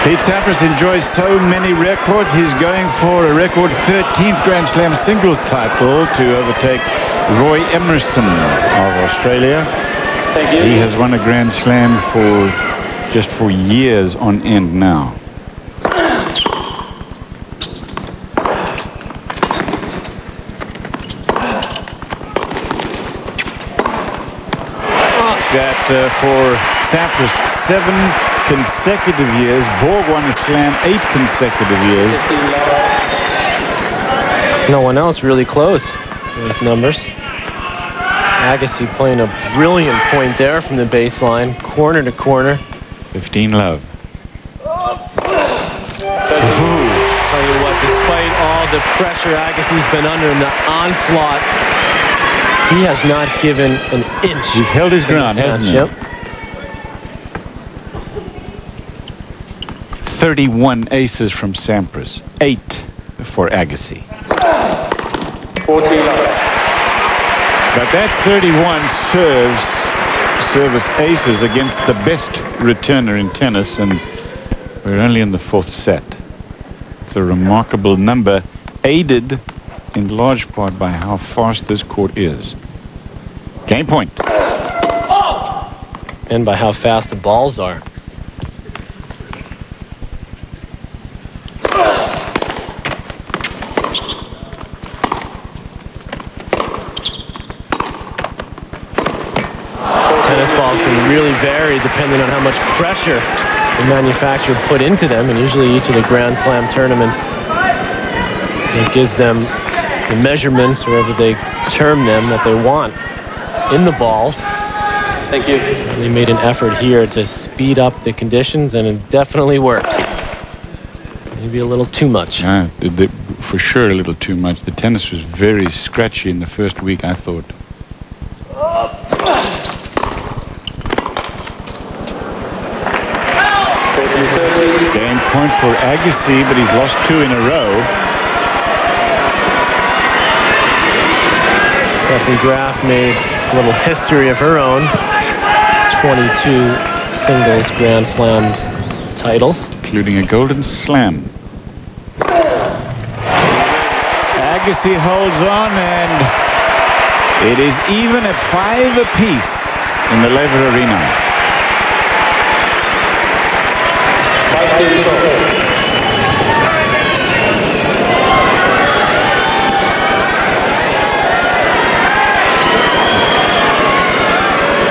B: Pete Sampras enjoys so many records. He's going for a record 13th Grand Slam singles title to overtake Roy Emerson of Australia.
N: Thank you.
B: He has won a Grand Slam just for years on end now. That for Sampras, 7 consecutive years. Borg won a slam 8 consecutive years.
D: No one else really close to those numbers. Agassi playing a brilliant point there from the baseline, corner to corner.
B: 15 love.
D: Tell you what, despite all the pressure Agassi's been under in the onslaught, he has not given an inch.
B: He's held his ground, hasn't he?
D: Yep.
B: 31 aces from Sampras, 8 for Agassi. But that's 31 service aces against the best returner in tennis, and we're only in the 4th set. It's a remarkable number, aided in large part by how fast this court is. Game point.
D: And by how fast the balls are. Tennis balls can really vary depending on how much pressure the manufacturer put into them, and usually each of the Grand Slam tournaments, it gives them the measurements, or whatever they term them, that they want in the balls. Thank you. And they made an effort here to speed up the conditions, and it definitely worked. Maybe a little too much.
B: Yeah, for sure a little too much. The tennis was very scratchy in the first week, I thought. Game point for Agassi, but he's lost 2 in a row.
D: Steffi Graf made a little history of her own. 22 singles Grand Slams titles,
B: including a Golden Slam. Agassi holds on, and it is even at 5 apiece in the Lever Arena.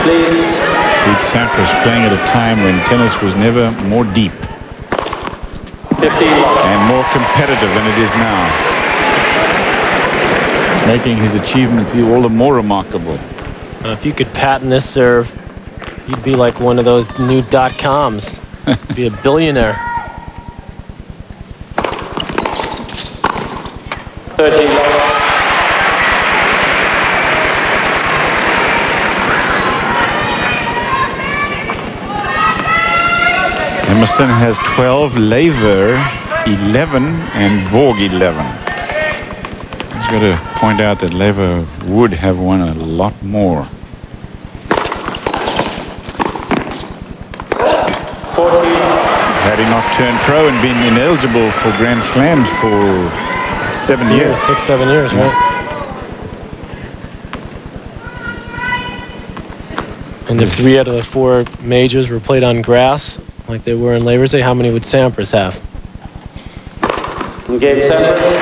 N: Please.
B: Pete Sampras playing at a time when tennis was never more deep
N: 15
B: and more competitive than it is now, making his achievements all the more remarkable.
D: If you could patent this serve, you'd be like one of those new .coms. Be a billionaire.
N: 13
B: Emerson has 12, Lever 11, and Borg 11. He's got to point out that Lever would have won a lot more.
N: 14.
B: Had he not turned pro and been ineligible for Grand Slams for 7 years.
D: 6, 7 years,
B: yeah.
D: Right? And if 3 out of the 4 majors were played on grass, like they were in Labor Day, how many would Sampras have?
N: Game Sampras.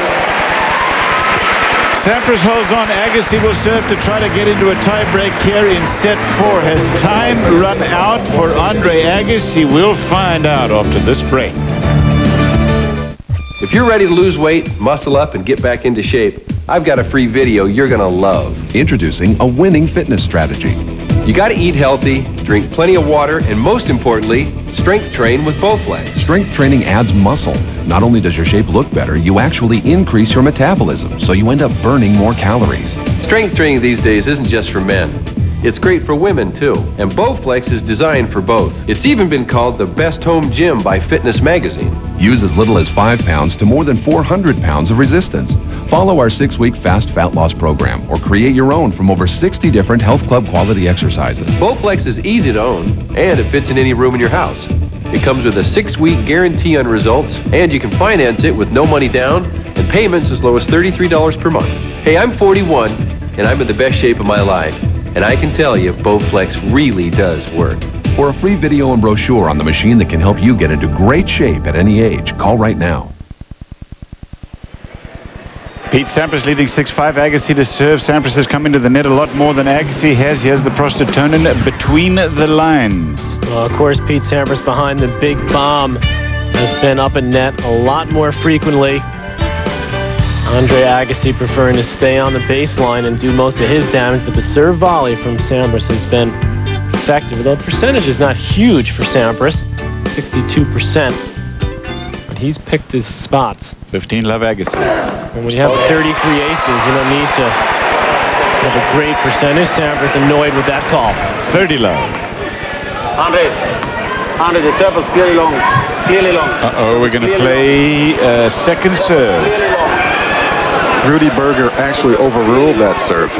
B: Sampras holds on. Agassi will serve to try to get into a tiebreak here in set 4. Has time run out for Andre Agassi? We'll find out after this break.
I: If you're ready to lose weight, muscle up, and get back into shape, I've got a free video you're going to love.
L: Introducing a winning fitness strategy.
I: You got to eat healthy, drink plenty of water, and most importantly, strength train with Bowflex.
L: Strength training adds muscle. Not only does your shape look better, you actually increase your metabolism, so you end up burning more calories.
I: Strength training these days isn't just for men. It's great for women, too. And Bowflex is designed for both. It's even been called the best home gym by Fitness Magazine.
L: Use as little as 5 pounds to more than 400 pounds of resistance. Follow our 6-week fast fat loss program or create your own from over 60 different health club quality exercises.
I: Bowflex is easy to own, and it fits in any room in your house. It comes with a 6-week guarantee on results, and you can finance it with no money down and payments as low as $33 per month. Hey, I'm 41, and I'm in the best shape of my life. And I can tell you, Bowflex really does work.
L: For a free video and brochure on the machine that can help you get into great shape at any age, call right now.
B: Pete Sampras leading 6-5. Agassi to serve. Sampras has come into the net a lot more than Agassi has. Here's the Prostatonin between the lines.
D: Well, of course, Pete Sampras behind the big bomb has been up in net a lot more frequently. Andre Agassi preferring to stay on the baseline and do most of his damage, but the serve volley from Sampras has been effective. Although the percentage is not huge for Sampras, 62%, but he's picked his spots.
B: 15 love Agassi.
D: And when you have 33 aces, you don't need to have a great percentage. Sampras annoyed with that call.
B: 30 love.
N: Andre, the serve was clearly long. Clearly long.
B: Uh-oh, we're going to play second serve.
E: Rudy Berger actually overruled that serve.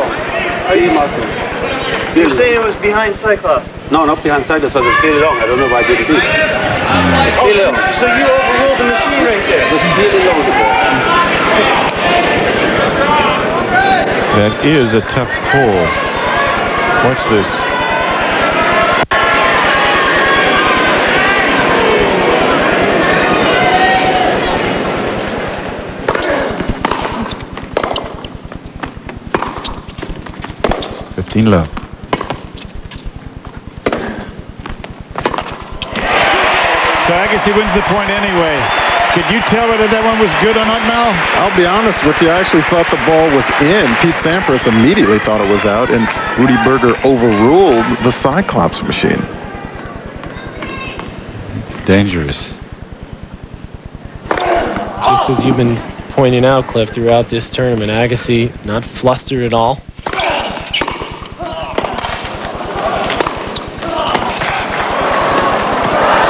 N: You say it was behind Cyclops? No, not behind Cyclops, but it's clearly long. I don't know why did it do. It's clearly long. So you overruled the machine right there? It was clearly long.
B: That is a tough call. Watch this. Low. So Agassi wins the point anyway. Could you tell whether that one was good or not, Mel?
E: I'll be honest with you. I actually thought the ball was in. Pete Sampras immediately thought it was out, and Rudy Berger overruled the Cyclops machine.
B: It's dangerous.
D: Just as you've been pointing out, Cliff, throughout this tournament, Agassi not flustered at all.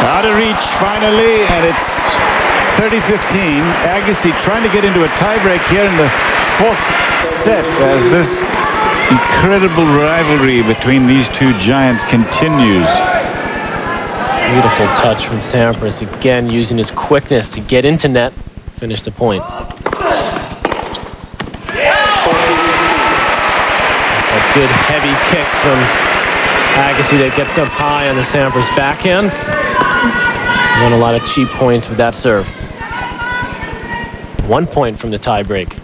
B: Out of reach finally, and it's 30-15. Agassi trying to get into a tiebreak here in the fourth set as this incredible rivalry between these two giants continues.
D: Beautiful touch from Sampras, again using his quickness to get into net, finish the point. It's a good heavy kick from Agassi that gets up high on the Sampras backhand. Won a lot of cheap points with that serve. 1 point from the tie break.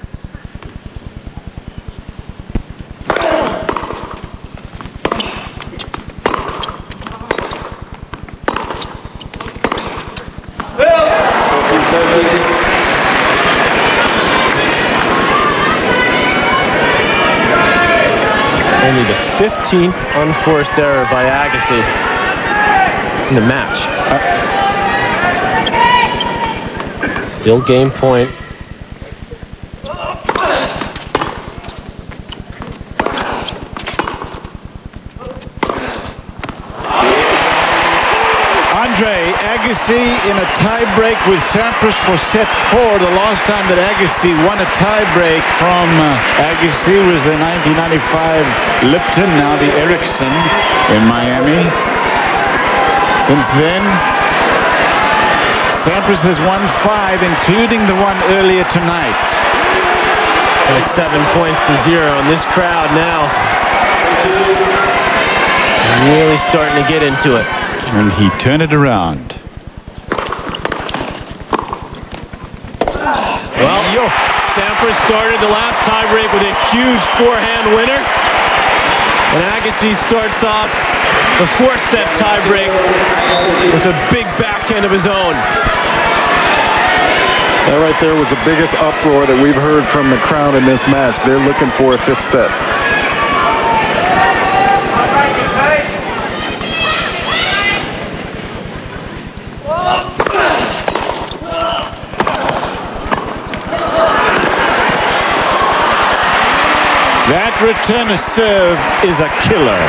D: Only the 15th unforced error by Agassi in the match. Still game point.
B: Agassi in a tie-break with Sampras for set 4. The last time that Agassi won a tie-break from Agassi was the 1995 Lipton, now the Ericsson in Miami. Since then, Sampras has won 5, including the one earlier tonight.
D: 7 points to 0, and this crowd now really starting to get into it.
B: And he turned it around.
D: Well, Sampras started the last tiebreak with a huge forehand winner. And Agassi starts off the fourth set tiebreak with a big backhand of his own.
E: That right there was the biggest uproar that we've heard from the crowd in this match. They're looking for a fifth set.
B: That return of serve is a killer.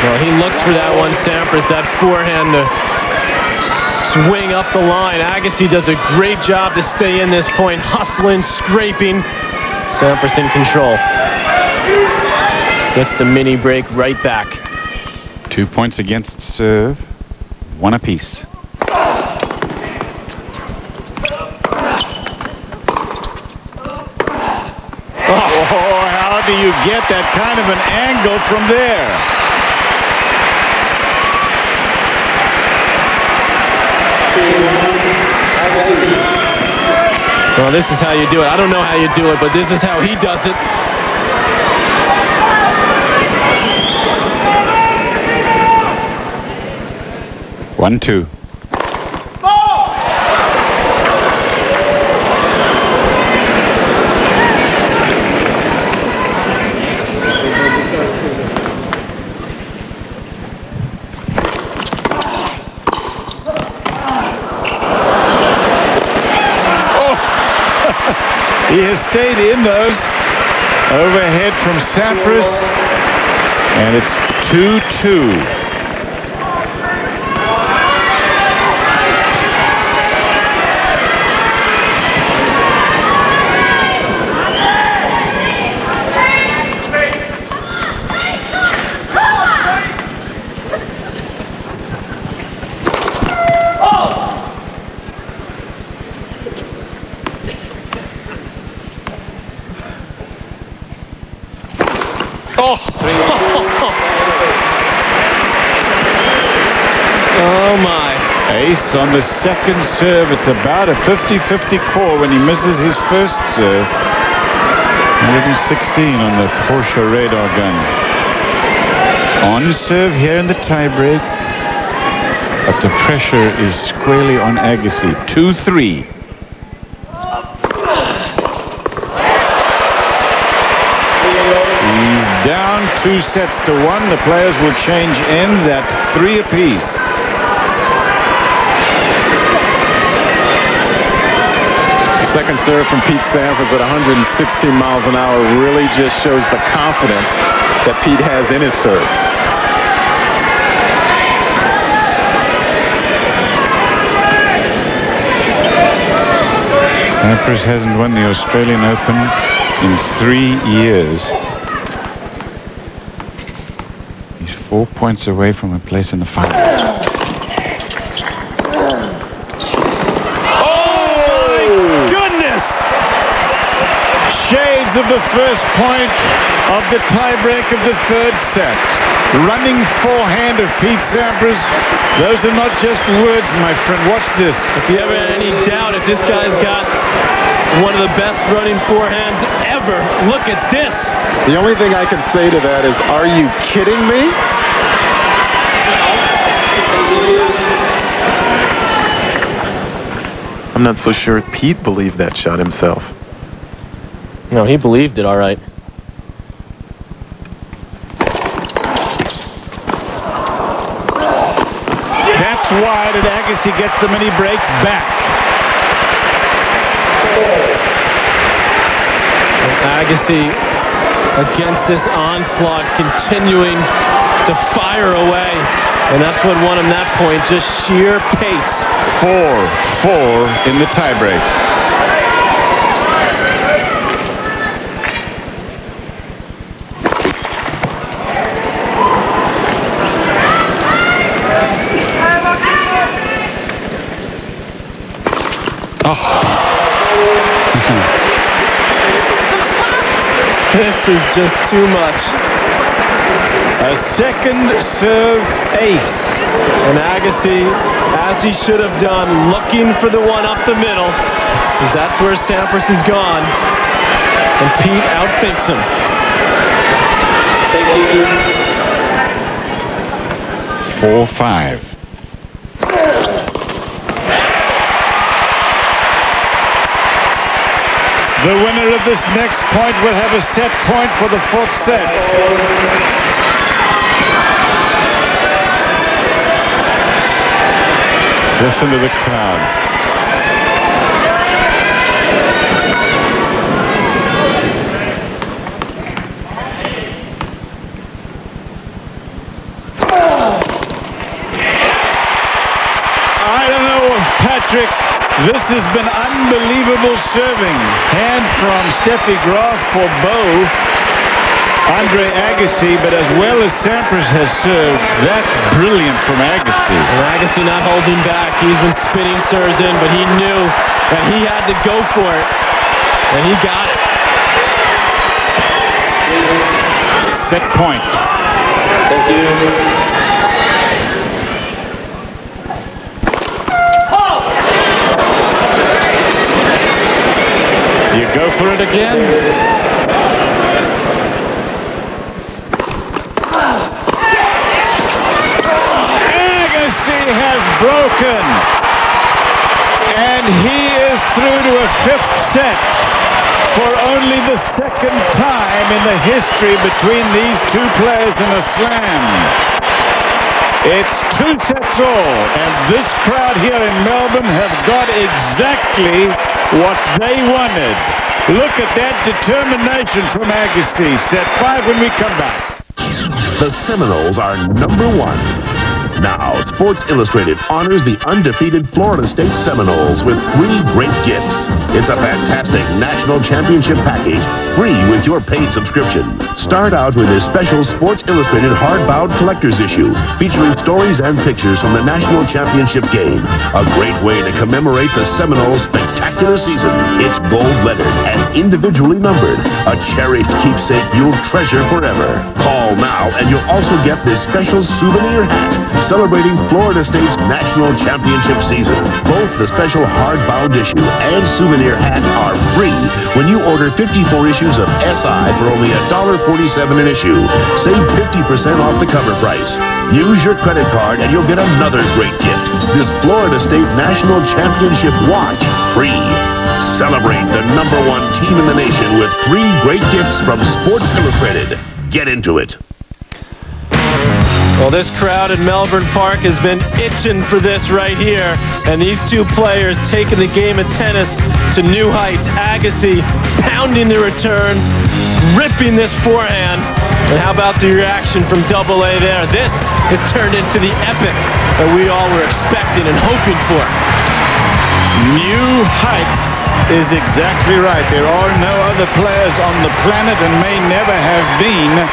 D: Well, he looks for that one, Sampras, that forehand to swing up the line. Agassi does a great job to stay in this point, hustling, scraping. Sampras in control. Gets the mini break right back.
B: 2 points against serve, 1 apiece. Oh, how do you get that kind of an angle from there?
D: Well, this is how you do it. I don't know how you do it, but this is how he does it.
B: One, two. He has stayed in those. Overhead from Sampras. And it's 2-2. Ace on the second serve. It's about a 50-50 call when he misses his first serve. 116 on the Porsche radar gun. On serve here in the tiebreak, but the pressure is squarely on Agassi. 2-3. He's down 2-1. The players will change ends at 3 apiece.
E: Second serve from Pete Sampras at 116 miles an hour really just shows the confidence that Pete has in his serve.
B: Sampras hasn't won the Australian Open in 3 years. He's 4 points away from a place in the final. Shades of the first point of the tiebreak of the third set. Running forehand of Pete Sampras. Those are not just words, my friend. Watch this.
D: If you ever had any doubt if this guy's got one of the best running forehands ever, look at this.
E: The only thing I can say to that is, are you kidding me?
G: I'm not so sure Pete believed that shot himself.
C: No, he believed it, all right.
B: That's wide, and Agassi gets the mini break back.
D: Agassi against this onslaught, continuing to fire away. And that's what won him that point, just sheer pace.
B: 4-4 in the tiebreak.
D: This is just too much.
B: A second serve ace.
D: And Agassi, as he should have done, looking for the one up the middle, because that's where Sampras is gone. And Pete outthinks him.
B: Thank you. 4-5. The winner of this next point will have a set point for the fourth set. Listen to the crowd. I don't know, Patrick. This has been unbelievable serving. Hand from Steffi Graf for Bo. Andre Agassi, but as well as Sampras has served, that's brilliant from Agassi.
D: And Agassi not holding back. He's been spinning serves in, but he knew that he had to go for it. And he got it.
B: Set point.
D: Thank you.
B: You go for it again? Agassi has broken. And he is through to a fifth set for only the second time in the history between these two players in a slam. It's 2 sets all, and this crowd here in Melbourne have got exactly what they wanted. Look at that determination from Agassi. Set 5 when we come back.
H: The Seminoles are #1. Now, Sports Illustrated honors the undefeated Florida State Seminoles with 3 great gifts. It's a fantastic national championship package, free with your paid subscription. Start out with this special Sports Illustrated hardbound collector's issue, featuring stories and pictures from the national championship game. A great way to commemorate the Seminoles' spectacular season. It's gold-lettered and individually numbered, a cherished keepsake you'll treasure forever. Call now and you'll also get this special souvenir hat celebrating Florida State's National Championship season. Both the special hardbound issue and souvenir hat are free when you order 54 issues of SI for only $1.47 an issue. Save 50% off the cover price. Use your credit card and you'll get another great gift. This Florida State National Championship watch, free. Celebrate the #1 team in the nation with 3 great gifts from Sports Illustrated. Get into it.
D: Well, this crowd at Melbourne Park has been itching for this right here. And these two players taking the game of tennis to new heights. Agassi pounding the return, ripping this forehand. And how about the reaction from AA there? This has turned into the epic that we all were expecting and hoping for.
B: New heights is exactly right. There are no other players on the planet and may never have been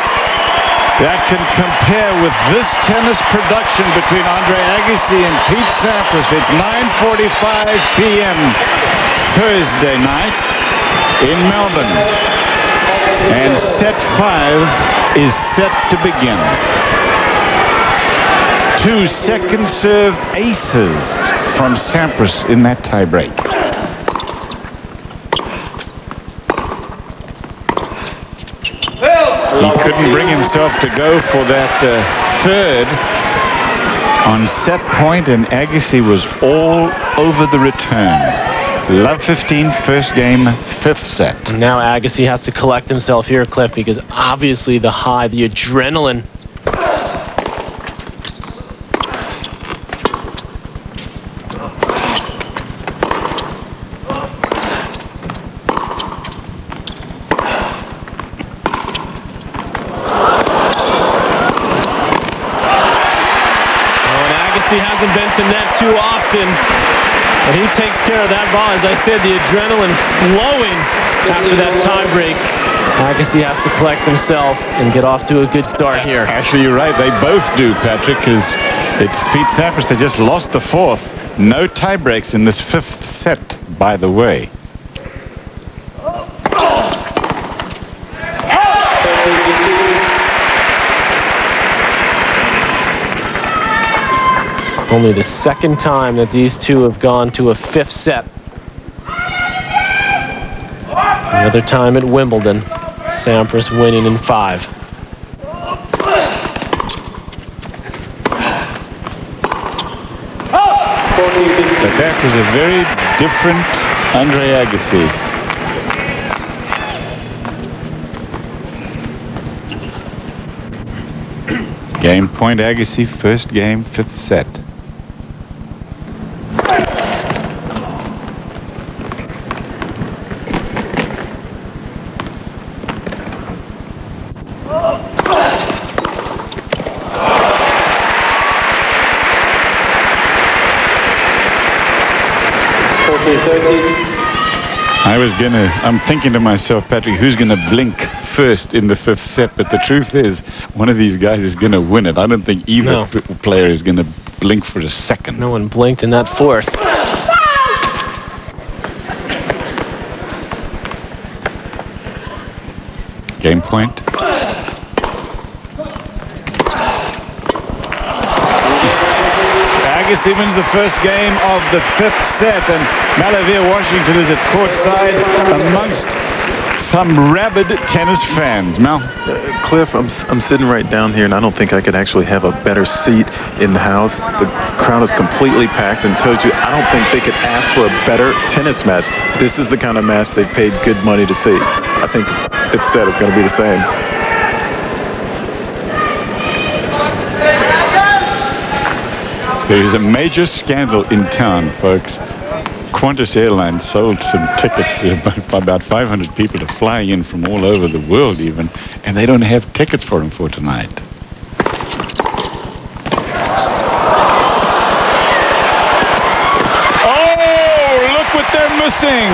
B: that can compare with this tennis production between Andre Agassi and Pete Sampras. It's 9:45 p.m. Thursday night in Melbourne. And set 5 is set to begin. 2 second serve aces from Sampras in that tiebreak. He couldn't bring himself to go for that third on set point, and Agassi was all over the return. Love 15, first game, 5th set.
D: And now Agassi has to collect himself here, Cliff, because obviously the high, the adrenaline. He hasn't been to net too often, but he takes care of that ball. As I said, the adrenaline flowing after that tie break. Agassi has to collect himself and get off to a good start here.
B: Actually, you're right. They both do, Patrick, because it's Pete Sampras. They just lost the 4th. No tie breaks in this 5th set, by the way.
D: Only the second time that these two have gone to a 5th set. The other time at Wimbledon, Sampras winning in 5.
B: But that was a very different Andre Agassi. Game point Agassi, first game, 5th set. I'm thinking to myself, Patrick, who's going to blink first in the 5th set? But the truth is, one of these guys is going to win it. I don't think either player is going to blink for a second.
D: No one blinked in that 4th.
B: Game point. Agassi wins the first game of the 5th set, and Malavia Washington is at courtside amongst some rabid tennis fans. Mal?
G: Cliff, I'm sitting right down here, and I don't think I could actually have a better seat in the house. The crowd is completely packed, and tells you I don't think they could ask for a better tennis match. This is the kind of match they paid good money to see. I think it's said it's going to be the same.
B: There is a major scandal in town, folks. Qantas Airlines sold some tickets to about 500 people to fly in from all over the world even, and they don't have tickets for them for tonight. Oh, look what they're missing.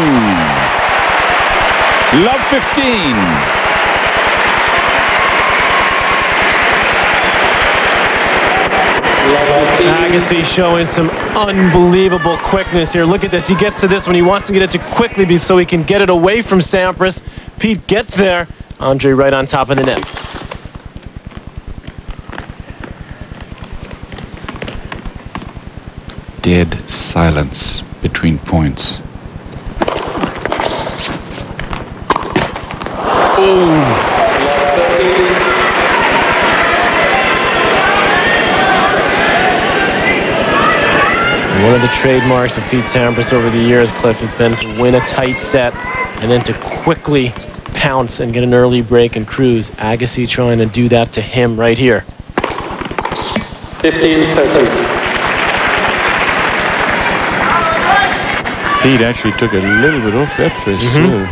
B: Love 15.
D: Agassi showing some unbelievable quickness here. Look at this. He gets to this one. He wants to get it to quickly so he can get it away from Sampras. Pete gets there. Andre right on top of the net.
K: Dead silence between points.
D: One of the trademarks of Pete Sampras over the years, Cliff, has been to win a tight set and then to quickly pounce and get an early break and cruise. Agassi trying to do that to him right here.
N: 15-13.
K: Pete actually took a little bit off that first serve.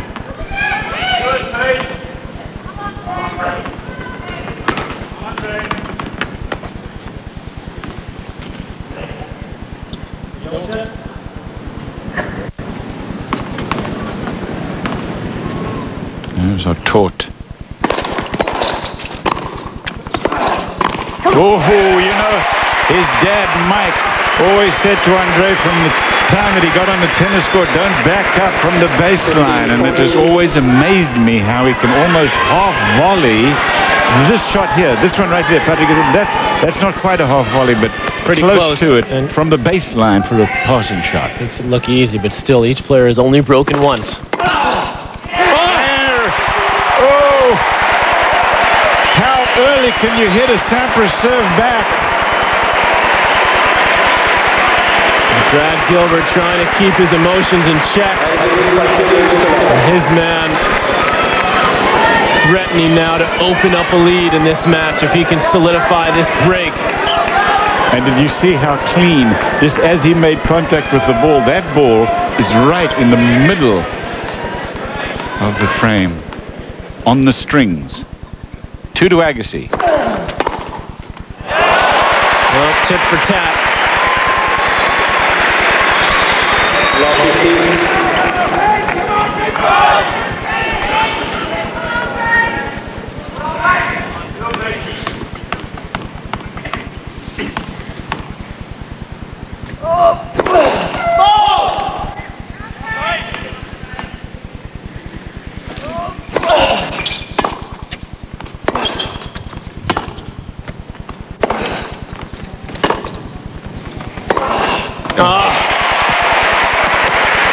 K: Those are taut.
B: Oh, you know, his dad, Mike, always said to Andre from the time that he got on the tennis court, don't back up from the baseline. And it has always amazed me how he can almost half volley this shot here, this one right there, Patrick. That's not quite a half volley, but
D: pretty
B: close to it, and from the baseline for a passing shot.
D: Makes it look easy, but still, each player has only broken once.
B: How early can you hit a Sampras serve back?
D: Brad Gilbert trying to keep his emotions in check. His man threatening now to open up a lead in this match if he can solidify this break.
B: And did you see how clean, just as he made contact with the ball, that ball is right in the middle of the frame, on the strings. 2 to Agassi.
D: Well, tit for tat.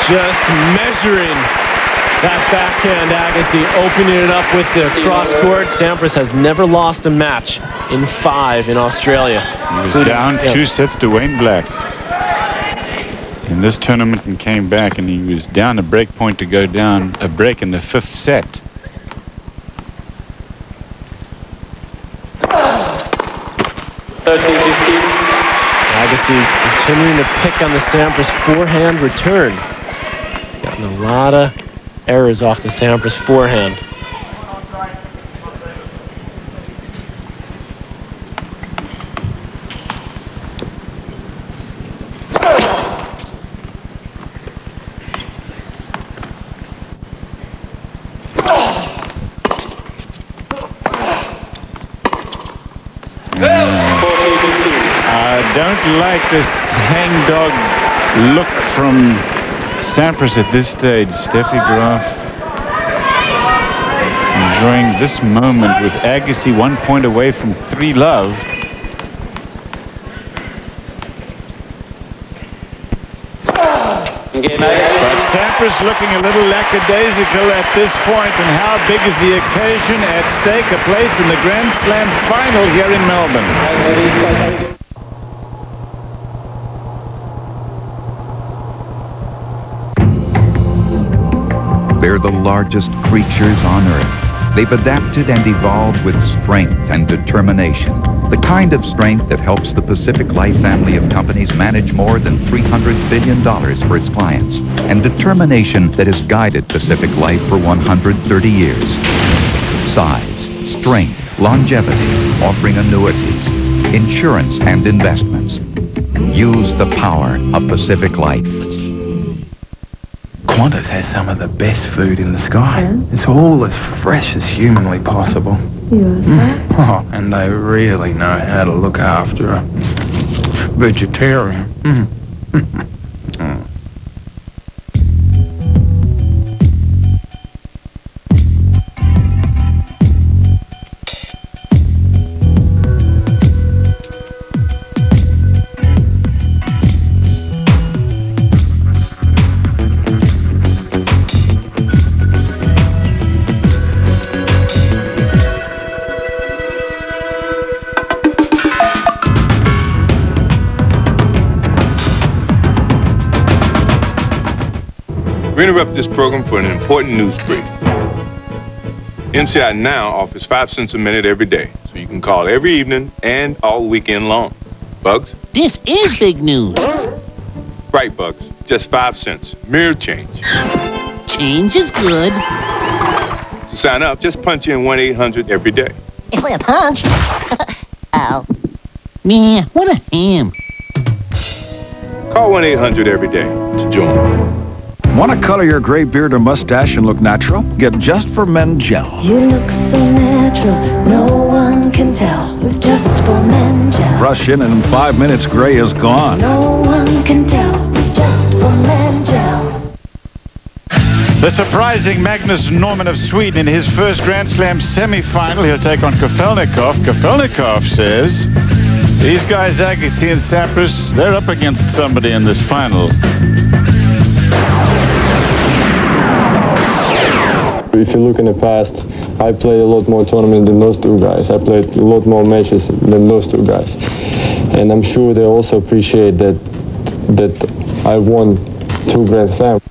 D: Just measuring that backhand, Agassi, opening it up with the cross court. Sampras has never lost a match in 5 in Australia.
B: He was down 2 sets to Wayne Black in this tournament and came back, and he was down a break point to go down a break in the 5th set.
D: Agassi continuing to pick on the Sampras forehand return. Gotten a lot of errors off the Sampras forehand.
B: I don't like this hangdog look from Sampras at this stage. Steffi Graf enjoying this moment with Agassi 1 point away from 3-love. But Sampras looking a little lackadaisical at this point. And how big is the occasion at stake? A place in the Grand Slam final here in Melbourne.
O: They're the largest creatures on Earth. They've adapted and evolved with strength and determination. The kind of strength that helps the Pacific Life family of companies manage more than $300 billion for its clients. And determination that has guided Pacific Life for 130 years. Size, strength, longevity, offering annuities, insurance and investments. Use the power of Pacific Life.
T: Qantas has some of the best food in the sky. Yeah. It's all as fresh as humanly possible.
F: USA?
T: Oh, and they really know how to look after it.
K: vegetarian.
J: We interrupt this program for an important news brief. MCI Now offers 5 cents a minute every day, so you can call every evening and all weekend long. Bugs?
Q: This is big news.
J: Right, Bugs. Just 5 cents. Mere change.
Q: Change is good.
J: To sign up, just punch in 1-800 every day.
Q: If I punch. Ow. Man, what a ham.
J: Call 1-800 every day to join.
R: Want to color your gray beard or mustache and look natural? Get Just for Men Gel.
U: You look so natural, no one can tell with Just for Men Gel.
R: Brush in and in 5 minutes, gray is gone.
U: No one can tell with Just for Men Gel.
E: The surprising Magnus Norman of Sweden in his first Grand Slam semi-final. He'll take on Kafelnikov. Kafelnikov says, these guys, Agassi and Sampras, they're up against somebody in this final.
C: If you look in the past, I played a lot more tournaments than those two guys. I played a lot more matches than those two guys. And I'm sure they also appreciate that I won 2 Grand Slams.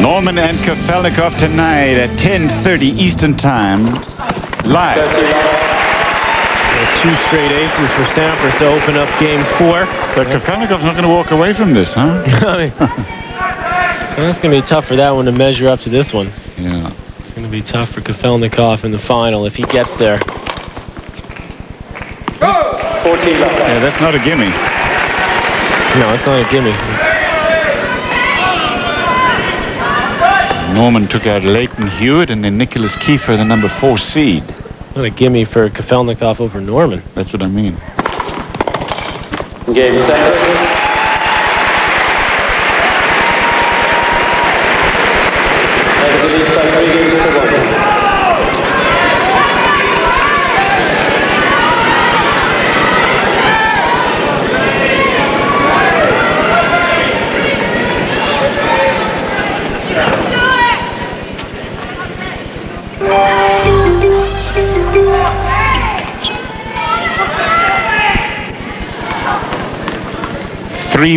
E: Norman and Kafelnikov tonight at 10:30 Eastern Time, live.
D: 2 straight aces for Sampras to open up game 4.
E: So Kafelnikov's not going to walk away from this, huh?
D: That's going to be tough for that one to measure up to this one.
K: Yeah.
D: It's going to be tough for Kafelnikov in the final if he gets there.
E: 14 love. Yeah, that's not a gimme.
D: No, it's not a gimme.
E: Norman took out Leighton Hewitt and then Nicholas Kiefer, the number 4 seed.
D: Not a gimme for Kafelnikov over Norman.
E: That's what I mean.
N: Game 7. Leads by 3 games to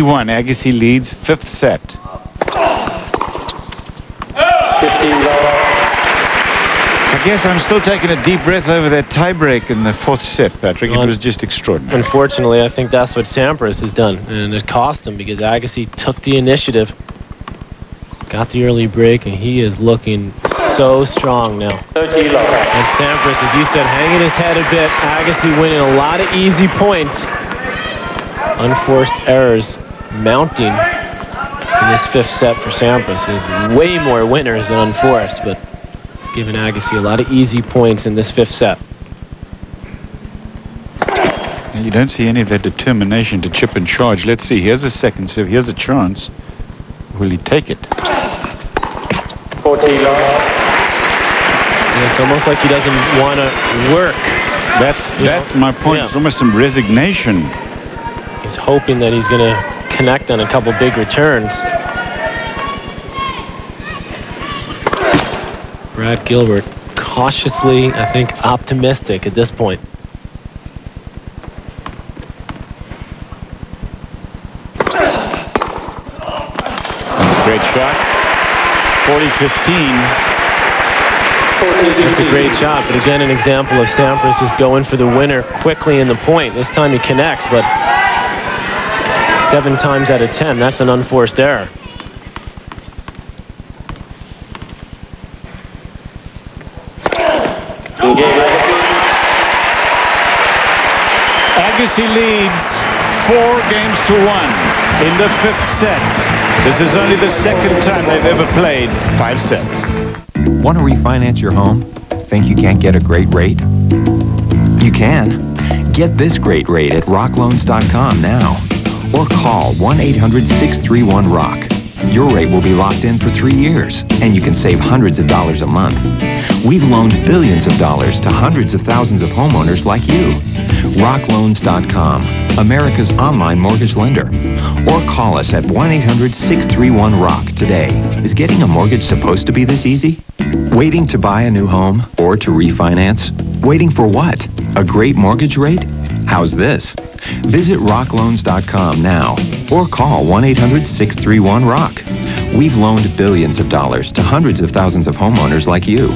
N: 1.
E: Agassi leads 5th set.
N: 15 love.
E: I guess I'm still taking a deep breath over that tiebreak in the 4th set, Patrick. It was just extraordinary.
D: Unfortunately, I think that's what Sampras has done, and it cost him because Agassi took the initiative, got the early break, and he is looking so strong now.
N: 30 love.
D: And Sampras, as you said, hanging his head a bit. Agassi winning a lot of easy points. Unforced errors mounting in this 5th set for Sampras. He has way more winners than unforced, but it's given Agassi a lot of easy points in this 5th set.
E: And you don't see any of that determination to chip and charge. Let's see. Here's a second serve. Here's a chance. Will he take it?
N: 14 love.
D: Yeah, it's almost like he doesn't want to work.
E: That's my point.
D: Yeah.
E: It's almost some resignation.
D: He's hoping that he's going to connect on a couple big returns. Brad Gilbert cautiously, I think, optimistic at this point.
E: That's a great shot. 40-15.
D: That's a great shot, but again, an example of Sampras just going for the winner quickly in the point. This time he connects, but 7 times out of 10, that's an unforced error.
E: Agassi leads 4 games to 1 in the 5th set. This is only the 2nd time they've ever played 5 sets.
O: Want to refinance your home? Think you can't get a great rate?
M: You can. Get this great rate at rockloans.com now. Or call 1-800-631-ROCK. Your rate will be locked in for 3 years, and you can save hundreds of dollars a month. We've loaned billions of dollars to hundreds of thousands of homeowners like you. Rockloans.com, America's online mortgage lender. Or call us at 1-800-631-ROCK today. Is getting a mortgage supposed to be this easy? Waiting to buy a new home or to refinance? Waiting for what? A great mortgage rate? How's this? Visit rockloans.com now or call 1-800-631-ROCK. We've loaned billions of dollars to hundreds of thousands of homeowners like you.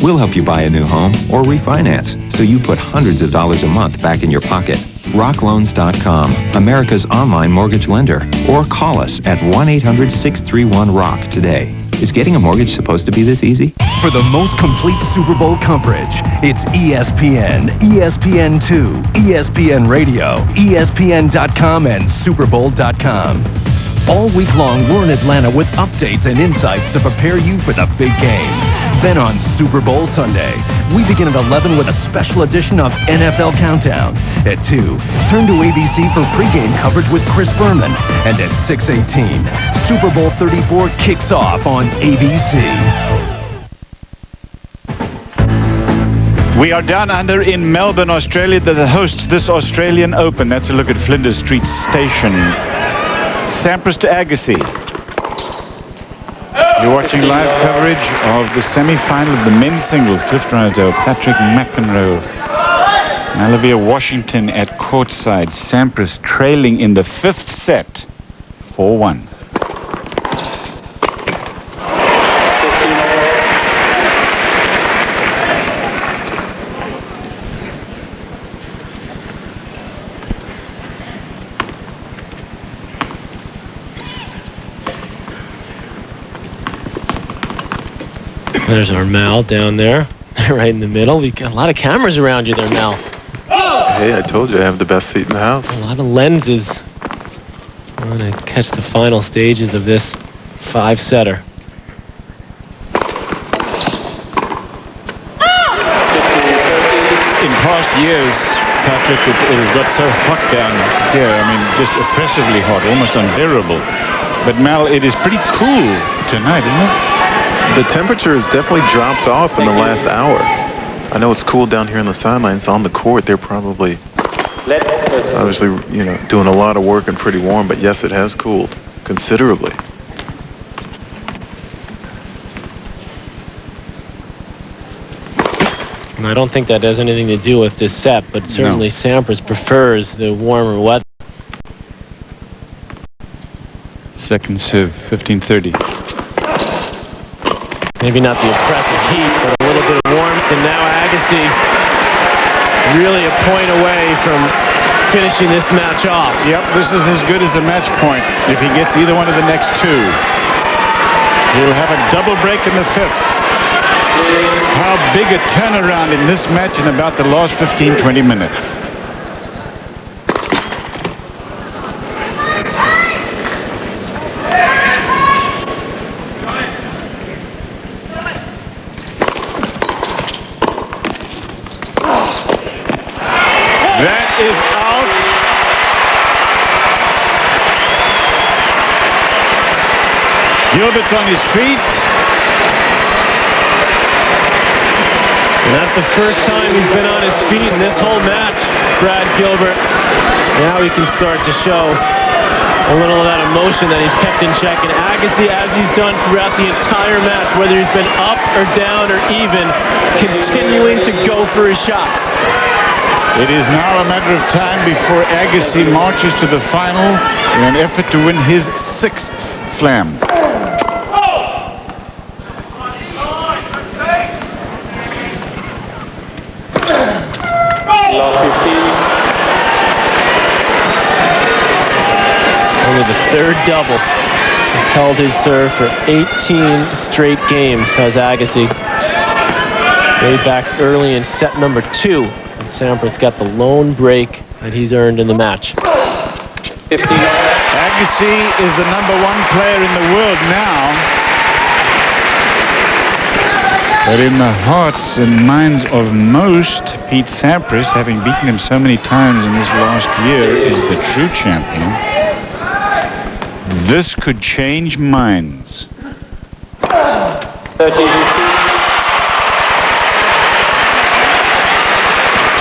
M: We'll help you buy a new home or refinance so you put hundreds of dollars a month back in your pocket. rockloans.com, America's online mortgage lender. Or call us at 1-800-631-ROCK today. Is getting a mortgage supposed to be this easy?
P: For the most complete Super Bowl coverage, it's ESPN, ESPN2, ESPN Radio, ESPN.com, and SuperBowl.com. All week long, we're in Atlanta with updates and insights to prepare you for the big game. Then on Super Bowl Sunday, we begin at 11 with a special edition of NFL Countdown. At 2, turn to ABC for pregame coverage with Chris Berman. And at 6:18, Super Bowl 34 kicks off on ABC.
B: We are down under in Melbourne, Australia, that hosts this Australian Open. That's a look at Flinders Street Station. Sampras to Agassi. You're watching live coverage of the semi-final of the men's singles. Cliff Drysdale, Patrick McEnroe, Malavia Washington at courtside. Sampras trailing in the 5th set, 4-1.
D: There's our Mal down there, right in the middle. We got a lot of cameras around you there, Mal.
G: Hey, I told you I have the best seat in the house.
D: A lot of lenses. I want to catch the final stages of this 5-setter.
B: In past years, Patrick, it has got so hot down here. I mean, just oppressively hot, almost unbearable. But Mal, it is pretty cool tonight, isn't it?
G: The temperature has definitely dropped off in the last hour. I know it's cool down here on the sidelines. On the court, they're probably obviously, doing a lot of work and pretty warm. But yes, it has cooled considerably.
D: And I don't think that has anything to do with this set, but certainly Sampras prefers the warmer weather.
B: Second serve, 15:30.
D: Maybe not the oppressive heat, but a little bit of warmth. And now Agassi really a point away from finishing this match off.
B: Yep, this is as good as a match point if he gets either one of the next two. He'll have a double break in the 5th. How big a turnaround in this match in about the last 15-20 minutes. Is out. Gilbert's on his feet.
D: And that's the first time he's been on his feet in this whole match, Brad Gilbert. Now he can start to show a little of that emotion that he's kept in check. And Agassi, as he's done throughout the entire match, whether he's been up or down or even, continuing to go for his shots.
B: It is now a matter of time before Agassi marches to the final in an effort to win his 6th slam.
D: Only the 3rd double. He's held his serve for 18 straight games, has Agassi. Way back early in set number 2. And Sampras got the lone break that he's earned in the match.
B: Agassi is the #1 player in the world now.
K: But in the hearts and minds of most, Pete Sampras, having beaten him so many times in this last year, is the true champion. This could change minds.
D: 13.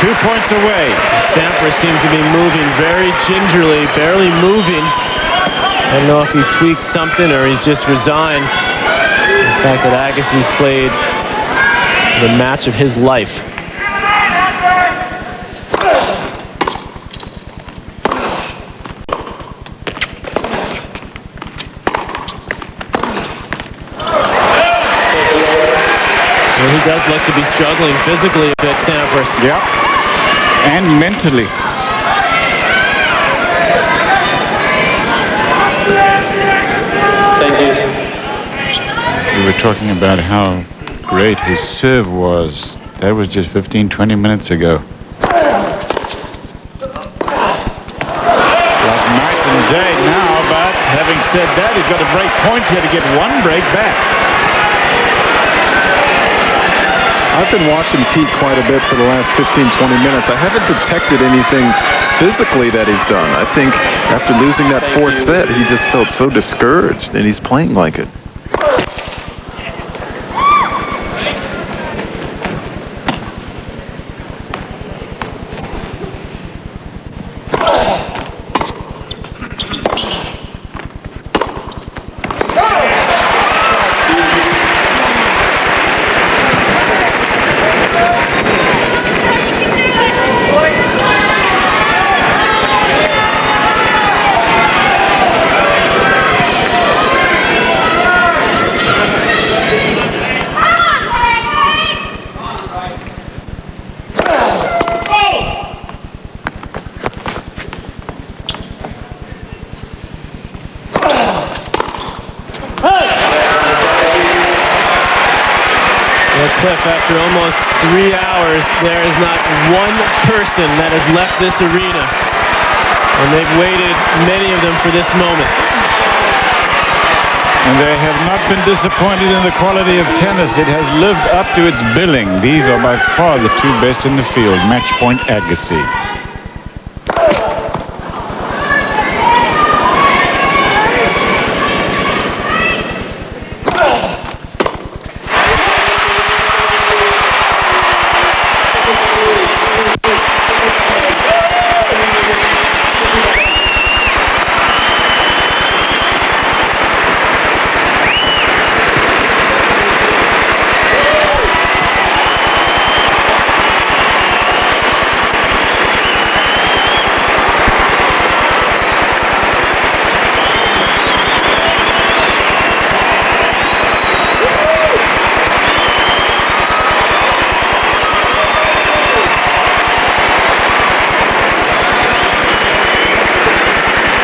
K: 2 points away.
D: Sampras seems to be moving very gingerly, barely moving. I don't know if he tweaked something or he's just resigned. The fact that Agassi's played the match of his life. Well, he does look to be struggling physically a bit, Sampras.
K: Yep. And mentally.
D: Thank you.
K: We were talking about how great his serve was. That was just 15, 20 minutes ago. Like night and day now, but having said that, he's got a break point here to get one break back.
E: I've been watching Pete quite a bit for the last 15, 20 minutes. I haven't detected anything physically that he's done. I think after losing that fourth set, he just felt so discouraged, and he's playing like it.
D: Cliff, after almost 3 hours, there is not one person that has left this arena. And they've waited, many of them, for this moment.
K: And they have not been disappointed in the quality of tennis. It has lived up to its billing. These are by far the two best in the field. Match point Agassi.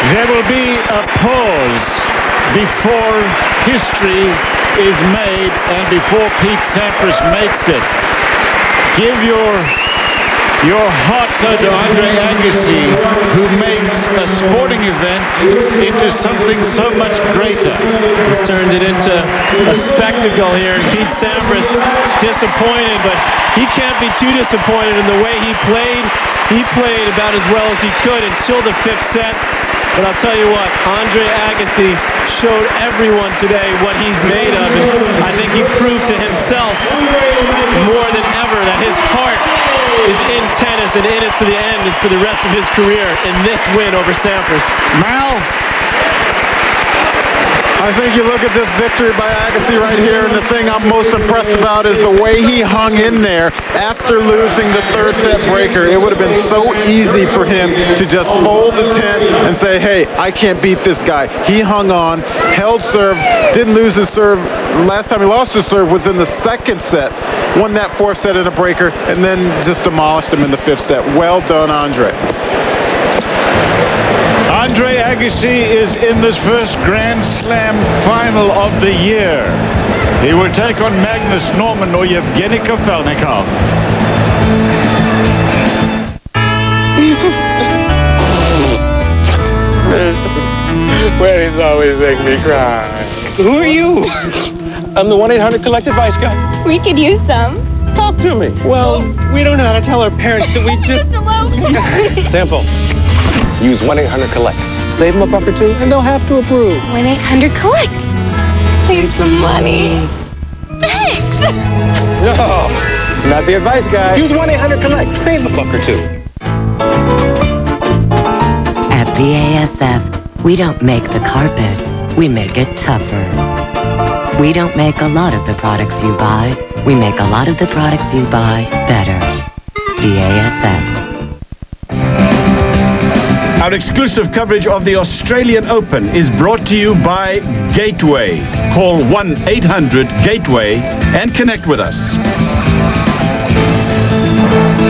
K: There will be a pause before history is made and before Pete Sampras makes it. Give your heart though to Andre Agassi, who makes a sporting event into something so much greater.
D: He's turned it into a spectacle here, and Pete Sampras disappointed, but he can't be too disappointed in the way he played. He played about as well as he could until the fifth set. But I'll tell you what, Andre Agassi showed everyone today what he's made of, and I think he proved to himself more than ever that his heart is in tennis and in it to the end and for the rest of his career in this win over Sampras.
E: Mal, I think you look at this victory by Agassi right here, and the thing I'm most impressed about is the way he hung in there after losing the third set breaker. It would have been so easy for him to just fold the tent and say, hey, I can't beat this guy. He hung on, held serve, didn't lose his serve. Last time he lost his serve was in the second set, won that fourth set in a breaker, and then just demolished him in the fifth set. Well done, Andre.
K: Andre Agassi is in this first Grand Slam final of the year. He will take on Magnus Norman or Yevgeny Kafelnikov.
S: Well, he's always making me cry.
C: Who are you? I'm the 1-800 collect advice guy.
S: We could use some.
C: Talk to me. Well, we don't know how to tell our parents that we just... Simple. Use 1-800-COLLECT. Save them $1 or $2, and they'll have to approve.
S: 1-800-COLLECT. Save some money. Thanks.
C: No, not the advice guy. Use 1-800-COLLECT. Save $1 or $2.
V: At BASF, we don't make the carpet, we make it tougher. We don't make a lot of the products you buy, we make a lot of the products you buy better. BASF.
B: Our exclusive coverage of the Australian Open is brought to you by Gateway. Call 1-800-GATEWAY and connect with us.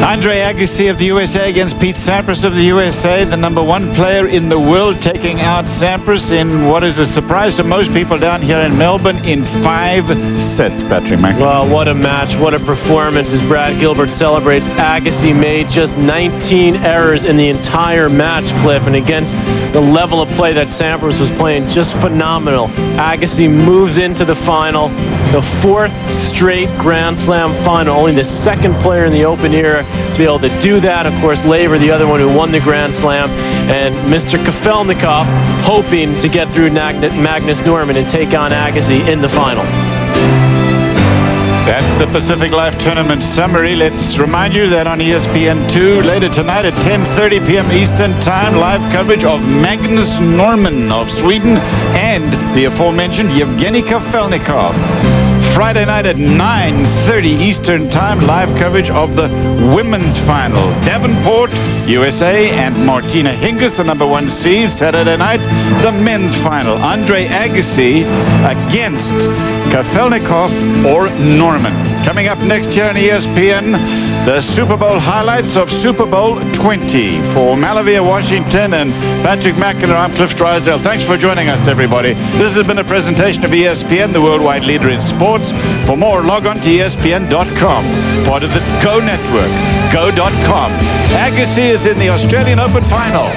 B: Andre Agassi of the USA against Pete Sampras of the USA, the #1 player in the world, taking out Sampras in what is a surprise to most people down here in Melbourne in 5 sets, Patrick McEnroe.
D: Well, what a match, what a performance as Brad Gilbert celebrates. Agassi made just 19 errors in the entire match, Cliff, and against the level of play that Sampras was playing, just phenomenal. Agassi moves into the final, the 4th straight Grand Slam final, only the 2nd player in the Open era to be able to do that. Of course, Laver, the other one who won the Grand Slam, and Mr. Kafelnikov hoping to get through Magnus Norman and take on Agassi in the final.
B: That's the Pacific Life Tournament summary. Let's remind you that on ESPN2 later tonight at 10:30 p.m. Eastern Time, live coverage of Magnus Norman of Sweden and the aforementioned Yevgeny Kafelnikov. Friday night at 9:30 Eastern Time, live coverage of the women's final. Davenport, USA, and Martina Hingis, the #1 seed. Saturday night, the men's final. Andre Agassi against Kafelnikov or Norman. Coming up next year on ESPN, the Super Bowl highlights of Super Bowl 20. For Malavia, Washington, and Patrick McEnroe, I'm Cliff Drysdale. Thanks for joining us, everybody. This has been a presentation of ESPN, the worldwide leader in sports. For more, log on to ESPN.com, part of the Go Network, go.com. Agassi is in the Australian Open final.